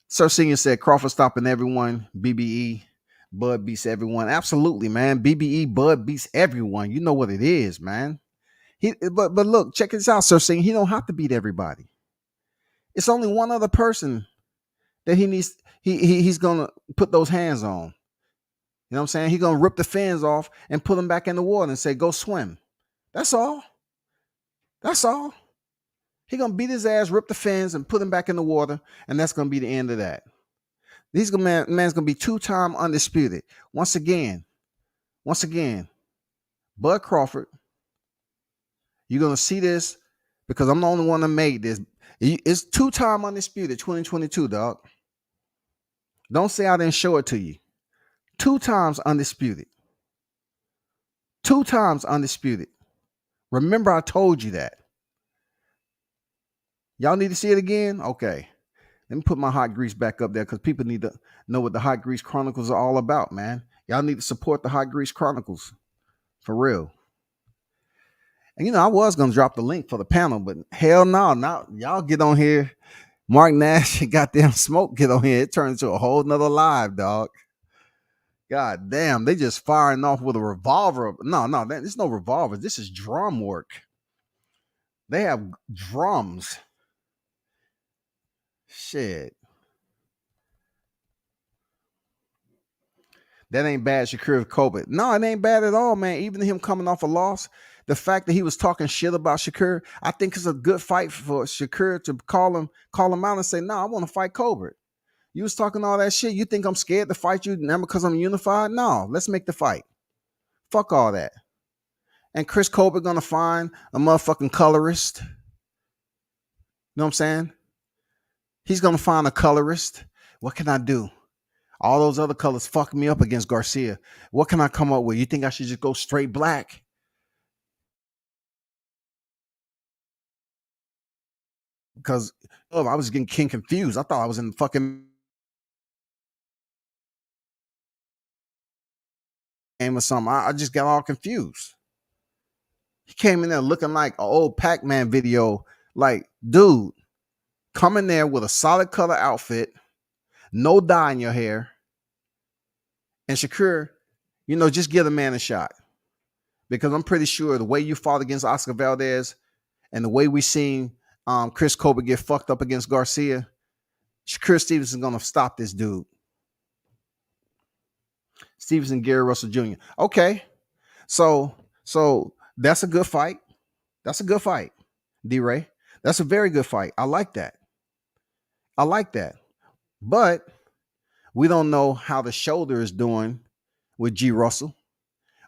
Sir Senior said Crawford stopping everyone. BBE, Bud beats everyone. Absolutely, man. BBE, Bud beats everyone. You know what it is, man. But look, check this out, Sir Senior. He don't have to beat everybody. It's only one other person that he needs. He's gonna put those hands on. You know You know what I'm saying? He's gonna rip the fins off and put him back in the water and say, go swim. That's all. That's all. He's gonna beat his ass, rip the fins, and put him back in the water, and that's gonna be the end of that. Man's gonna be 2-time undisputed. Once again, Bud Crawford, you're gonna see this because I'm the only one that made this. It's 2-time undisputed 2022, dog. Don't say I didn't show it to you. 2 times undisputed. 2 times undisputed. Remember, I told you that. Y'all need to see it again? Okay. Let me put my Hot Grease back up there because people need to know what the Hot Grease Chronicles are all about, man. Y'all need to support the Hot Grease Chronicles. For real. And I was gonna drop the link for the panel, but hell no. Now y'all get on here. Mark Nash and goddamn Smoke get on here. It turns into a whole nother live, dog. God damn, they just firing off with a revolver. No, there's no revolver. This is drum work. They have drums. Shit. That ain't bad, Shakur Crawford. No, it ain't bad at all, man. Even him coming off a loss, the fact that he was talking shit about Shakur, I think it's a good fight for Shakur to call him out and say, no, I want to fight Cobra. You was talking all that shit. You think I'm scared to fight you now because I'm unified? No, let's make the fight. Fuck all that. And Chris Cobra gonna find a motherfucking colorist. You know what I'm saying? He's gonna find a colorist. What can I do? All those other colors fuck me up against Garcia. What can I come up with? You think I should just go straight black? Because I was getting confused. I thought I was in fucking game or something. I just got all confused. He came in there looking like an old Pac-Man video. Like, dude, come in there with a solid color outfit, no dye in your hair, and Shakur, just give the man a shot. Because I'm pretty sure the way you fought against Oscar Valdez and the way we seen Chris Cobra get fucked up against Garcia, Shakur Stevenson gonna stop this dude. Stevenson, Gary Russell Jr. Okay, so that's a good fight. That's a good fight, D-Ray. That's a very good fight. I like that. But we don't know how the shoulder is doing with G. Russell.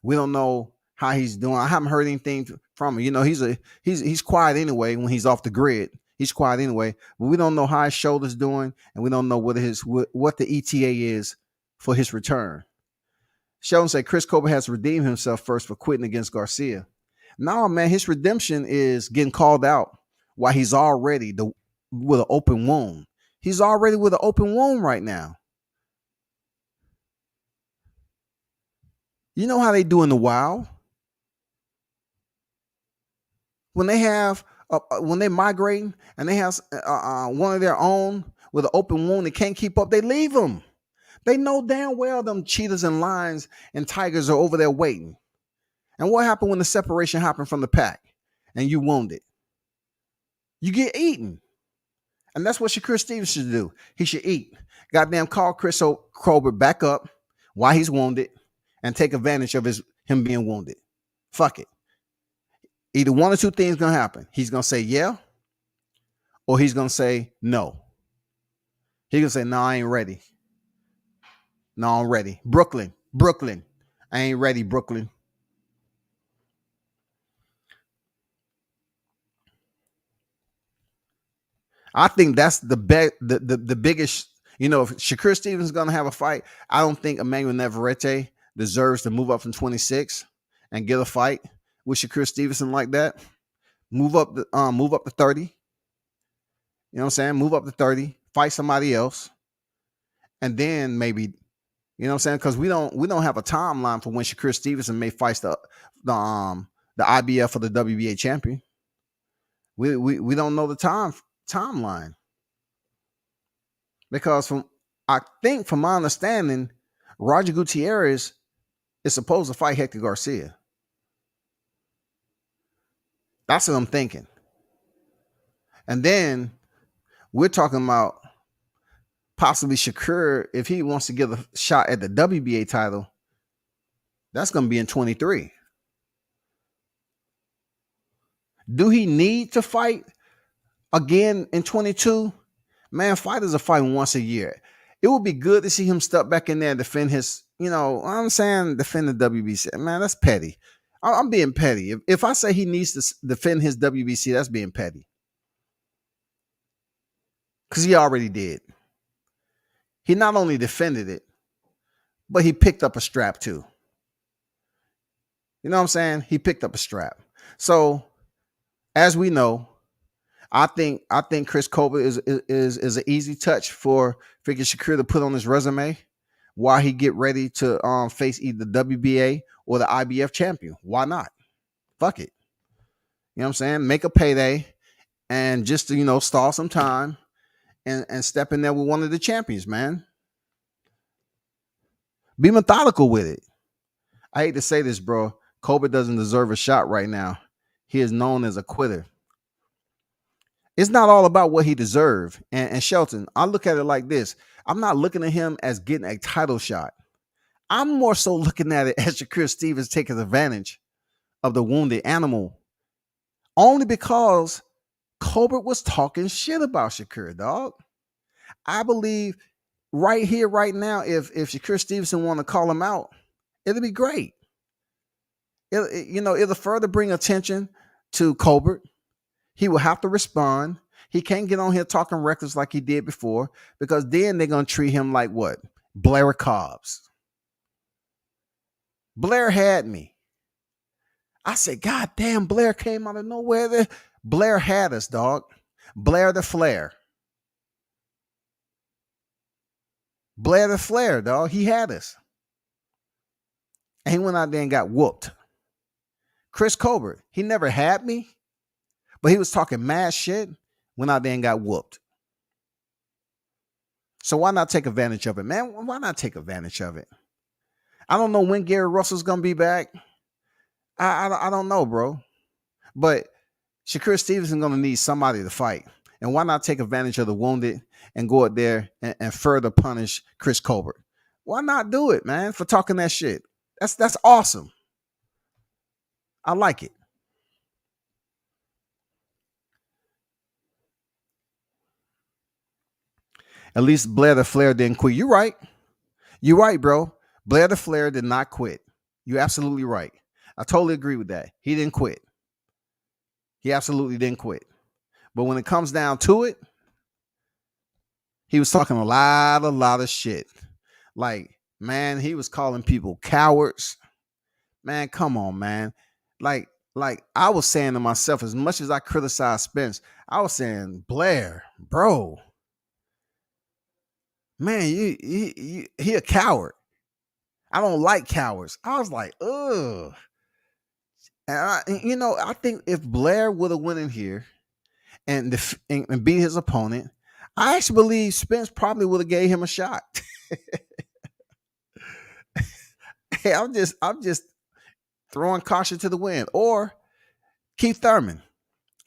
We don't know how he's doing. I haven't heard anything from him. He's quiet anyway when he's off the grid. He's quiet anyway. But we don't know how his shoulder's doing, and we don't know what the ETA is for his return. Sheldon said Chris Cobra has to redeem himself first for quitting against Garcia. No, man, his redemption is getting called out while he's already with an open wound. He's already with an open wound right now. You know how they do in the wild? When they have when they're migrating and they have one of their own with an open wound, they can't keep up, they leave them. They know damn well them cheetahs and lions and tigers are over there waiting. And what happened when the separation happened from the pack and you wounded? You get eaten. And that's what Shakur Stevenson should do. He should eat. Goddamn, call Chris Cobra back up while he's wounded and take advantage of him being wounded. Fuck it. Either one or two things gonna happen. He's gonna say yeah, or he's gonna say no. He's gonna say, no, I ain't ready. No, I'm ready. Brooklyn. I ain't ready, Brooklyn. I think that's the biggest, if Shakur Stevens is going to have a fight, I don't think Emmanuel Navarete deserves to move up from 26 and get a fight with Shakur Stevenson like that. Move up to 30. You know what I'm saying? Move up to 30, fight somebody else. And then maybe, you know what I'm saying? Because we don't have a timeline for when Shakur Stevenson may fight the IBF or the WBA champion. We don't know the timeline. Because from my understanding, Roger Gutierrez is supposed to fight Hector Garcia. That's what I'm thinking. And then we're talking about possibly Shakur, if he wants to give a shot at the WBA title, That's going to be in 23. Do he need to fight again in 22? Man, fighters are fighting once a year. It would be good to see him step back in there and defend his, I'm saying defend the WBC. Man, that's petty. I'm being petty. If I say he needs to defend his WBC, that's being petty. Because he already did. He not only defended it, but he picked up a strap too. You know what I'm saying? He picked up a strap. So, as we know, I think Chris Colbert is an easy touch for Figure Shakur to put on his resume while he get ready to face either WBA or the IBF champion. Why not? Fuck it. You know what I'm saying? Make a payday and just to, stall some time and step in there with one of the champions, man. Be methodical with it. I hate to say this, bro. Colbert doesn't deserve a shot right now. He is known as a quitter. It's not all about what he deserved. And Shelton, I look at it like this. I'm not looking at him as getting a title shot. I'm more so looking at it as Shakur Stevens taking advantage of the wounded animal. Only because Colbert was talking shit about Shakur, dog. I believe right here, right now, if Shakur Stevenson want to call him out, it'll be great. It'll further bring attention to Colbert. He will have to respond. He can't get on here talking reckless like he did before, because then they're going to treat him like what? Blair Cobbs. Blair had me. I said, God damn, Blair came out of nowhere. Blair had us, dog. Blair the Flair. Blair the Flair, dog. He had us. And he went out there and got whooped. Chris Colbert, he never had me, but he was talking mad shit, went out there and got whooped. So why not take advantage of it, man? Why not take advantage of it? I don't know when Gary Russell's going to be back. I don't know, bro. But Shakur Stevenson going to need somebody to fight. And why not take advantage of the wounded and go out there and further punish Chris Colbert? Why not do it, man, for talking that shit? That's awesome. I like it. At least Blair the Flair didn't quit. You're right. You're right, bro. Blair the Flair did not quit. You're absolutely right. I totally agree with that. He didn't quit. He absolutely didn't quit. But when it comes down to it, he was talking a lot of shit. Like, man, he was calling people cowards. Man, come on, man. Like I was saying to myself, as much as I criticized Spence, I was saying, Blair, bro, man, he a coward. I don't like cowards. I was like, ugh. And I think if Blair would have went in here and beat his opponent, I actually believe Spence probably would have gave him a shot. Hey, I'm just throwing caution to the wind. Or Keith Thurman.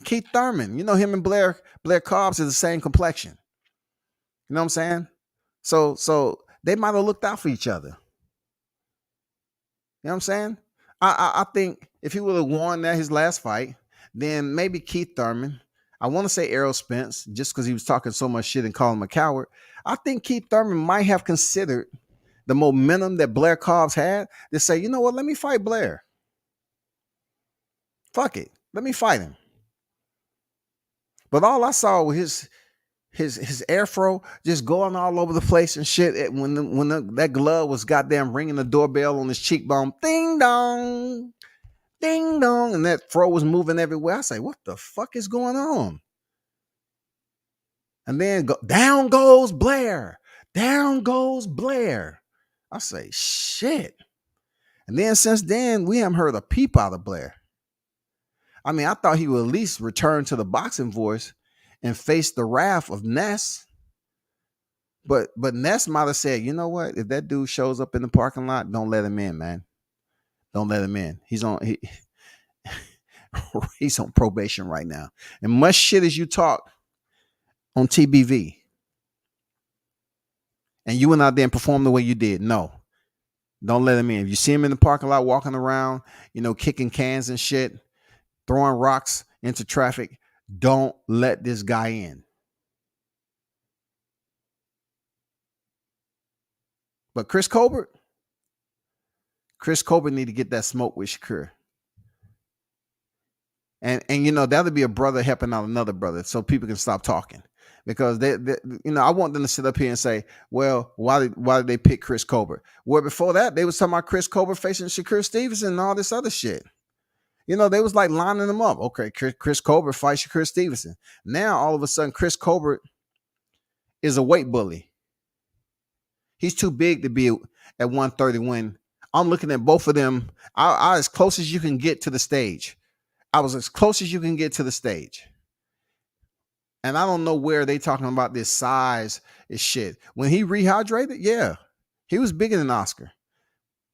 Him and Blair Cobbs is the same complexion. You know what I'm saying? So they might have looked out for each other. You know what I'm saying? I think if he would have won his last fight, then maybe Keith Thurman. I want to say Errol Spence, just because he was talking so much shit and calling him a coward. I think Keith Thurman might have considered the momentum that Blair Cobbs had to say, you know what, let me fight Blair. Fuck it. Let me fight him. But all I saw was his afro just going all over the place and shit. When that glove was goddamn ringing the doorbell on his cheekbone, ding dong, and that fro was moving everywhere. I say, what the fuck is going on? And then down goes Blair. I say, shit. And then since then, we haven't heard a peep out of Blair. I mean, I thought he would at least return to the boxing voice and face the wrath of Ness. But Ness might have said, you know what? If that dude shows up in the parking lot, don't let him in, man. Don't let him in. He's on probation right now. And much shit as you talk on TBV, and you went out there and performed the way you did, no. Don't let him in. If you see him in the parking lot walking around, kicking cans and shit, throwing rocks into traffic, don't let this guy in. But Chris Colbert need to get that smoke with Shakur. And that'll be a brother helping out another brother so people can stop talking. Because they I want them to sit up here and say, well, why did they pick Chris Colbert? Well, before that, they was talking about Chris Colbert facing Shakur Stevenson and all this other shit. They was like lining them up. Okay, Chris Colbert fights Shakur Stevenson. Now, all of a sudden, Chris Colbert is a weight bully. He's too big to be at 130 when I'm looking at both of them. I as close as you can get to the stage. I was as close as you can get to the stage. And I don't know where they talking about this size is shit. When he rehydrated, yeah, he was bigger than Oscar.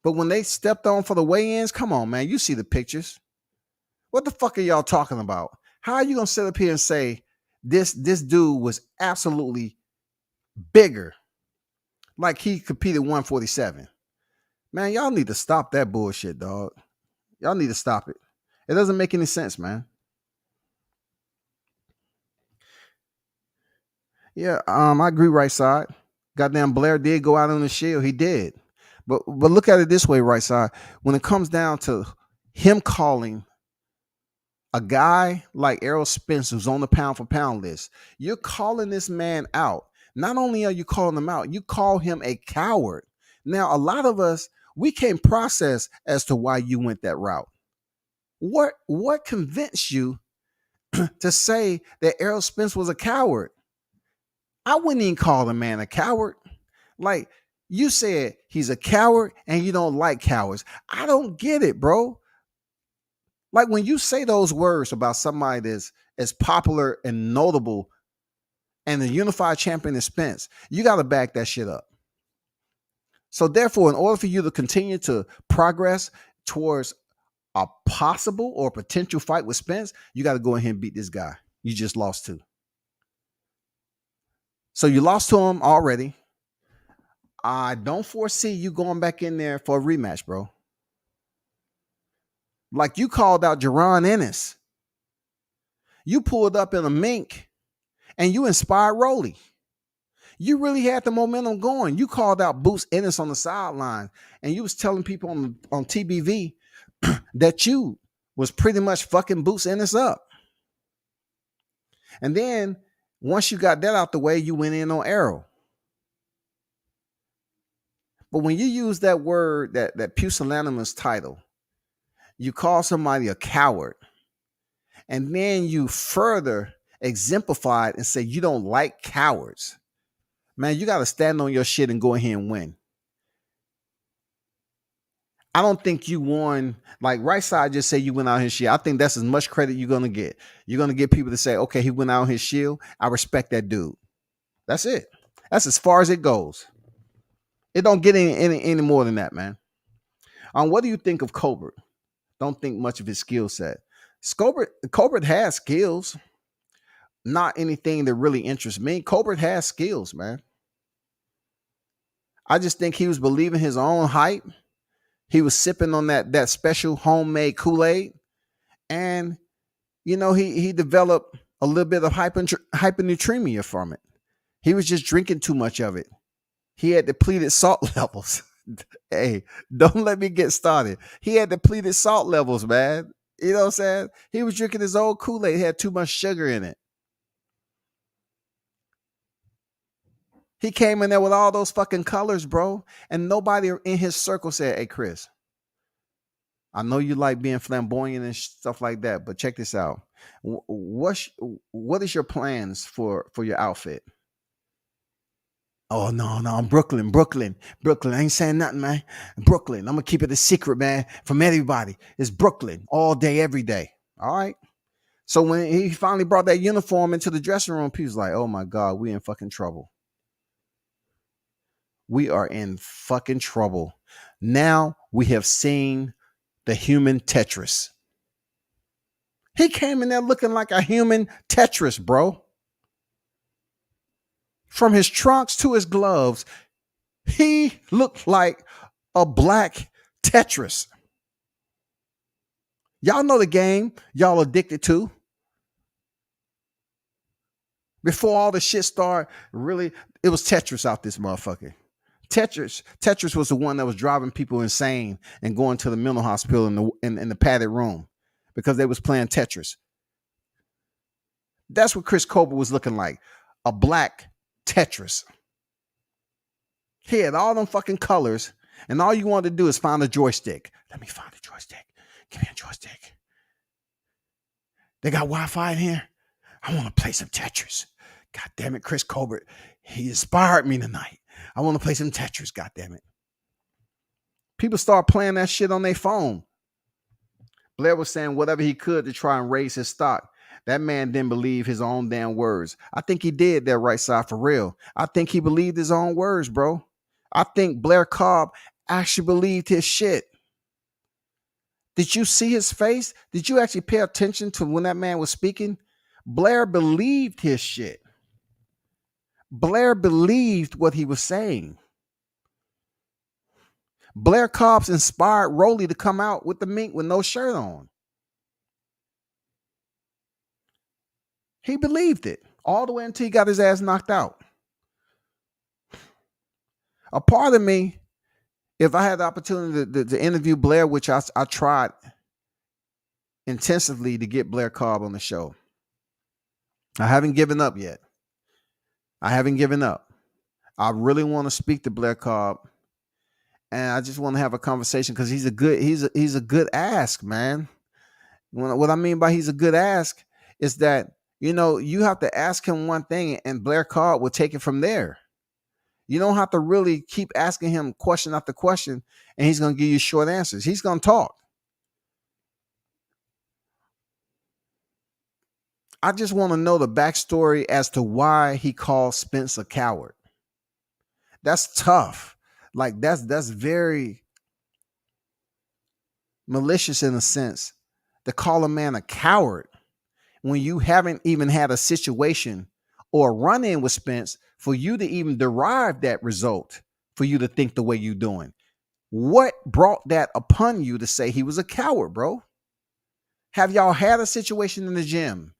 But when they stepped on for the weigh-ins, come on, man, you see the pictures. What the fuck are y'all talking about? How are you gonna sit up here and say this dude was absolutely bigger, like he competed 147? Man, y'all need to stop that bullshit, dog. Y'all need to stop it. It doesn't make any sense, man. Yeah, I agree, right side. Goddamn, Blair did go out on the shield. He did. But look at it this way, right side. When it comes down to him calling a guy like Errol Spence, who's on the pound for pound list, you're calling this man out. Not only are you calling him out, you call him a coward. Now, a lot of us, we can't process as to why you went that route. What convinced you to say that Errol Spence was a coward? I wouldn't even call the man a coward. Like, you said he's a coward and you don't like cowards. I don't get it, bro. Like, when you say those words about somebody that's as popular and notable and the unified champion is Spence, you got to back that shit up. So therefore, in order for you to continue to progress towards a possible or potential fight with Spence, you got to go ahead and beat this guy you just lost to. So you lost to him already. I don't foresee you going back in there for a rematch, bro. Like, you called out Jaron Ennis. You pulled up in a mink and you inspired Rolly. You really had the momentum going. You called out Boots Ennis on the sideline and you was telling people on TBV that you was pretty much fucking Boots Ennis up. And then once you got that out the way, you went in on Errol. But when you use that word, that pusillanimous title, you call somebody a coward, and then you further exemplify it and say you don't like cowards. Man, you got to stand on your shit and go ahead and win. I don't think you won. Like, right side just say you went out his shield. I think that's as much credit you're going to get. You're going to get people to say, okay, he went out on his shield. I respect that dude. That's it. That's as far as it goes. It don't get any more than that, man. What do you think of Colbert? Don't think much of his skill set. Colbert has skills. Not anything that really interests me. Colbert has skills, man. I just think he was believing his own hype. He was sipping on that special homemade Kool-Aid. And, he developed a little bit of hyponatremia from it. He was just drinking too much of it. He had depleted salt levels. Hey, don't let me get started. He had depleted salt levels, man. You know what I'm saying? He was drinking his old Kool-Aid. He had too much sugar in it. He came in there with all those fucking colors, bro. And nobody in his circle said, hey, Chris, I know you like being flamboyant and stuff like that, but check this out. What is your plans for your outfit? Oh, no, I'm Brooklyn. I ain't saying nothing, man. Brooklyn. I'm going to keep it a secret, man, from everybody. It's Brooklyn all day, every day. All right. So when he finally brought that uniform into the dressing room, people was like, oh, my God, we in fucking trouble. We are in fucking trouble. Now we have seen the human Tetris. He came in there looking like a human Tetris, bro. From his trunks to his gloves, he looked like A black Tetris. Y'all know the game y'all addicted to. Before all the shit started, really, it was Tetris out this motherfucker. Tetris was the one that was driving people insane and going to the mental hospital in the padded room because they was playing Tetris. That's what Chris Colbert was looking like. A black Tetris. He had all them fucking colors, and all you wanted to do is find a joystick. Let me find a joystick. Give me a joystick. They got Wi-Fi in here? I want to play some Tetris. God damn it, Chris Colbert. He inspired me tonight. I want to play some Tetris, god damn it. People start playing that shit on their phone. Blair was saying whatever he could to try and raise his stock. That man didn't believe his own damn words. I think he did that right side for real. I think he believed his own words, bro. I think Blair Cobb actually believed his shit. Did you see his face? Did you actually pay attention to when that man was speaking? Blair believed his shit. Blair believed what he was saying. Blair Cobbs inspired Rolly to come out with the mink with no shirt on. He believed it all the way until he got his ass knocked out. A part of me, if I had the opportunity to interview Blair, which I tried intensively to get Blair Cobb on the show. I haven't given up yet. I haven't given up. I really want to speak to Blair Cobb, and I just want to have a conversation because he's a good ask, man. What I mean by he's a good ask is that, you know, you have to ask him one thing and Blair Cobb will take it from there. You don't have to really keep asking him question after question and he's going to give you short answers. He's going to talk. I just want to know the backstory as to why he called Spence a coward. That's tough. Like that's very malicious in a sense to call a man a coward when you haven't even had a situation or a run-in with Spence for you to even derive that result, for you to think the way you're doing. What brought that upon you to say he was a coward, bro? Have y'all had a situation in the gym?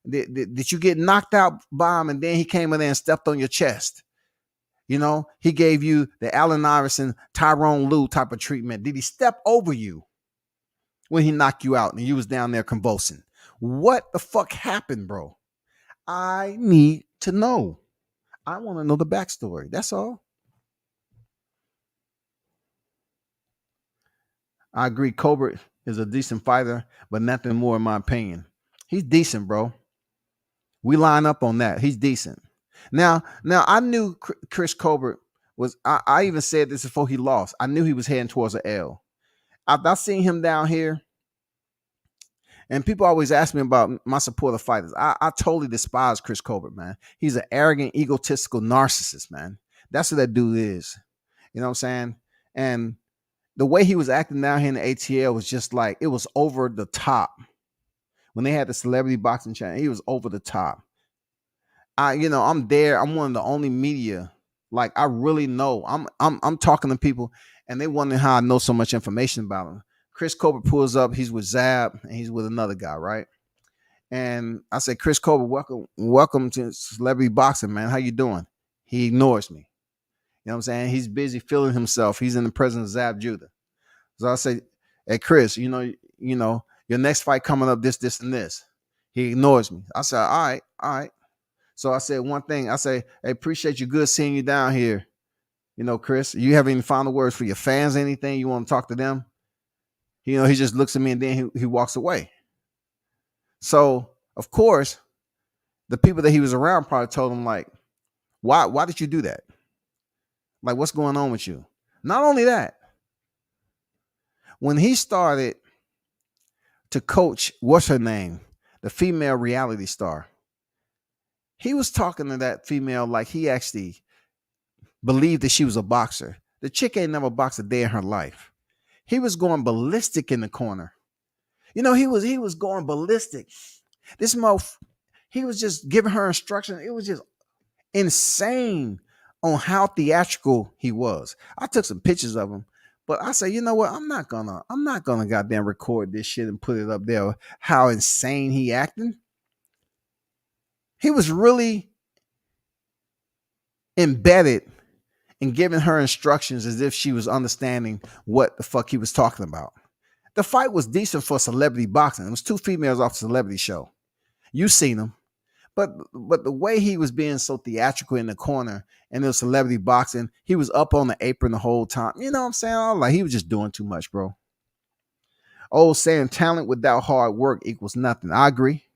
Did you get knocked out by him and then he came in there and stepped on your chest? You know, he gave you the Allen Iverson, Tyrone Lue type of treatment. Did he step over you when he knocked you out and you was down there convulsing? What the fuck happened, bro? I need to know. I want to know the backstory. That's all. I agree. Colbert is a decent fighter, but nothing more in my opinion. He's decent, bro. We line up on that. He's decent. Now I knew Chris Colbert was, I even said this before he lost. I knew he was heading towards an L. I've seen him down here, and people always ask me about my support of fighters. I totally despise Chris Colbert, man. He's an arrogant, egotistical narcissist, man. That's what that dude is. You know what I'm saying? And the way he was acting down here in the ATL was just like, it was over the top. When they had the celebrity boxing channel, he was over the top. I'm there. I'm one of the only media. Like, I really know. I'm talking to people, and they wondering how I know so much information about him. Chris Colbert pulls up. He's with Zab, and he's with another guy, right? And I said, Chris Colbert, welcome to celebrity boxing, man. How you doing? He ignores me. You know what I'm saying? He's busy feeling himself. He's in the presence of Zab Judah. So I say, hey, Chris, you know, your next fight coming up, this, and this. He ignores me. I said, all right. So I said one thing. I say, hey, appreciate you. Good seeing you down here. You know, Chris, you have any final words for your fans? Anything you want to talk to them? You know, he just looks at me and then he walks away. So, of course, the people that he was around probably told him, like, why did you do that? Like, what's going on with you? Not only that, when he started to coach, what's her name? The female reality star. He was talking to that female like he actually believed that she was a boxer. The chick ain't never boxed a day in her life. He was going ballistic in the corner. You know, he was going ballistic. He was just giving her instructions. It was just insane on how theatrical he was. I took some pictures of him, But I say, you know what? I'm not gonna goddamn record this shit and put it up there. How insane he acting. He was really embedded in giving her instructions as if she was understanding what the fuck he was talking about. The fight was decent for celebrity boxing. It was two females off the celebrity show. You seen them. But the way he was being so theatrical in the corner and the celebrity boxing, he was up on the apron the whole time. You know what I'm saying? Like he was just doing too much, bro. Old saying talent without hard work equals nothing. I agree.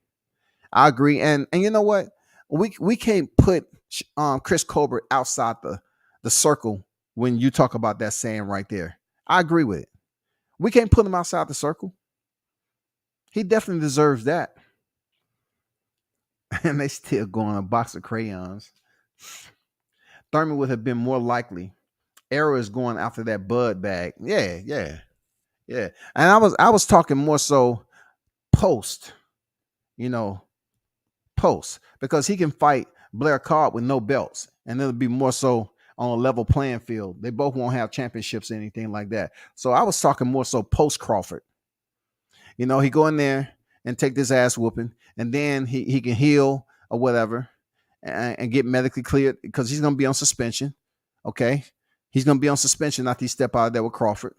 And you know what? We can't put Chris Colbert outside the circle when you talk about that saying right there. I agree with it. We can't put him outside the circle. He definitely deserves that. And they still going a box of crayons. Thurman would have been more likely. Arrow is going after that Bud bag. Yeah. And I was talking more so post, you know, post, because he can fight Blair Cobb with no belts, and it'll be more so on a level playing field. They both won't have championships or anything like that. So I was talking more so post Crawford. You know, he go in there and take this ass whooping, and then he can heal or whatever and get medically cleared because he's going to be on suspension. Okay. He's going to be on suspension after he step out of there with Crawford.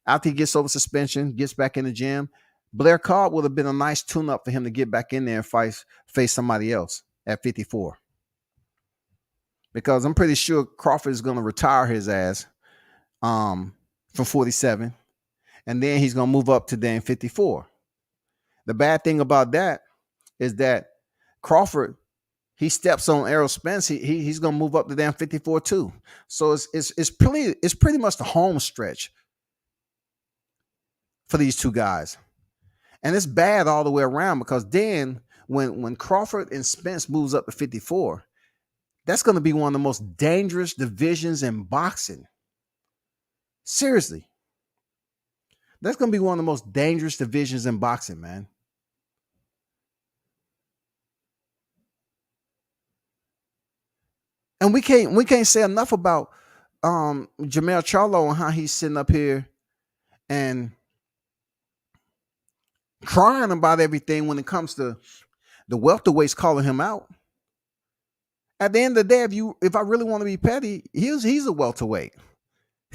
After he gets over suspension, gets back in the gym, Blair Cobb would have been a nice tune-up for him to get back in there and face somebody else at 54. Because I'm pretty sure Crawford is going to retire his ass from 47, and then he's going to move up to then 54. The bad thing about that is that Crawford, he steps on Errol Spence, he's going to move up to damn 54 too. So it's pretty much the home stretch for these two guys. And it's bad all the way around because then when Crawford and Spence moves up to 54, that's going to be one of the most dangerous divisions in boxing. Seriously. That's going to be one of the most dangerous divisions in boxing, man. And we can't say enough about Jermell Charlo and how he's sitting up here and crying about everything when it comes to the welterweights calling him out. At the end of the day, if I really want to be petty, he's a welterweight.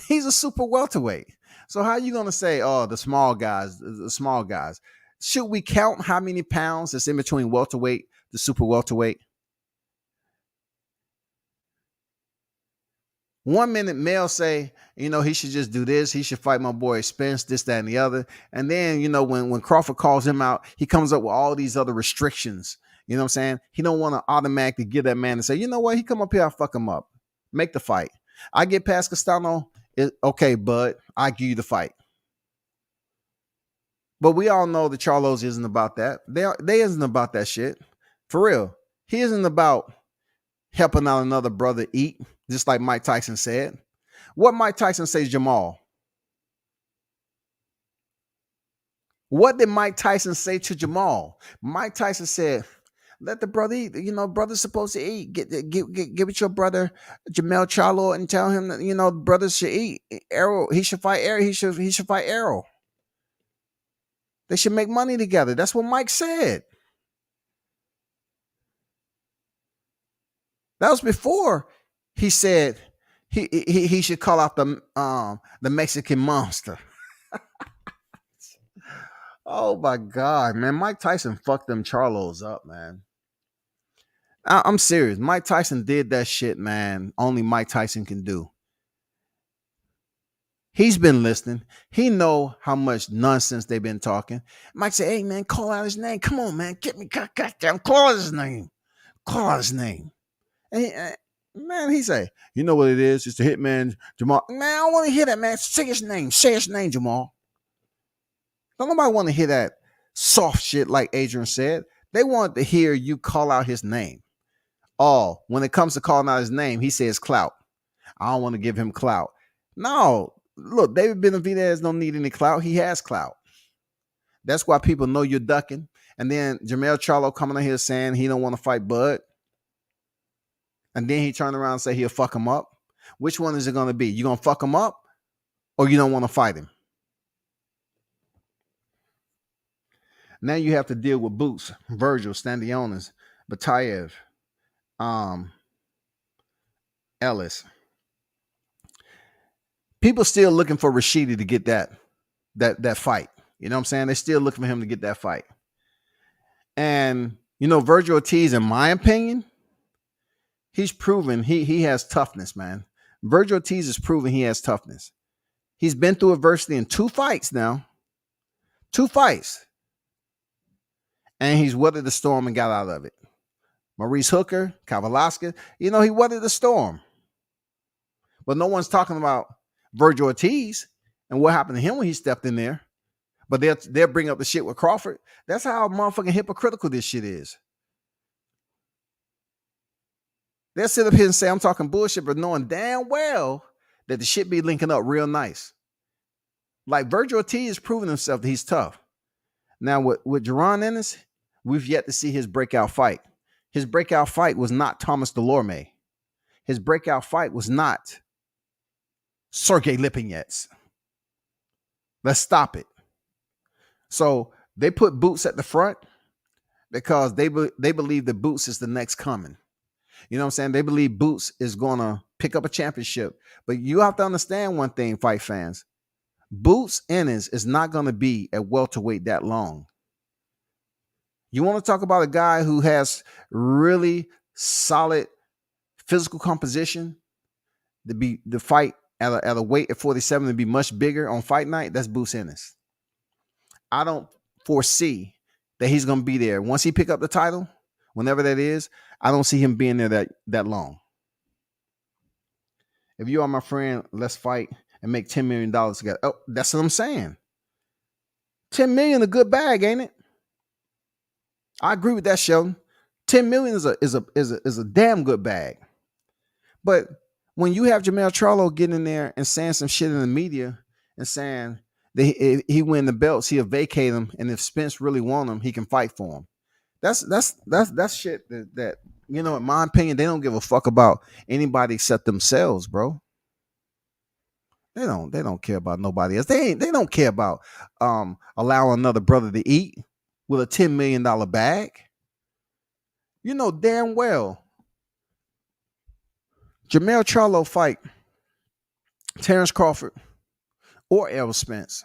He's a super welterweight. So how are you gonna say, oh, the small guys? Should we count how many pounds that's in between welterweight, the super welterweight? 1 minute Mel say, he should just do this. He should fight my boy Spence, this, that, and the other. And then, when Crawford calls him out, he comes up with all these other restrictions. You know what I'm saying? He don't want to automatically give that man and say, you know what? He come up here, I'll fuck him up. Make the fight. I get past Castano. Okay, bud, I give you the fight. But we all know that Charlos isn't about that. They isn't about that shit. For real. He isn't about helping out another brother eat, just like Mike Tyson said. What Mike Tyson say to Jamal? What did Mike Tyson say to Jamal? Mike Tyson said, let the brother eat. Brother's supposed to eat. Give it your brother Jermell Charlo and tell him that brothers should eat. Errol, he should fight Errol. He should fight Errol. They should make money together. That's what Mike said. That was before he said he should call out the Mexican monster. Oh my God, man! Mike Tyson fucked them Charlos up, man. I'm serious. Mike Tyson did that shit, man. Only Mike Tyson can do. He's been listening. He know how much nonsense they've been talking. Mike said, hey, man, call out his name. Come on, man. Get me. Goddamn, call out his name. Call out his name. And he say, you know what it is? It's the hitman, Jamal. Man, I don't want to hear that, man. Say his name. Say his name, Jamal. Don't nobody want to hear that soft shit like Adrian said. They want to hear you call out his name. Oh, when it comes to calling out his name, he says clout. I don't want to give him clout. No, look, David Benavidez don't need any clout. He has clout. That's why people know you're ducking. And then Jermell Charlo coming in here saying he don't want to fight Bud. And then he turned around and say he'll fuck him up. Which one is it going to be? You going to fuck him up? or you don't want to fight him. Now you have to deal with Boots, Virgil, Standionis, Batayev, Ellis. People still looking for Rashidi to get that fight. You know what I'm saying? They're still looking for him to get that fight. And Virgil Ortiz, in my opinion, he's proven he has toughness, man. Virgil Ortiz has proven he has toughness. He's been through adversity in 2 fights now. 2 fights. And he's weathered the storm and got out of it. Maurice Hooker, Kavalauskas, he weathered the storm. But no one's talking about Virgil Ortiz and what happened to him when he stepped in there. But they'll bring up the shit with Crawford. That's how motherfucking hypocritical this shit is. They'll sit up here and say I'm talking bullshit, but knowing damn well that the shit be linking up real nice. Like Virgil Ortiz has proven himself that he's tough. Now with Jaron Ennis, we've yet to see his breakout fight. His breakout fight was not Thomas Delorme. His breakout fight was not Sergey Lipinets. Let's stop it. So they put Boots at the front because they believe that Boots is the next coming. You know what I'm saying? They believe Boots is going to pick up a championship. But you have to understand one thing, fight fans. Boots Ennis is not going to be at welterweight that long. You want to talk about a guy who has really solid physical composition to fight at a weight at 47 to be much bigger on fight night? That's Boots Ennis. I don't foresee that he's going to be there. Once he pick up the title, whenever that is, I don't see him being there that long. If you are my friend, let's fight and make $10 million together. Oh, that's what I'm saying. $10 million a good bag, ain't it? I agree with that, Sheldon. $10 million is a damn good bag. But when you have Jermell Charlo getting in there and saying some shit in the media and saying that if he win the belts, he'll vacate him, and if Spence really want him, he can fight for him. That's shit that in my opinion, they don't give a fuck about anybody except themselves, bro. They don't care about nobody else. They don't care about allowing another brother to eat with a $10 million bag. You know damn well Jermell Charlo fight Terence Crawford or Errol Spence.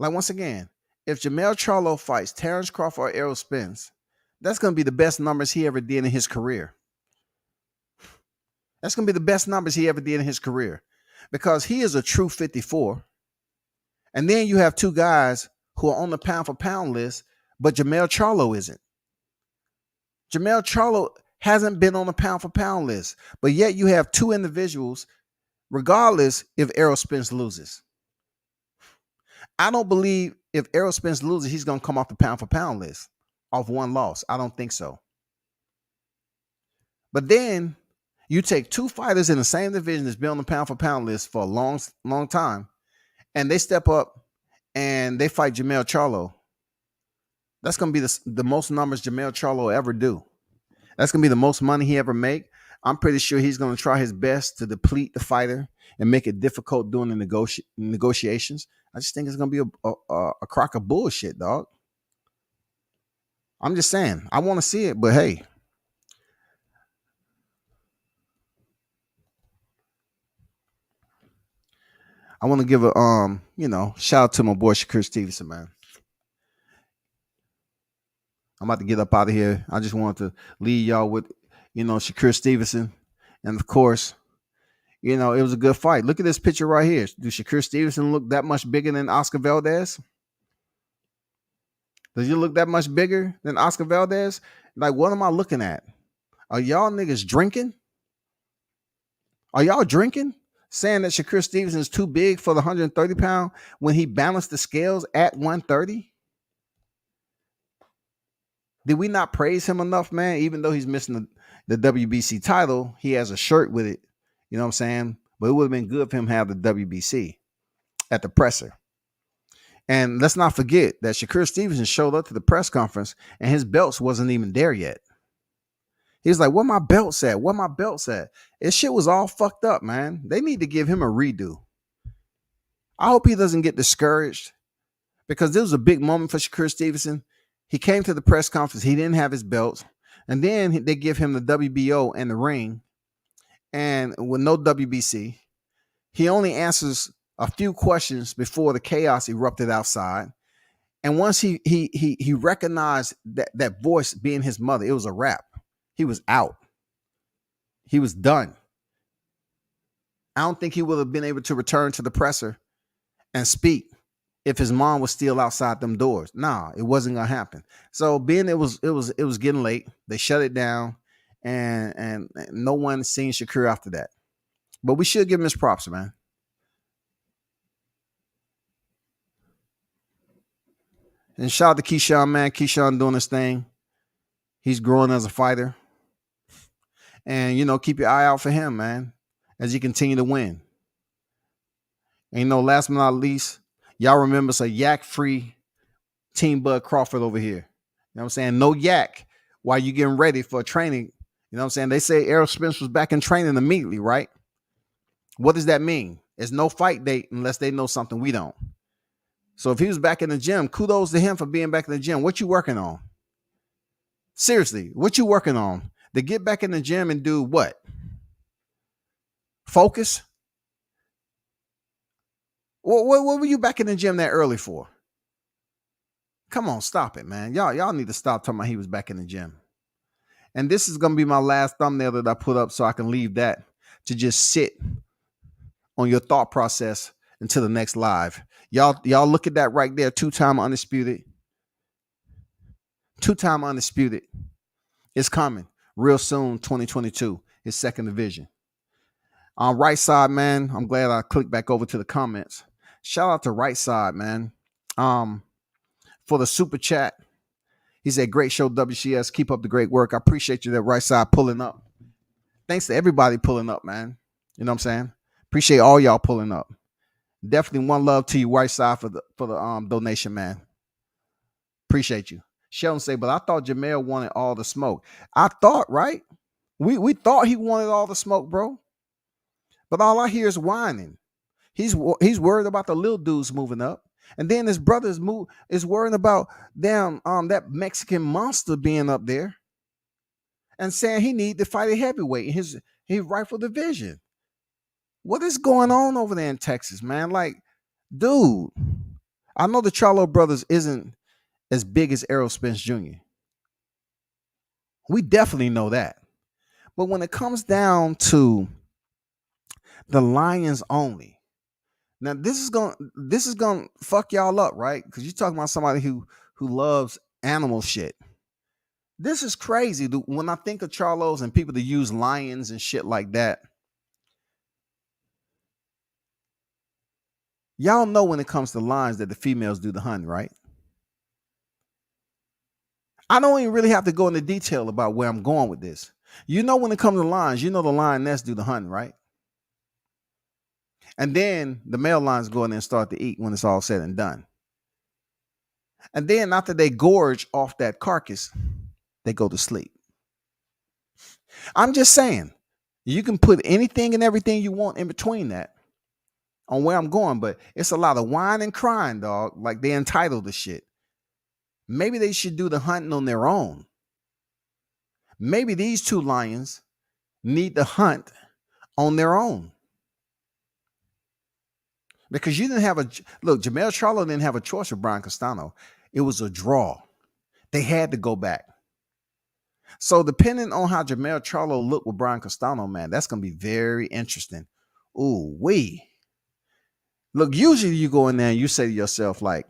Like, once again, if Jermell Charlo fights Terence Crawford or Errol Spence, that's going to be the best numbers he ever did in his career. That's going to be the best numbers he ever did in his career, because he is a true 54. And then you have 2 guys who are on the pound for pound list, but Jermell Charlo isn't. Jermell Charlo hasn't been on the pound for pound list, but yet you have 2 individuals, regardless if Errol Spence loses. I don't believe if Errol Spence loses, he's going to come off the pound for pound list off 1 loss. I don't think so. But then you take 2 fighters in the same division that's been on the pound for pound list for a long, long time, and they step up and they fight Jermell Charlo. That's going to be the most numbers Jermell Charlo ever do. That's going to be the most money he ever make. I'm pretty sure he's going to try his best to deplete the fighter and make it difficult during the negotiations. I just think it's going to be a crock of bullshit, dog. I'm just saying. I want to see it, but hey. I want to give a shout out to my boy Shakur Stevenson, man. I'm about to get up out of here. I just wanted to leave y'all with, Shakur Stevenson. And of course, it was a good fight. Look at this picture right here. Do Shakur Stevenson look that much bigger than Oscar Valdez? Does he look that much bigger than Oscar Valdez? Like, what am I looking at? Are y'all niggas drinking? Are y'all drinking? Saying that Shakur Stevenson is too big for the 130 pound when he balanced the scales at 130? Did we not praise him enough, man? Even though he's missing the WBC title, he has a shirt with it. You know what I'm saying? But it would have been good for him to have the WBC at the presser. And let's not forget that Shakur Stevenson showed up to the press conference and his belts wasn't even there yet. He's like, where my belts at? Where my belts at? His shit was all fucked up, man. They need to give him a redo. I hope he doesn't get discouraged because this was a big moment for Shakur Stevenson. He came to the press conference. He didn't have his belts. And then they give him the WBO and the ring. And with no WBC, he only answers a few questions before the chaos erupted outside. And once he recognized that voice being his mother, it was a wrap. He was out. He was done. I don't think he would have been able to return to the presser and speak if his mom was still outside them doors. Nah, it wasn't gonna happen. So being it was getting late, they shut it down, and no one seen Shakur after that. But we should give him his props, man. And shout out to Keyshawn, man. Keyshawn doing his thing. He's growing as a fighter. And, keep your eye out for him, man, as he continue to win. And, last but not least, y'all remember it's a yak-free Team Bud Crawford over here. You know what I'm saying? No yak while you getting ready for training. You know what I'm saying? They say Errol Spence was back in training immediately, right? What does that mean? It's no fight date unless they know something we don't. So if he was back in the gym, kudos to him for being back in the gym. What you working on? Seriously, what you working on? To get back in the gym and do what? Focus? What were you back in the gym that early for? Come on, stop it, man. Y'all need to stop talking about he was back in the gym. And this is going to be my last thumbnail that I put up so I can leave that to just sit on your thought process until the next live. Y'all look at that right there. Two-time undisputed. Two-time undisputed. It's coming real soon, 2022. His second division. On right side, man, I'm glad I clicked back over to the comments. Shout out to right side, man. For the super chat. He said, great show, WCS. Keep up the great work. I appreciate you that right side pulling up. Thanks to everybody pulling up, man. You know what I'm saying? Appreciate all y'all pulling up. Definitely one love to you, right side, for the donation, man. Appreciate you. Sheldon say, but I thought Jamel wanted all the smoke. I thought, right? We thought he wanted all the smoke, bro. But all I hear is whining. He's worried about the little dudes moving up. And then his brother is worrying about that Mexican monster being up there and saying he need to fight a heavyweight in his rifle division. What is going on over there in Texas, man? Like, dude, I know the Charlo brothers isn't as big as Errol Spence Jr. We definitely know that. But when it comes down to the Lions only, now this is gonna fuck y'all up, right? Because you're talking about somebody who loves animal shit. This is crazy. When I think of Charlos and people that use lions and shit like that, y'all know when it comes to lions that the females do the hunting, right? I don't even really have to go into detail about where I'm going with this. You know, when it comes to lions, you know the lioness do the hunting, right? And then the male lions go in there and start to eat when it's all said and done. And then after they gorge off that carcass, they go to sleep. I'm just saying, you can put anything and everything you want in between that on where I'm going, but it's a lot of whine and crying, dog. Like they're entitled to shit. Maybe they should do the hunting on their own. Maybe these two lions need to hunt on their own. Because you didn't have look, Jamel Charlo didn't have a choice with Brian Castano. It was a draw. They had to go back. So depending on how Jamel Charlo looked with Brian Castano, man, that's going to be very interesting. Ooh, wee. Look, usually you go in there and you say to yourself, like,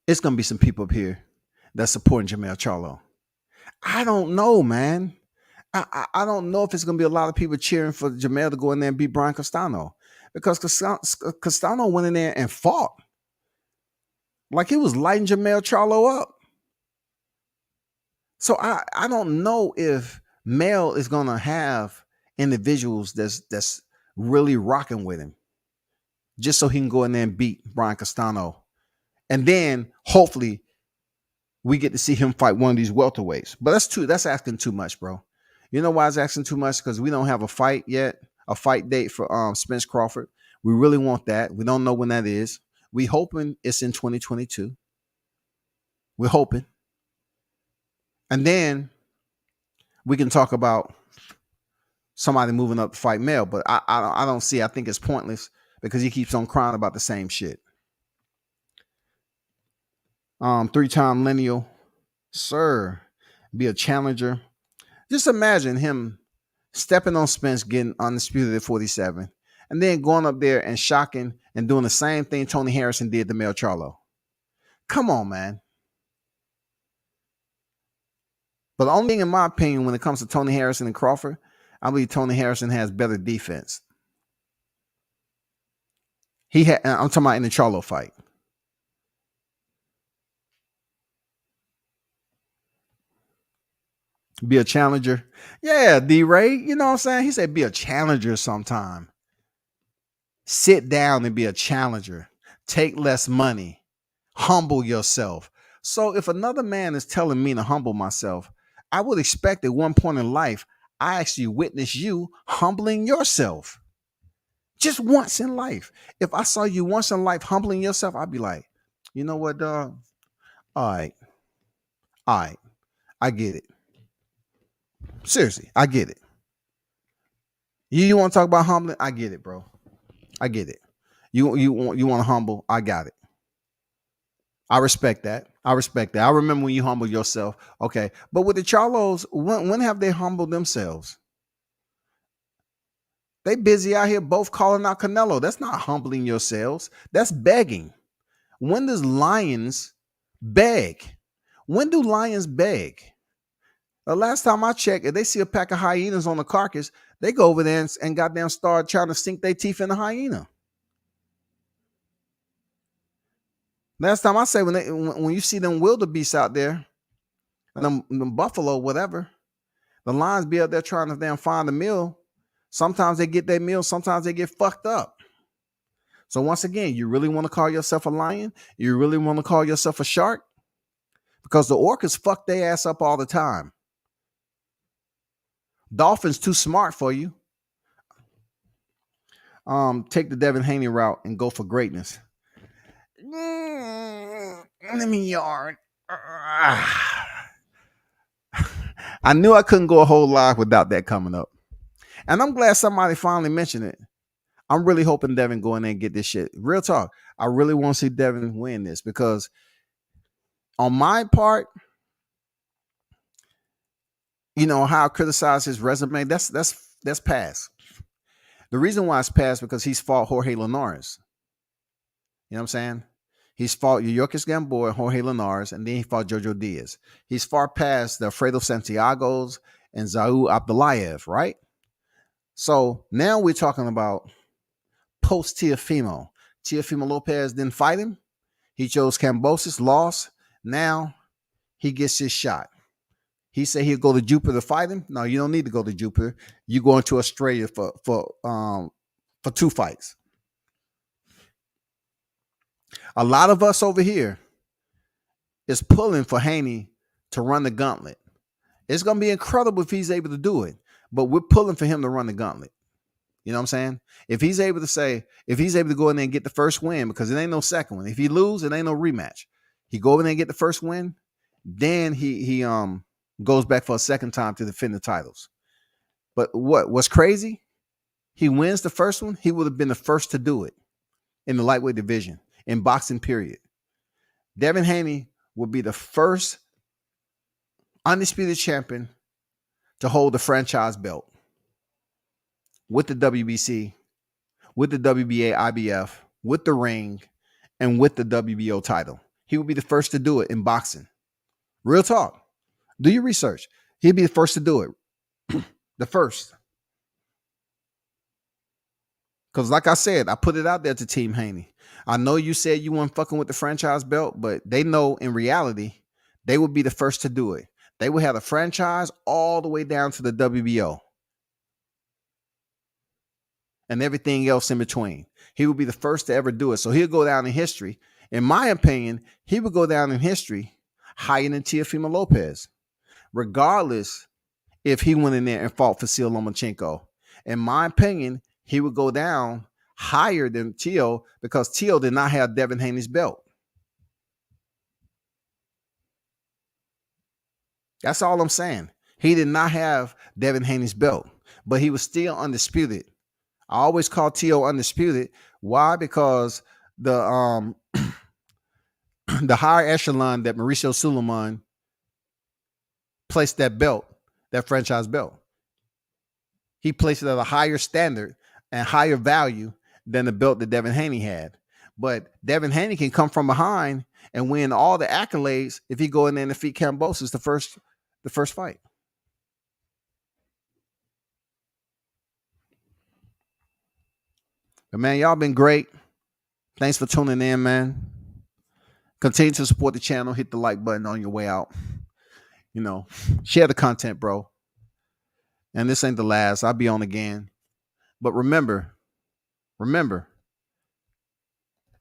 it's going to be some people up here that's supporting Jamel Charlo. I don't know, man. I don't know if it's going to be a lot of people cheering for Jamel to go in there and beat Brian Castano, because Castano went in there and fought. Like he was lighting Jamel Charlo up. So I don't know if Mel is going to have individuals that's really rocking with him just so he can go in there and beat Brian Castano. And then hopefully we get to see him fight one of these welterweights. But that's asking too much, bro. You know why it's asking too much? Because we don't have a fight yet a fight date for Spence Crawford. We really want that. We don't know when that is. We hoping it's in 2022. We're hoping. And then we can talk about somebody moving up to fight Mel, but I don't see. I think it's pointless because he keeps on crying about the same shit. 3-time lineal, sir, be a challenger. Just imagine him stepping on Spence, getting undisputed at 47, and then going up there and shocking and doing the same thing Tony Harrison did to Mel Charlo. Come on, man. But the only thing, in my opinion, when it comes to Tony Harrison and Crawford, I believe Tony Harrison has better defense. I'm talking about in the Charlo fight. Be a challenger. Yeah, D-Ray, you know what I'm saying? He said be a challenger sometime. Sit down and be a challenger. Take less money. Humble yourself. So if another man is telling me to humble myself, I would expect at one point in life, I actually witness you humbling yourself. Just once in life. If I saw you once in life humbling yourself, I'd be like, you know what, dog? All right. I get it. Seriously, I get it. You want to talk about humbling? I get it, bro. I get it. You want to humble? I got it. I respect that. I remember when you humbled yourself. Okay. But with the Charlos, when have they humbled themselves? They busy out here both calling out Canelo. That's not humbling yourselves. That's begging. When does lions beg? When do lions beg? The last time I checked, if they see a pack of hyenas on the carcass, they go over there and goddamn start trying to sink their teeth in the hyena. Last time I say, when you see them wildebeests out there, and them buffalo, whatever, the lions be out there trying to damn find a meal. Sometimes they get their meal, sometimes they get fucked up. So once again, you really want to call yourself a lion? You really want to call yourself a shark? Because the orcas fuck their ass up all the time. Dolphins too smart for you. Take the Devin Haney route and go for greatness. Let me yard. I knew I couldn't go a whole live without that coming up. And I'm glad somebody finally mentioned it. I'm really hoping Devin go in there and get this shit. Real talk. I really want to see Devin win this because on my part, you know how I criticize his resume. That's past. The reason why it's past because he's fought Jorge Linares. You know what I'm saying? He's fought Yuriorkis Gamboa, Jorge Linares, and then he fought Jojo Diaz. He's far past the Alfredo Santiago's and Zaud Abdullayev, right? So now we're talking about post Teofimo. Teofimo Lopez didn't fight him. He chose Kambosos, lost. Now he gets his shot. He said he'll go to Jupiter to fight him. No, you don't need to go to Jupiter. You going to Australia for 2 fights. A lot of us over here is pulling for Haney to run the gauntlet. It's going to be incredible if he's able to do it, but we're pulling for him to run the gauntlet. You know what I'm saying? If he's able to go in there and get the first win, because it ain't no second one. If he lose, it ain't no rematch. He go in there and get the first win, then he goes back for a second time to defend the titles. But what's crazy? He wins the first one. He would have been the first to do it in the lightweight division in boxing, period. Devin Haney would be the first undisputed champion to hold the franchise belt with the WBC, with the WBA, IBF, with the ring, and with the WBO title. He would be the first to do it in boxing. Real talk. Do your research. He'd be the first to do it. The first. Because like I said, I put it out there to Team Haney. I know you said you weren't fucking with the franchise belt, but they know in reality, they would be the first to do it. They would have the franchise all the way down to the WBO. And everything else in between. He would be the first to ever do it. So he'll go down in history. In my opinion, he would go down in history higher than Teofimo Lopez. Regardless if he went in there and fought Vasyl Lomachenko. In my opinion, he would go down higher than Tio because Tio did not have Devin Haney's belt. That's all I'm saying. He did not have Devin Haney's belt, but he was still undisputed. I always call Tio undisputed. Why? Because the the higher echelon that Mauricio Suleiman placed that belt, that franchise belt. He placed it at a higher standard and higher value than the belt that Devin Haney had. But Devin Haney can come from behind and win all the accolades if he go in there and defeat Kambosos the first fight. But man, y'all been great. Thanks for tuning in, man. Continue to support the channel. Hit the like button on your way out. You know, share the content, bro. And this ain't the last. I'll be on again. But remember,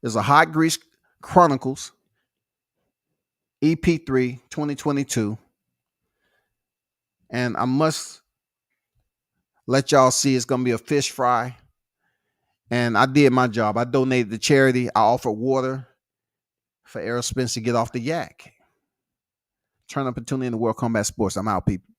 there's a Hot Grease Chronicles EP3 2022. And I must let y'all see it's going to be a fish fry. And I did my job. I donated to charity. I offered water for Errol Spence to get off the yak. Turn up and tune in to World Combat Sports. I'm out, people.